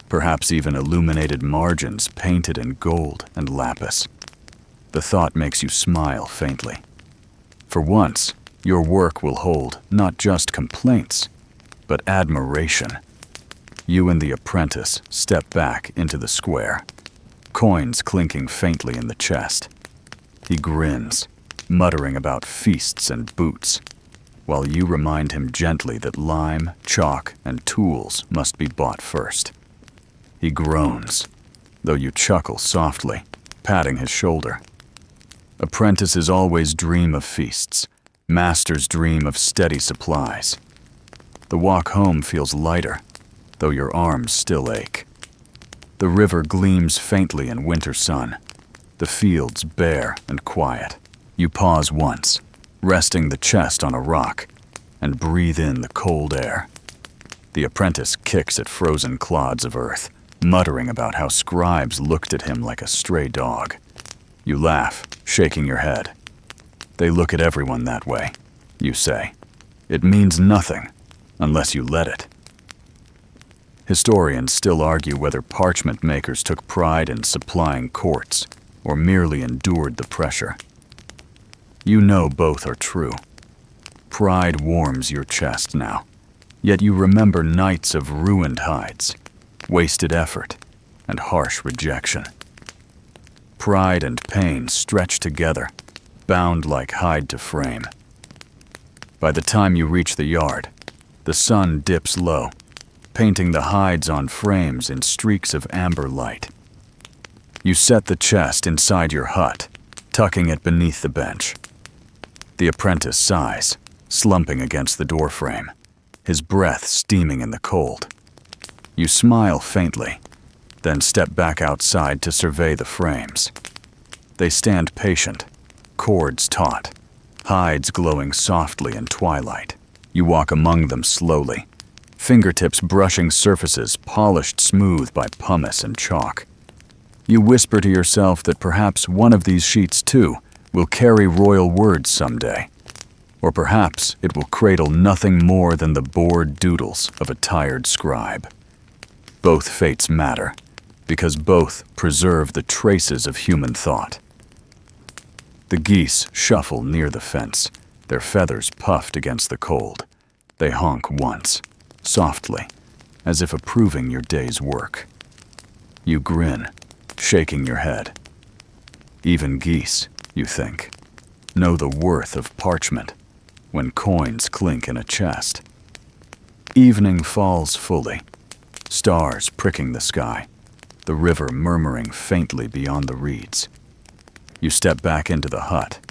perhaps even illuminated margins painted in gold and lapis. The thought makes you smile faintly. For once, your work will hold not just complaints, but admiration. You and the apprentice step back into the square, coins clinking faintly in the chest. He grins, muttering about feasts and boots, while you remind him gently that lime, chalk, and tools must be bought first. He groans, though you chuckle softly, patting his shoulder. Apprentices always dream of feasts. Masters dream of steady supplies. The walk home feels lighter, though your arms still ache. The river gleams faintly in winter sun, the fields bare and quiet. You pause once, resting the chest on a rock, and breathe in the cold air. The apprentice kicks at frozen clods of earth, muttering about how scribes looked at him like a stray dog. You laugh, shaking your head. They look at everyone that way, you say. It means nothing, unless you let it. Historians still argue whether parchment makers took pride in supplying courts or merely endured the pressure. You know both are true. Pride warms your chest now, yet you remember nights of ruined hides, wasted effort, and harsh rejection. Pride and pain stretch together, bound like hide to frame. By the time you reach the yard, the sun dips low, painting the hides on frames in streaks of amber light. You set the chest inside your hut, tucking it beneath the bench. The apprentice sighs, slumping against the doorframe, his breath steaming in the cold. You smile faintly, then step back outside to survey the frames. They stand patient, cords taut, hides glowing softly in twilight. You walk among them slowly, fingertips brushing surfaces polished smooth by pumice and chalk. You whisper to yourself that perhaps one of these sheets, too, will carry royal words someday. Or perhaps it will cradle nothing more than the bored doodles of a tired scribe. Both fates matter, because both preserve the traces of human thought. The geese shuffle near the fence, their feathers puffed against the cold. They honk once, softly, as if approving your day's work. You grin, shaking your head. Even geese, you think, know the worth of parchment when coins clink in a chest. Evening falls fully, stars pricking the sky, the river murmuring faintly beyond the reeds. You step back into the hut,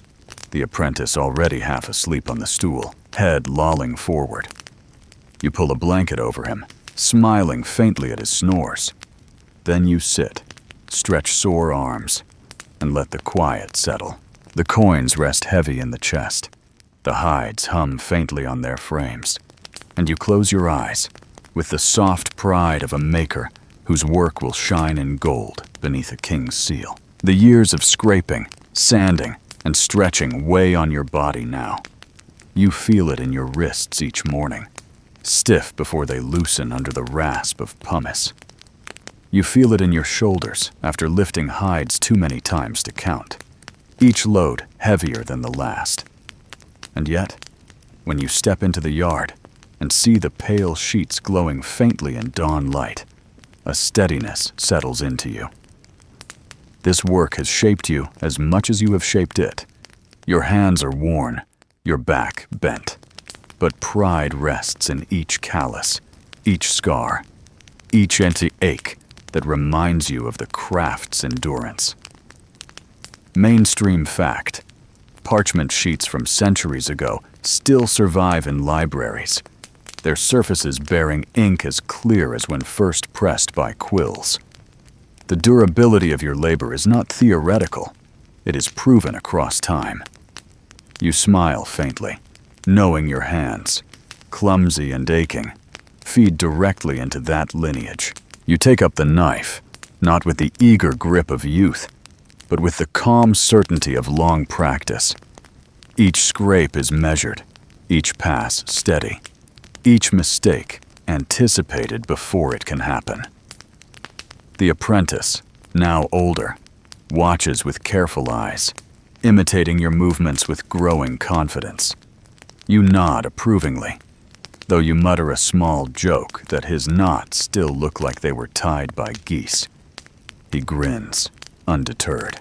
the apprentice already half asleep on the stool, head lolling forward. You pull a blanket over him, smiling faintly at his snores. Then you sit, stretch sore arms, and let the quiet settle. The coins rest heavy in the chest. The hides hum faintly on their frames, and you close your eyes with the soft pride of a maker whose work will shine in gold beneath a king's seal. The years of scraping, sanding, and stretching weigh on your body now. You feel it in your wrists each morning, stiff before they loosen under the rasp of pumice. You feel it in your shoulders after lifting hides too many times to count, each load heavier than the last. And yet, when you step into the yard and see the pale sheets glowing faintly in dawn light, a steadiness settles into you. This work has shaped you as much as you have shaped it. Your hands are worn, your back bent, but pride rests in each callus, each scar, each empty ache that reminds you of the craft's endurance. Mainstream fact: parchment sheets from centuries ago still survive in libraries, their surfaces bearing ink as clear as when first pressed by quills. The durability of your labor is not theoretical, it is proven across time. You smile faintly, knowing your hands, clumsy and aching, feed directly into that lineage. You take up the knife, not with the eager grip of youth, but with the calm certainty of long practice. Each scrape is measured, each pass steady, each mistake anticipated before it can happen. The apprentice, now older, watches with careful eyes, imitating your movements with growing confidence. You nod approvingly, though you mutter a small joke that his knots still look like they were tied by geese. He grins, undeterred.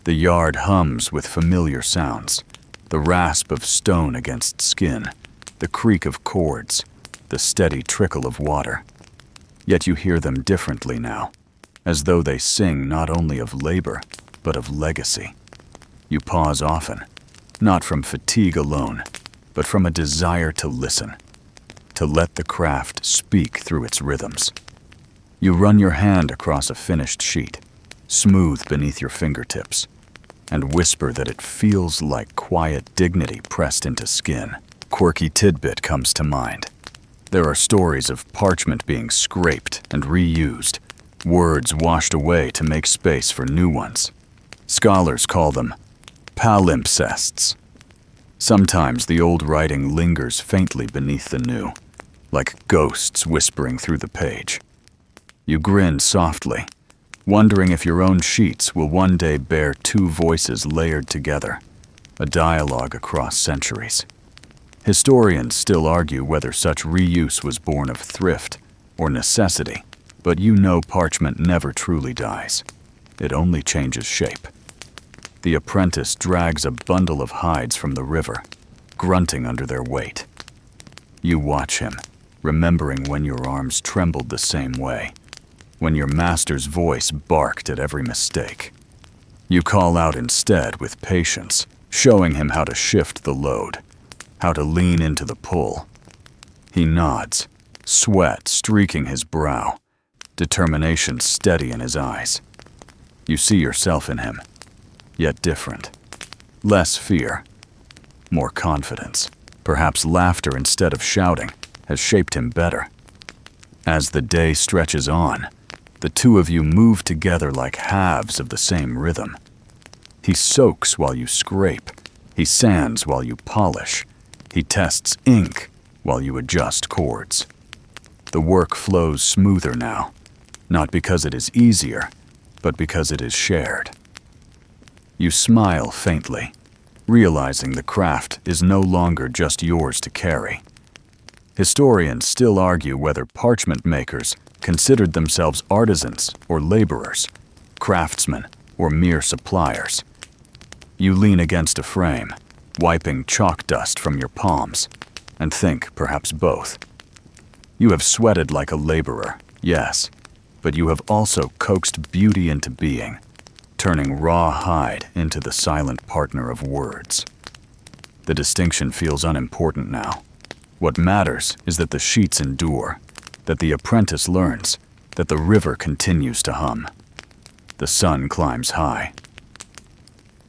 The yard hums with familiar sounds, the rasp of stone against skin, the creak of cords, the steady trickle of water. Yet you hear them differently now, as though they sing not only of labor, but of legacy. You pause often, not from fatigue alone, but from a desire to listen. to let the craft speak through its rhythms. You run your hand across a finished sheet, smooth beneath your fingertips, and whisper that it feels like quiet dignity pressed into skin. Quirky tidbit comes to mind. There are stories of parchment being scraped and reused, words washed away to make space for new ones. Scholars call them palimpsests. Sometimes the old writing lingers faintly beneath the new, like ghosts whispering through the page. You grin softly, wondering if your own sheets will one day bear two voices layered together, a dialogue across centuries. Historians still argue whether such reuse was born of thrift or necessity, but you know parchment never truly dies. It only changes shape. The apprentice drags a bundle of hides from the river, grunting under their weight. You watch him, remembering when your arms trembled the same way, when your master's voice barked at every mistake. You call out instead with patience, showing him how to shift the load, how to lean into the pull. He nods, sweat streaking his brow, determination steady in his eyes. You see yourself in him, yet different. Less fear, more confidence. Perhaps laughter instead of shouting has shaped him better. As the day stretches on, the two of you move together like halves of the same rhythm. He soaks while you scrape. He sands while you polish. He tests ink while you adjust chords. The work flows smoother now, not because it is easier, but because it is shared. You smile faintly, realizing the craft is no longer just yours to carry. Historians still argue whether parchment makers considered themselves artisans or laborers, craftsmen or mere suppliers. You lean against a frame, wiping chalk dust from your palms, and think perhaps both. You have sweated like a laborer, yes, but you have also coaxed beauty into being, turning raw hide into the silent partner of words. The distinction feels unimportant now. What matters is that the sheets endure, that the apprentice learns, that the river continues to hum. The sun climbs high.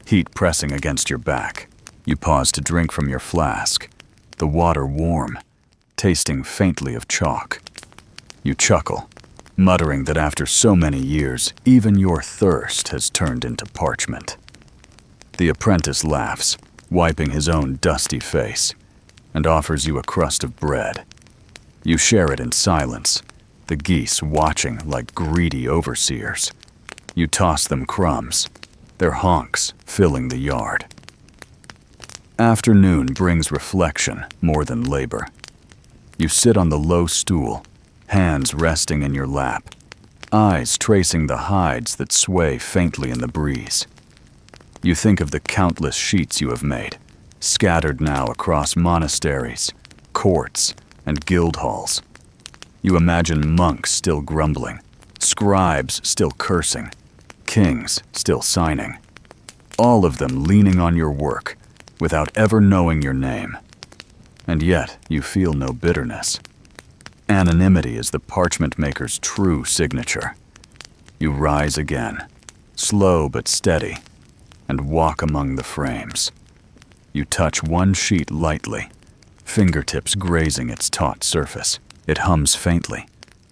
Heat pressing against your back. You pause to drink from your flask, the water warm, tasting faintly of chalk. You chuckle, muttering that after so many years, even your thirst has turned into parchment. The apprentice laughs, wiping his own dusty face, and offers you a crust of bread. You share it in silence, the geese watching like greedy overseers. You toss them crumbs, their honks filling the yard. Afternoon brings reflection more than labor. You sit on the low stool, hands resting in your lap, eyes tracing the hides that sway faintly in the breeze. You think of the countless sheets you have made, scattered now across monasteries, courts, and guild halls. You imagine monks still grumbling, scribes still cursing, kings still signing, all of them leaning on your work without ever knowing your name. And yet you feel no bitterness. Anonymity is the parchment maker's true signature. You rise again, slow but steady, and walk among the frames. You touch one sheet lightly, fingertips grazing its taut surface. It hums faintly,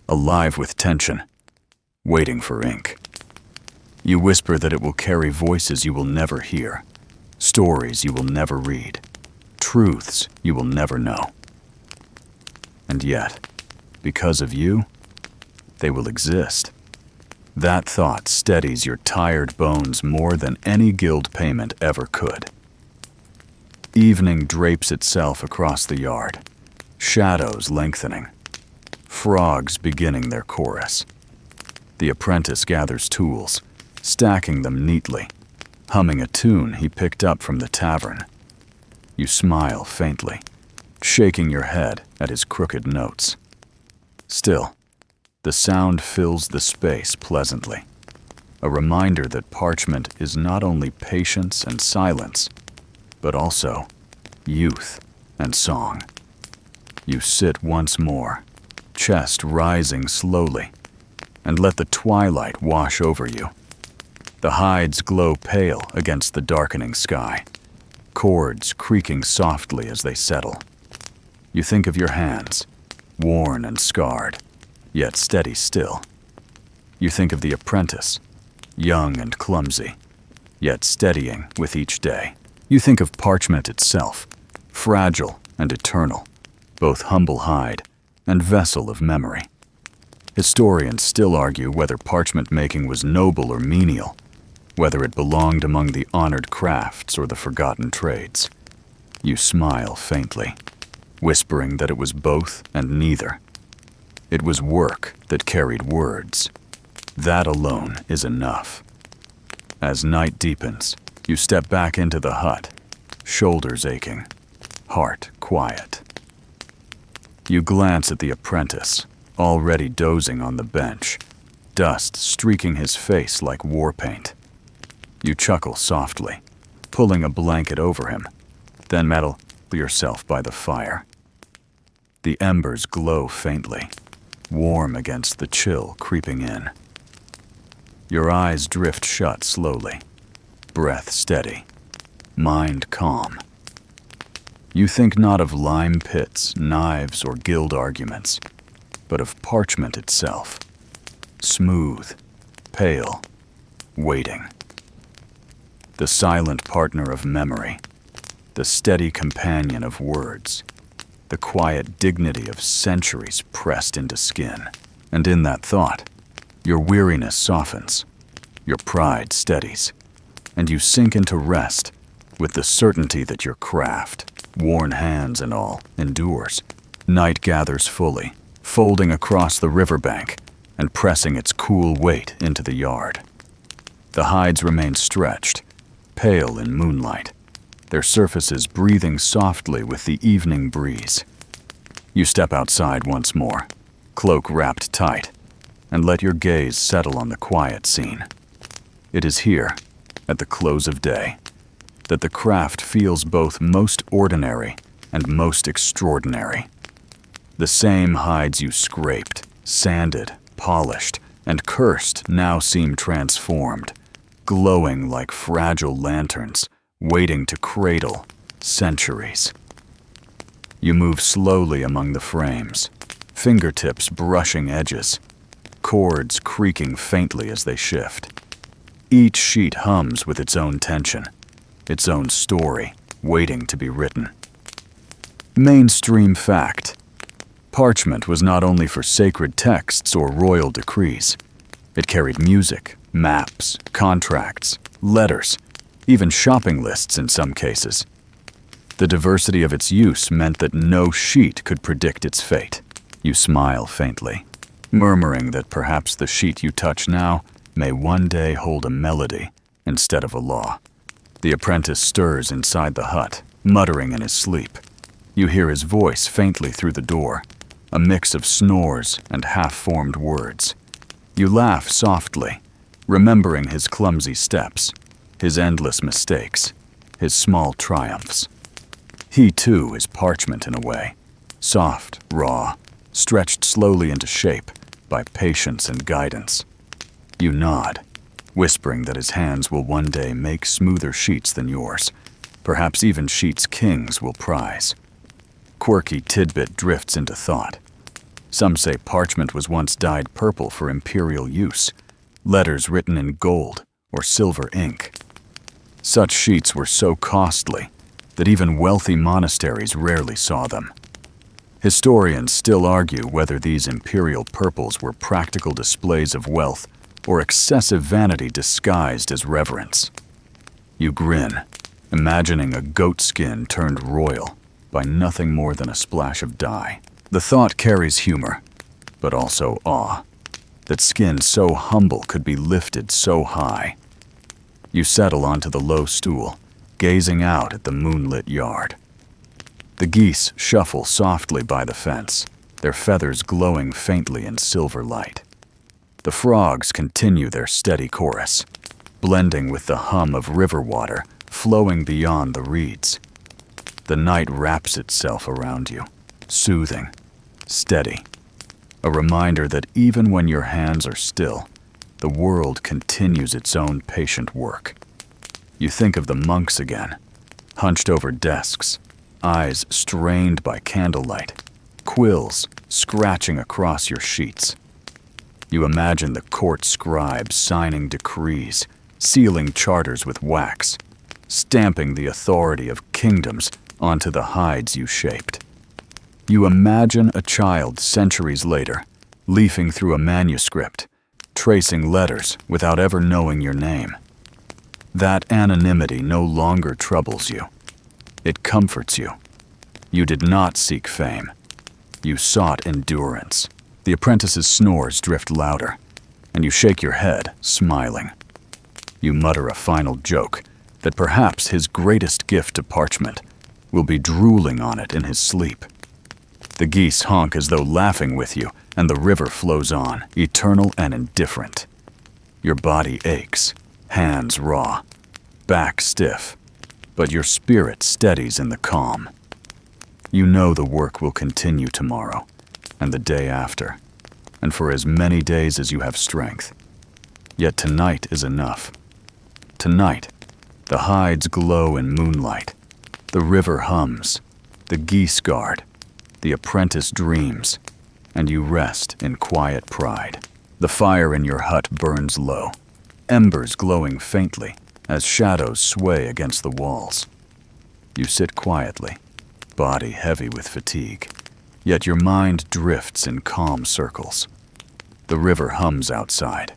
alive with tension, waiting for ink. You whisper that it will carry voices you will never hear, stories you will never read, truths you will never know. And yet, because of you, they will exist. That thought steadies your tired bones more than any guild payment ever could. Evening drapes itself across the yard, shadows lengthening, frogs beginning their chorus. The apprentice gathers tools, stacking them neatly, humming a tune he picked up from the tavern. You smile faintly, shaking your head at his crooked notes. Still, the sound fills the space pleasantly, a reminder that parchment is not only patience and silence, but also youth and song. You sit once more, chest rising slowly, and let the twilight wash over you. The hides glow pale against the darkening sky, cords creaking softly as they settle. You think of your hands, worn and scarred, yet steady still. You think of the apprentice, young and clumsy, yet steadying with each day. You think of Parchment itself, fragile and eternal, both humble hide and vessel of memory. Historians still argue whether parchment making was noble or menial, whether it belonged among the honored crafts or the forgotten trades. You smile faintly, whispering that it was both and neither. It was work that carried words. That alone is enough. As night deepens, you step back into the hut, shoulders aching, heart quiet. You glance at the apprentice, already dozing on the bench, dust streaking his face like war paint. You chuckle softly, pulling a blanket over him, then settle yourself by the fire. The embers glow faintly, warm against the chill creeping in. Your eyes drift shut slowly, breath steady, mind calm. You think not of lime pits, knives, or guild arguments, but of parchment itself, smooth, pale, waiting. The silent partner of memory, the steady companion of words, the quiet dignity of centuries pressed into skin. And in that thought, your weariness softens, your pride steadies, and you sink into rest with the certainty that your craft, worn hands and all, endures. Night gathers fully, folding across the riverbank and pressing its cool weight into the yard. The hides remain stretched, pale in moonlight, their surfaces breathing softly with the evening breeze. You step outside once more, cloak wrapped tight, and let your gaze settle on the quiet scene. It is here, at the close of day, that the craft feels both most ordinary and most extraordinary. The same hides you scraped, sanded, polished, and cursed now seem transformed, glowing like fragile lanterns, waiting to cradle centuries. You move slowly among the frames, fingertips brushing edges, cords creaking faintly as they shift. Each sheet hums with its own tension, its own story, waiting to be written. Mainstream fact: parchment was not only for sacred texts or royal decrees. It carried music, maps, contracts, letters, even shopping lists in some cases. The diversity of its use meant that no sheet could predict its fate. You smile faintly, murmuring that perhaps the sheet you touch now may one day hold a melody instead of a law. The apprentice stirs inside the hut, muttering in his sleep. You hear his voice faintly through the door, a mix of snores and half-formed words. You laugh softly, remembering his clumsy steps, his endless mistakes, his small triumphs. He too is parchment in a way, soft, raw, stretched slowly into shape by patience and guidance. You nod, whispering that his hands will one day make smoother sheets than yours, perhaps even sheets kings will prize. Quirky tidbit drifts into thought. Some say parchment was once dyed purple for imperial use, letters written in gold or silver ink. Such sheets were so costly that even wealthy monasteries rarely saw them. Historians still argue whether these imperial purples were practical displays of wealth or excessive vanity disguised as reverence. You grin, imagining a goat skin turned royal by nothing more than a splash of dye. The thought carries humor, but also awe, that skin so humble could be lifted so high. You settle onto the low stool, gazing out at the moonlit yard. The geese shuffle softly by the fence, their feathers glowing faintly in silver light. The frogs continue their steady chorus, blending with the hum of river water flowing beyond the reeds. The night wraps itself around you, soothing, steady. A reminder that even when your hands are still, the world continues its own patient work. You think of the monks again, hunched over desks, eyes strained by candlelight, quills scratching across your sheets. You imagine the court scribes signing decrees, sealing charters with wax, stamping the authority of kingdoms onto the hides you shaped. You imagine a child centuries later, leafing through a manuscript, tracing letters without ever knowing your name. That anonymity no longer troubles you. It comforts you. You did not seek fame. You sought endurance. The apprentice's snores drift louder, and you shake your head, smiling. You mutter a final joke that perhaps his greatest gift to Parchment will be drooling on it in his sleep. The geese honk as though laughing with you, and the river flows on, eternal and indifferent. Your body aches, hands raw, back stiff, but your spirit steadies in the calm. You know the work will continue tomorrow, and the day after, and for as many days as you have strength. Yet tonight is enough. Tonight, the hides glow in moonlight, the river hums, the geese guard, the apprentice dreams, and you rest in quiet pride. The fire in your hut burns low, embers glowing faintly as shadows sway against the walls. You sit quietly, body heavy with fatigue, yet your mind drifts in calm circles. The river hums outside,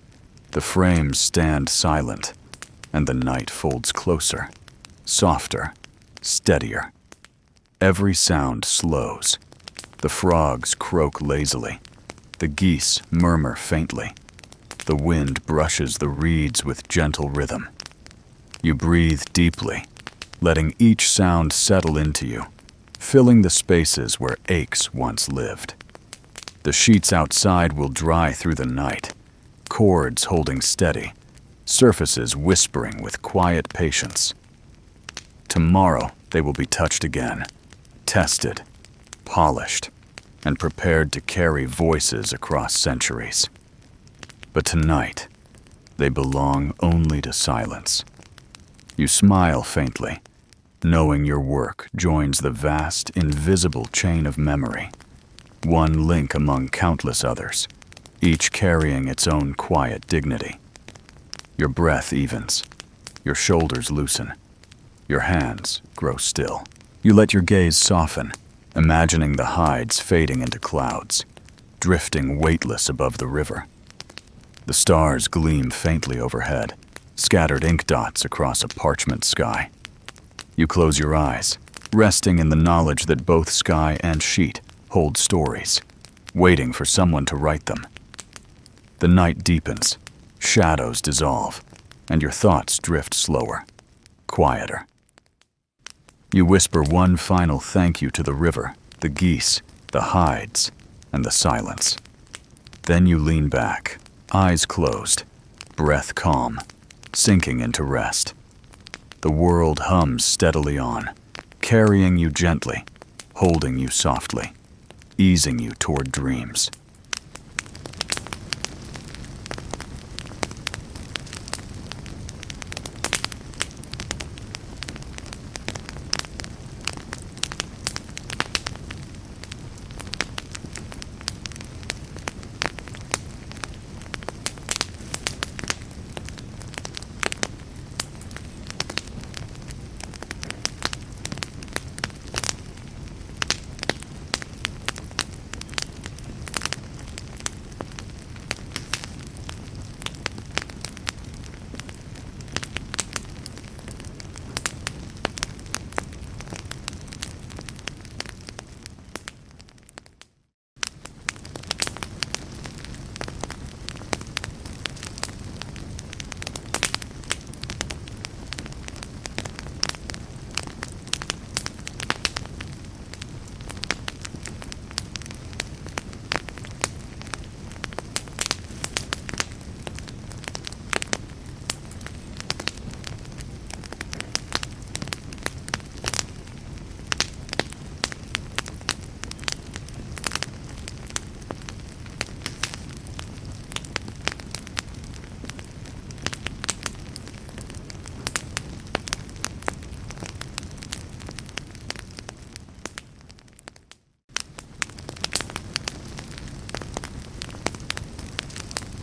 the frames stand silent, and the night folds closer, softer, steadier. Every sound slows. The frogs croak lazily. The geese murmur faintly. The wind brushes the reeds with gentle rhythm. You breathe deeply, letting each sound settle into you, filling the spaces where aches once lived. The sheets outside will dry through the night, cords holding steady, surfaces whispering with quiet patience. Tomorrow they will be touched again, tested, polished, and prepared to carry voices across centuries. But tonight, they belong only to silence. You smile faintly, knowing your work joins the vast, invisible chain of memory, one link among countless others, each carrying its own quiet dignity. Your breath evens, your shoulders loosen, your hands grow still. You let your gaze soften, imagining the hides fading into clouds, drifting weightless above the river. The stars gleam faintly overhead, scattered ink dots across a parchment sky. You close your eyes, resting in the knowledge that both sky and sheet hold stories, waiting for someone to write them. The night deepens, shadows dissolve, and your thoughts drift slower, quieter. You whisper one final thank you to the river, the geese, the hides, and the silence. Then you lean back, eyes closed, breath calm, sinking into rest. The world hums steadily on, carrying you gently, holding you softly, easing you toward dreams.